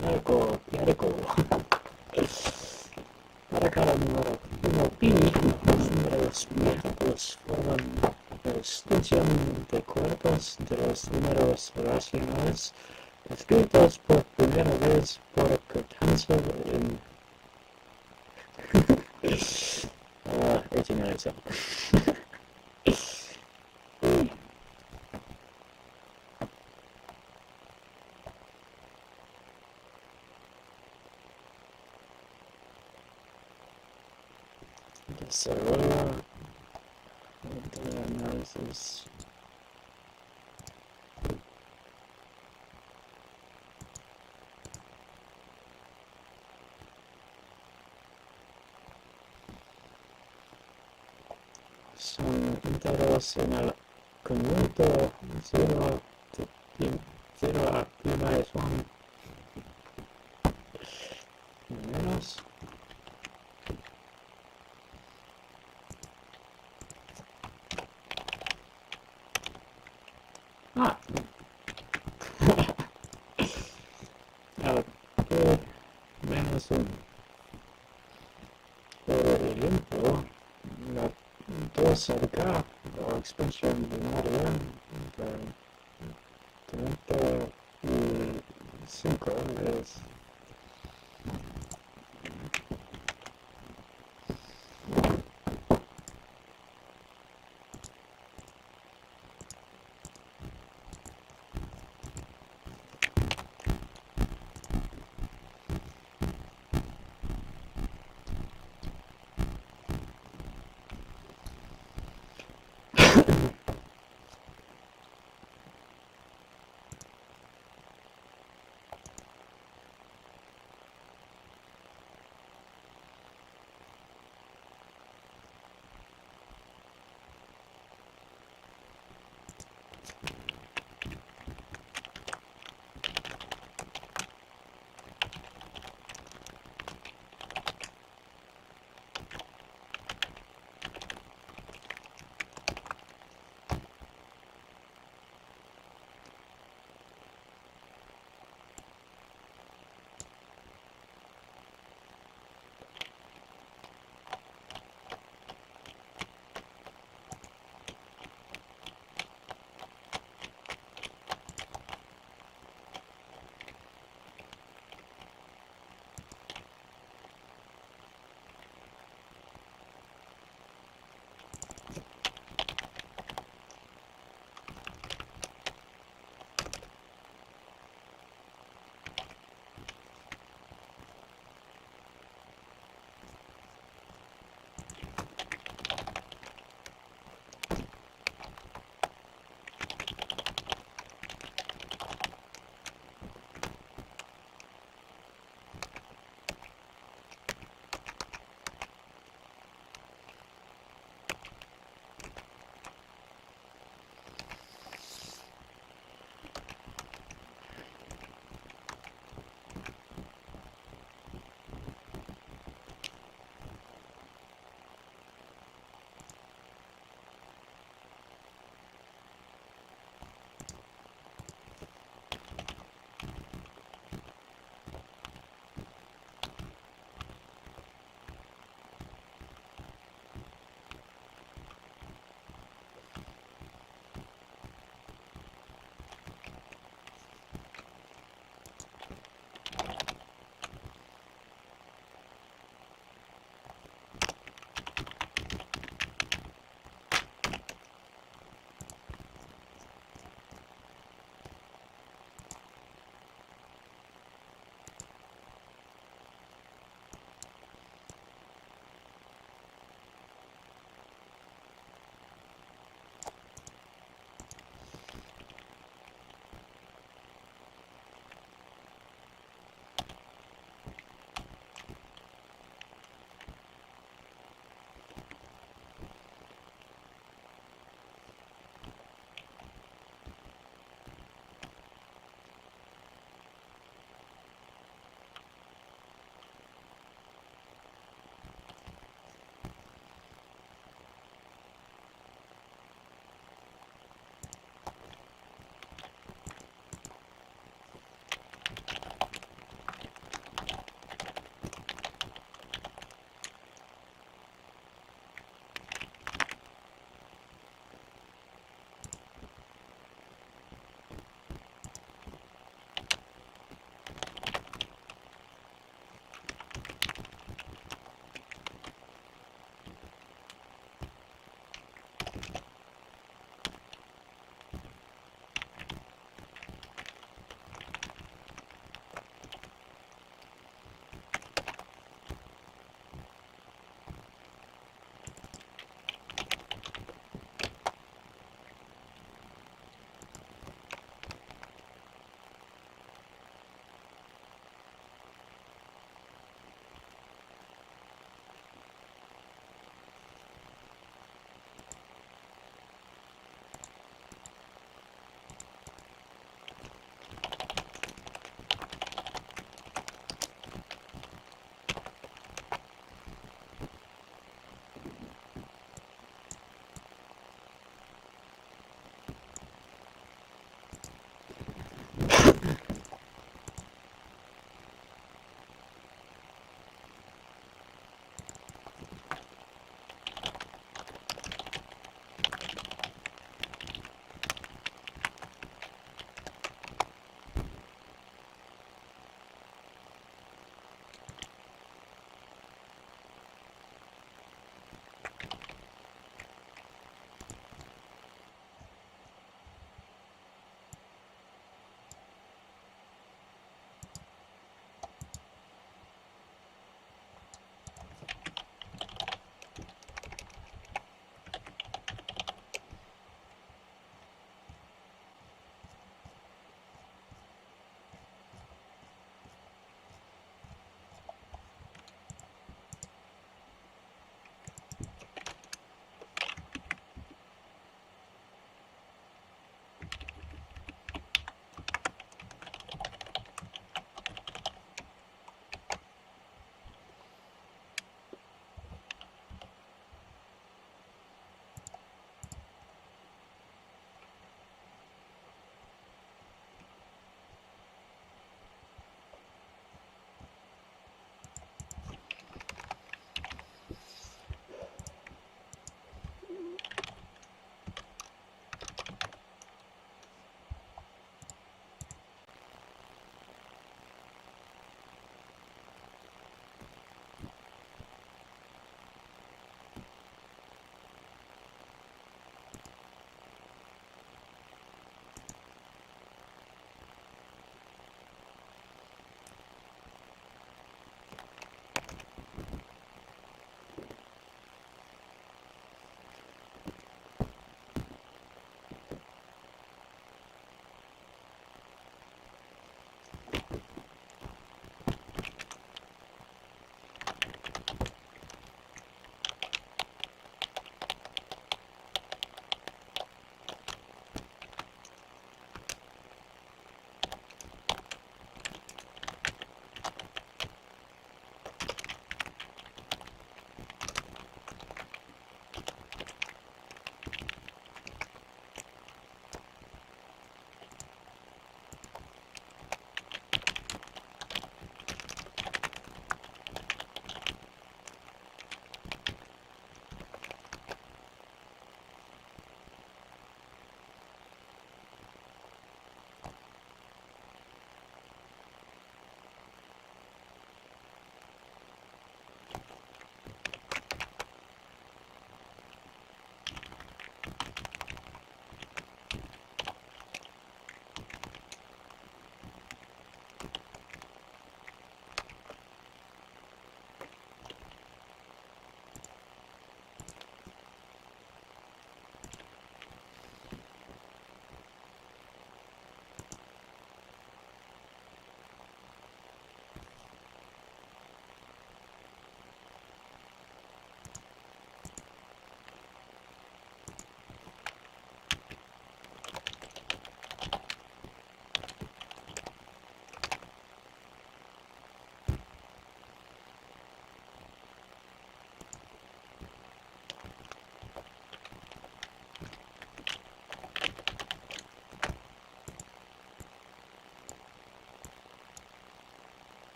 Speaker 1: medical. Para cada número 1pi, los números viajados forman la extensión de cuerpos de los números racionales escritos por primera vez por Computational en 1897. Desarrollo de análisis. Son enteros en el conjunto 0 a pi más 1 menos. Ah. Al pi menos 1. Por ejemplo, la 2 acá, la expansión binaria de 35 es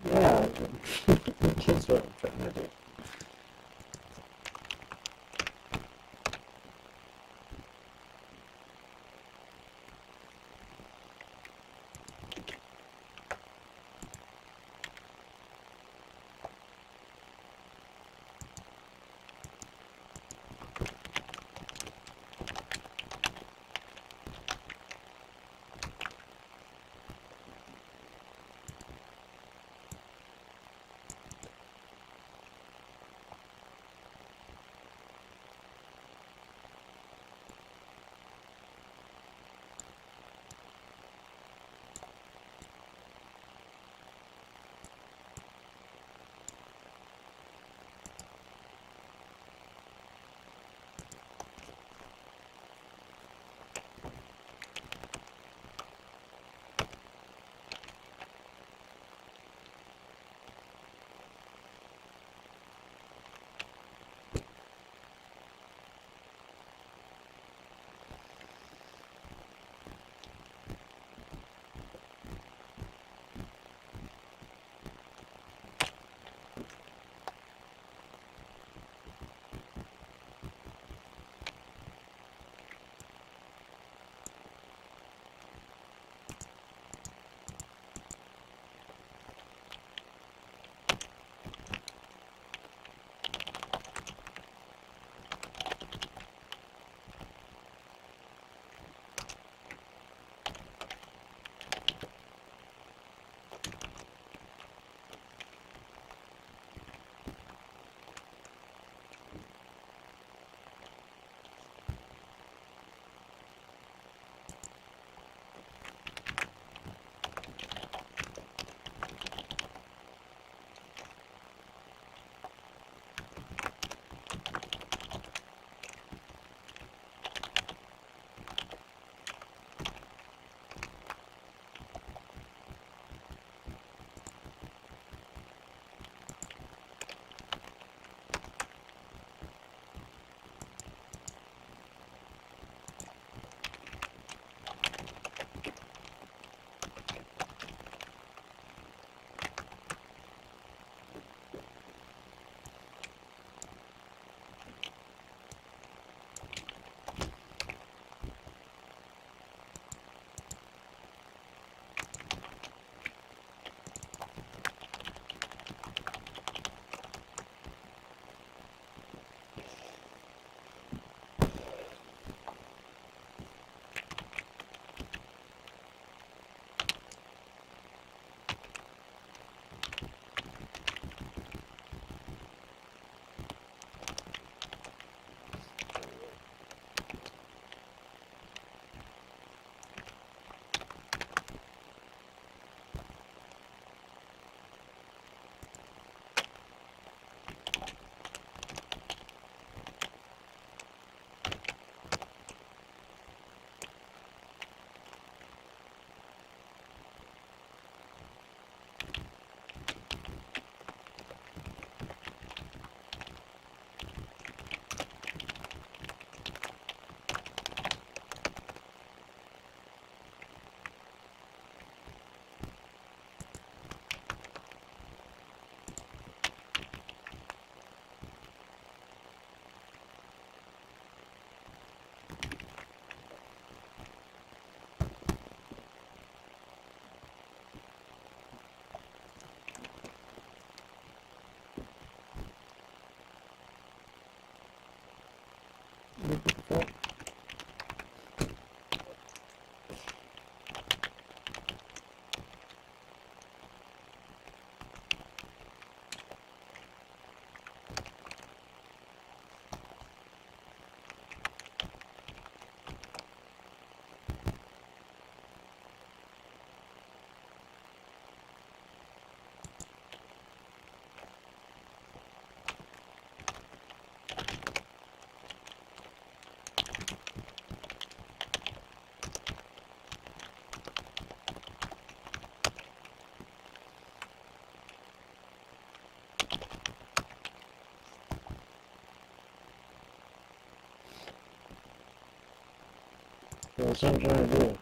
Speaker 1: Yeah, that's what I'm trying to do. That's what I'm trying to do.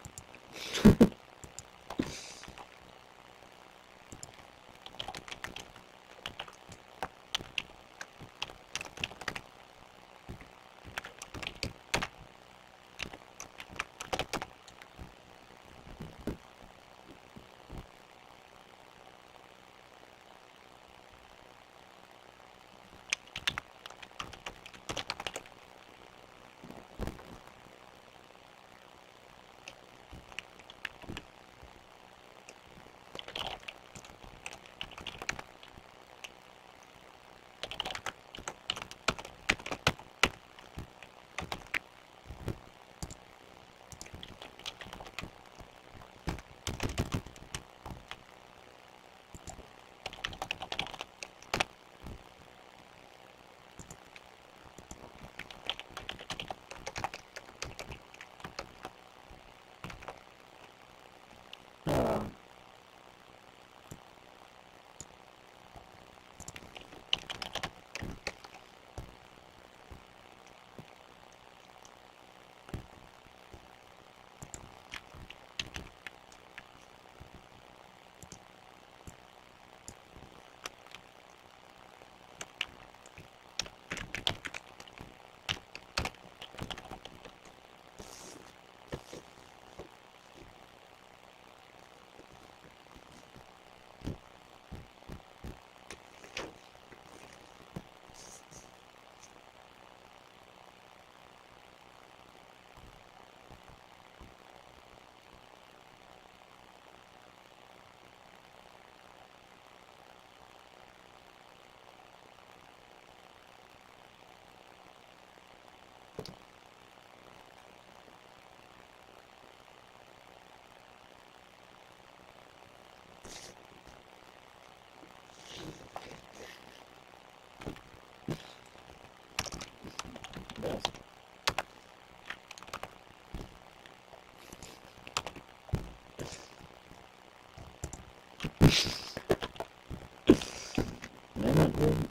Speaker 1: Man, not good.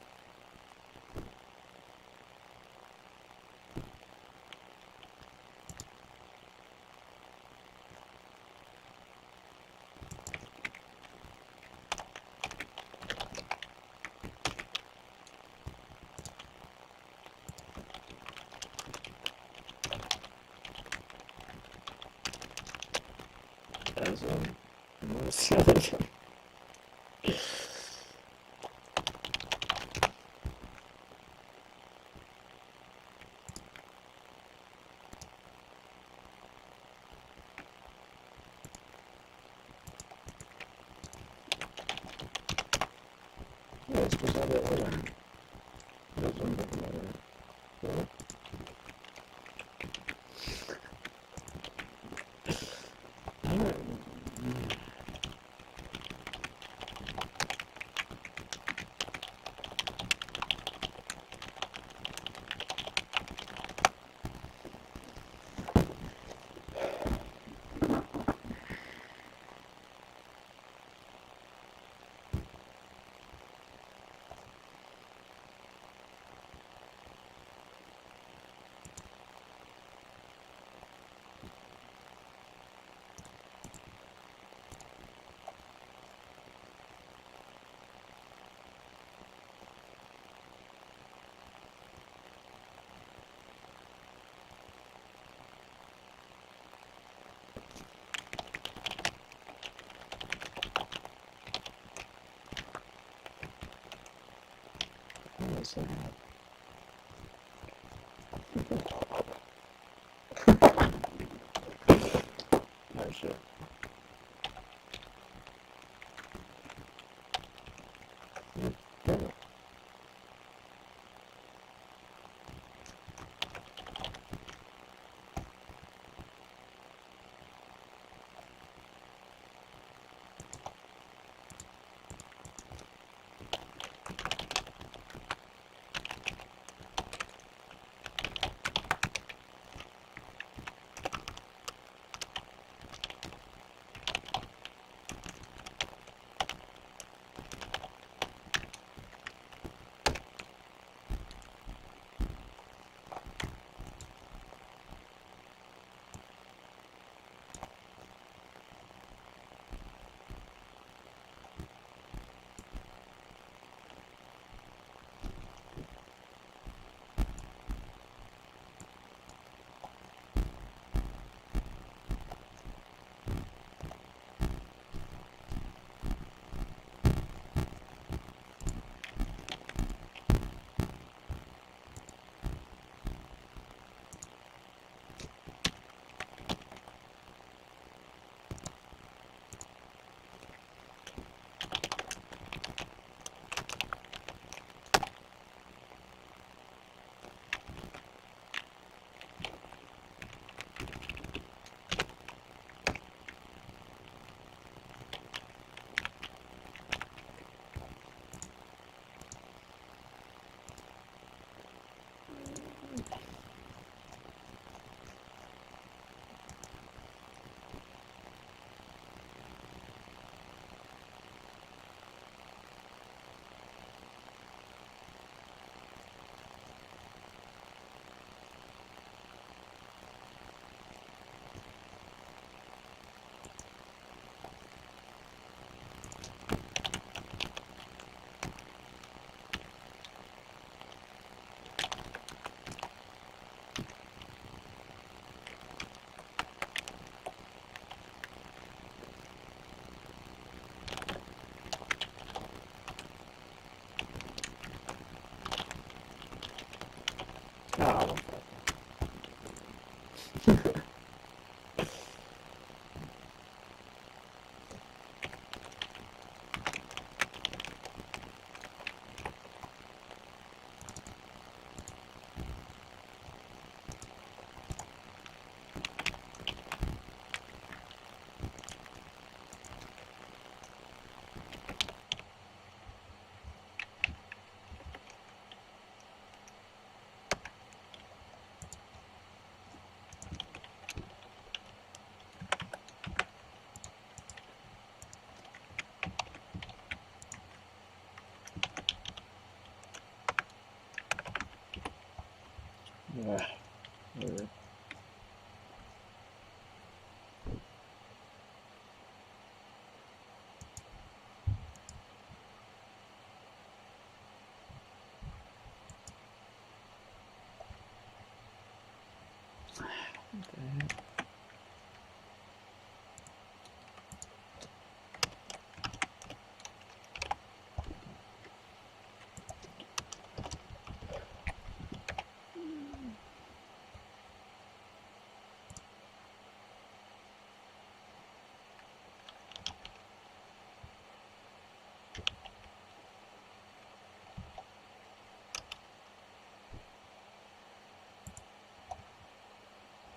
Speaker 1: That's yeah, it's just how that way. That's what I'm talking about. Yeah. Alright. Yes, I have. Oh shit. Damn it.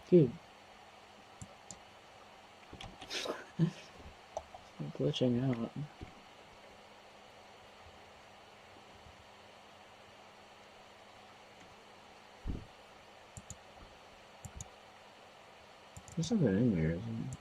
Speaker 1: Dude. It's glitching out. There's something in there, isn't there?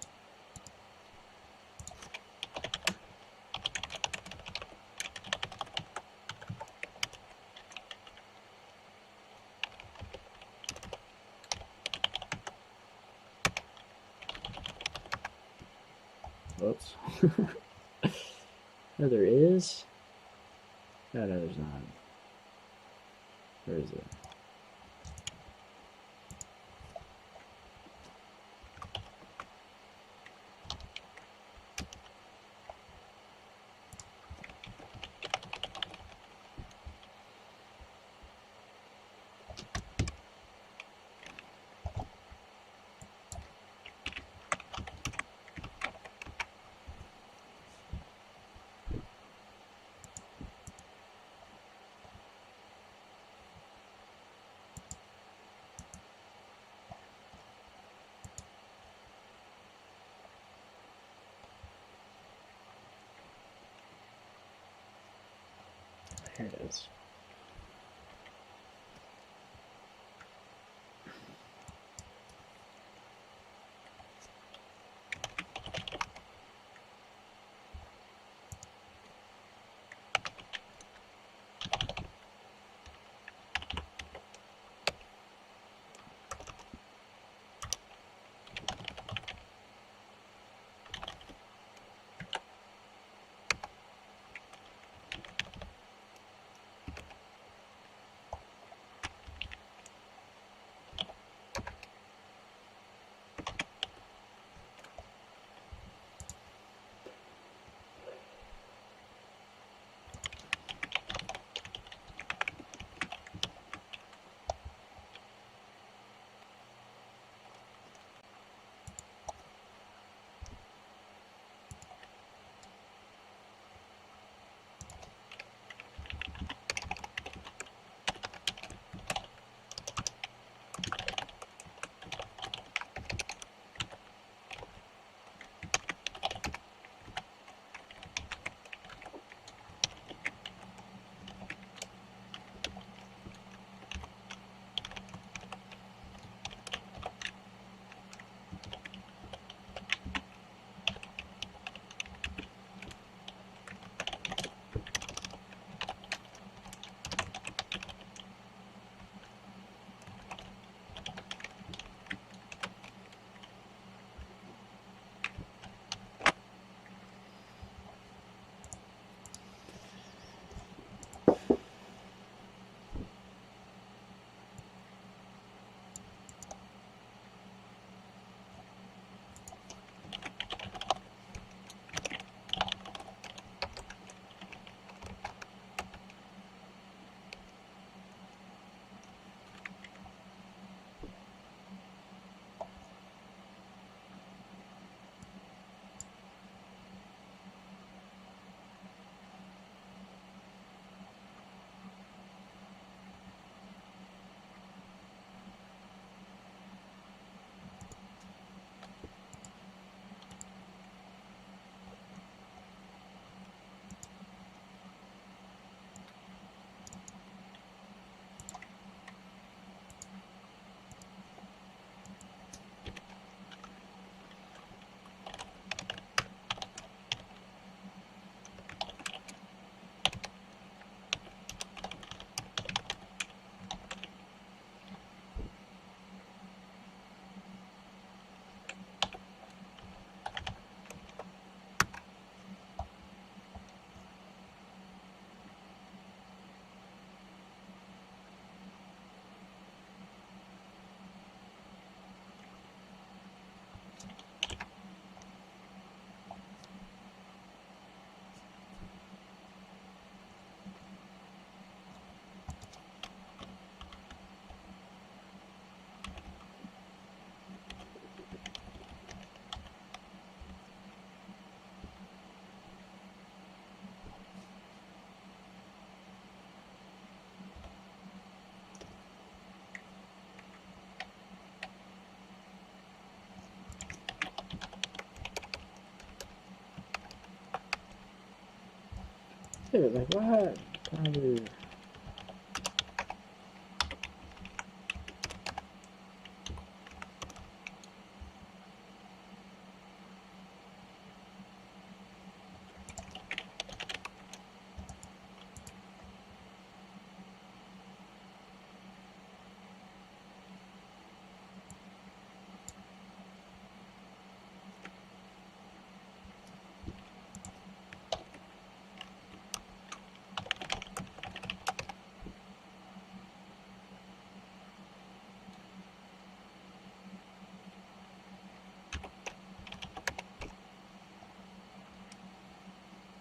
Speaker 1: Whoops. No, there is. No, there's not. Where is it? Here it is. Dude, like what?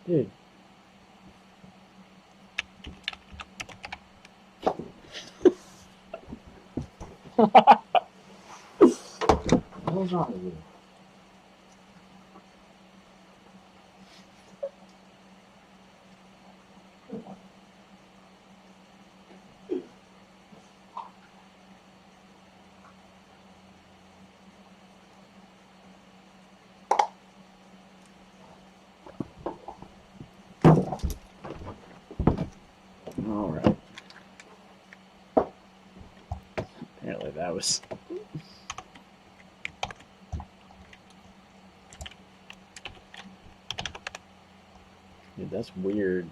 Speaker 1: Dude. What's wrong with you? All right. Apparently that was. Dude, that's weird.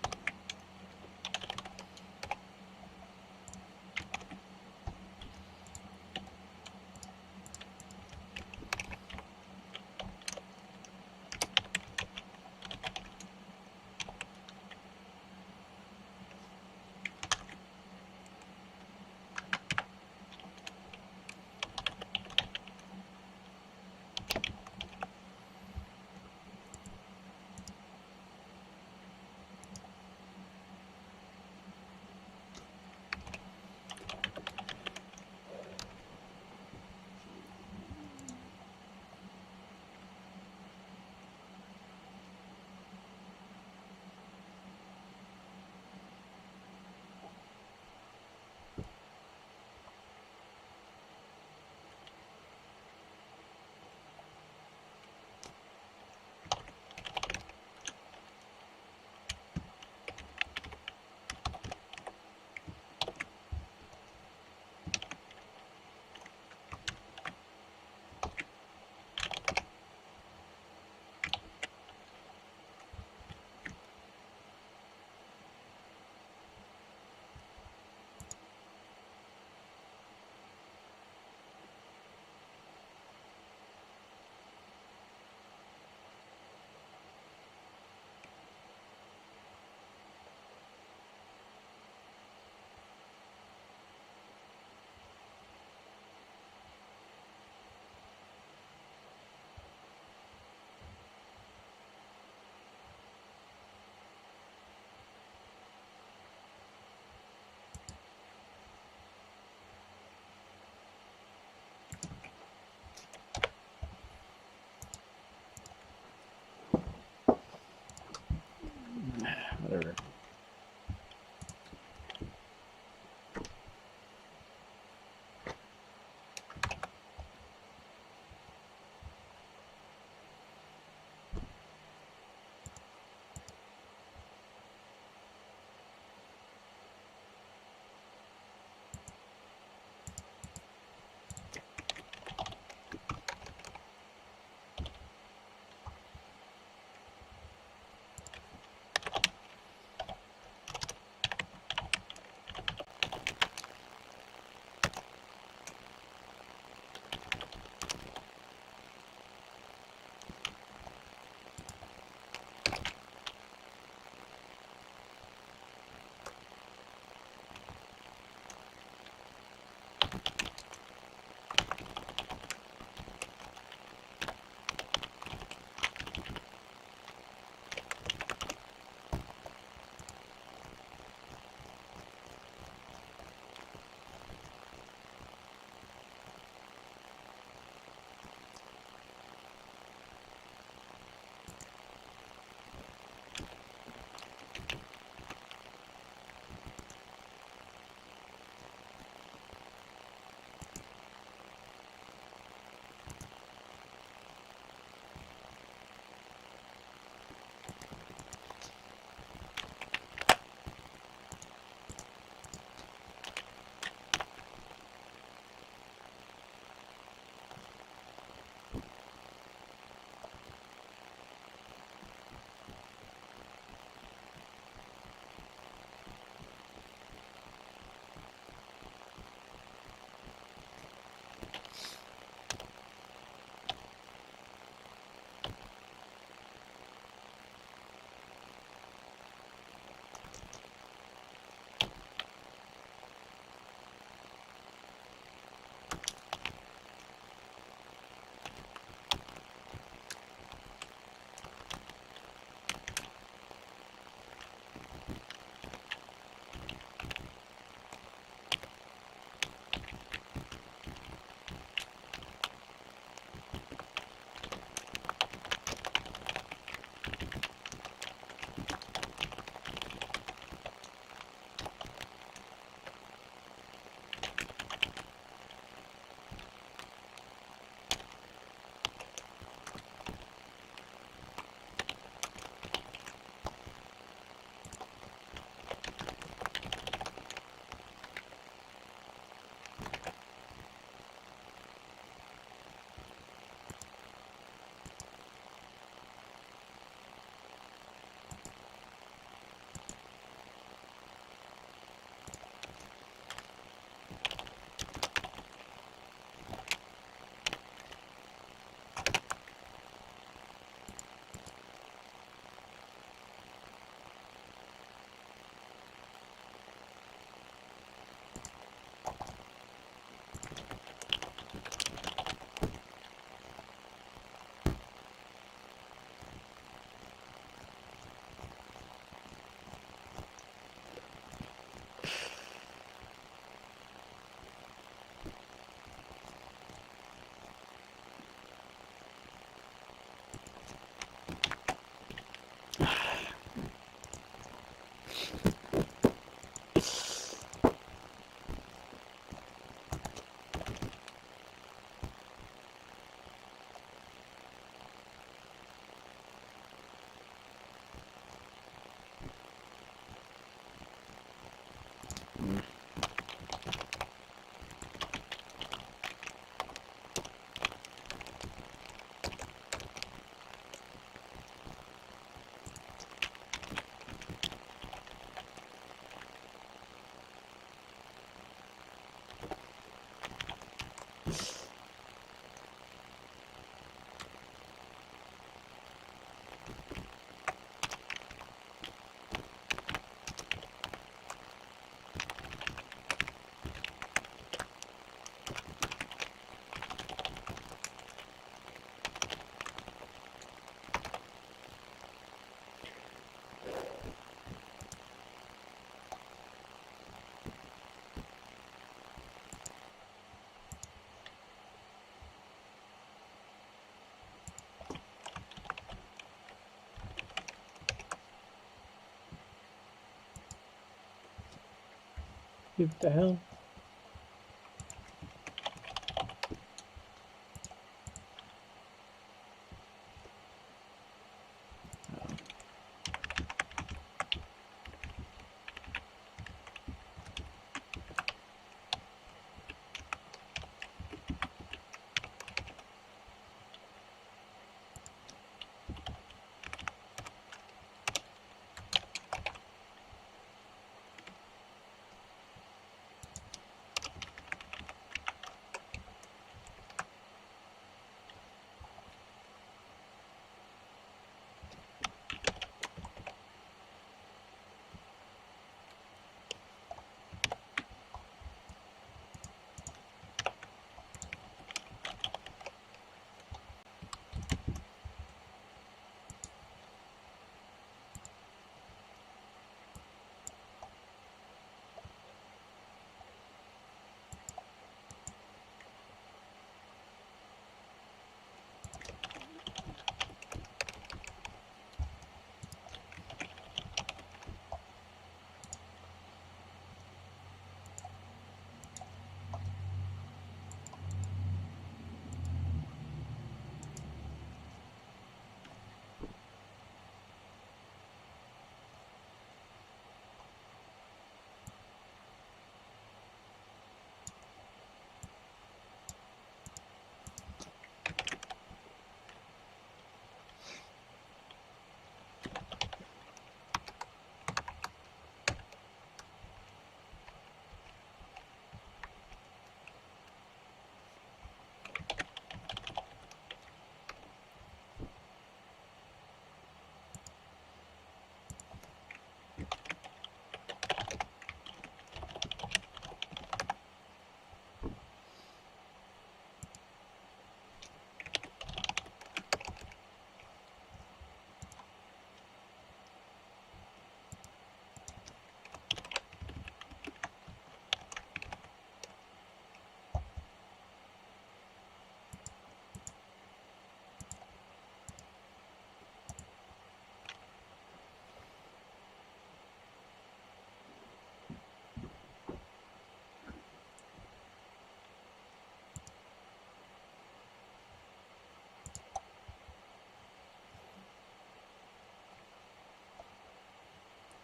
Speaker 1: What the hell?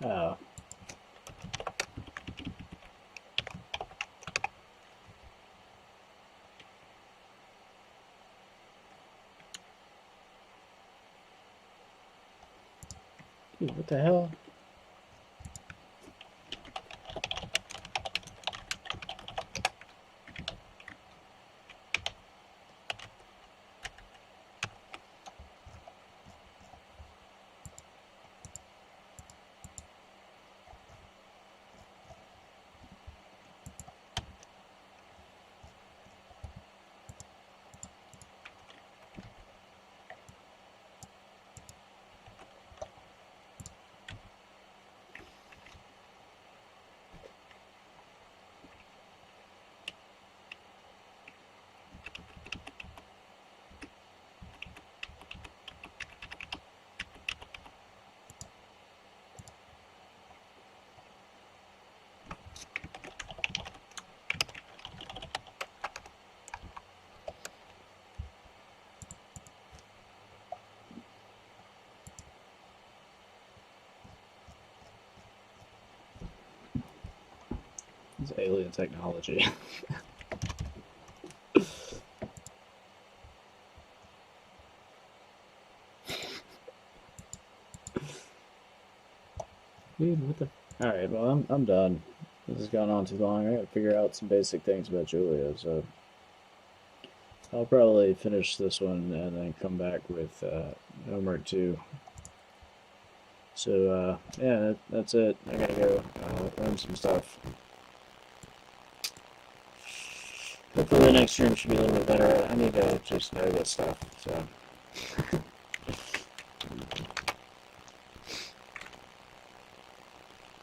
Speaker 1: Oh. Dude, what the hell? alien technology. Dude, what the? Alright, well, I'm done. This has gone on too long. I gotta figure out some basic things about Julia, so I'll probably finish this one and then come back with homework 2. So, yeah, that's it. I gotta go run some stuff. Hopefully the next stream should be a little bit better. I need to just know this stuff, so.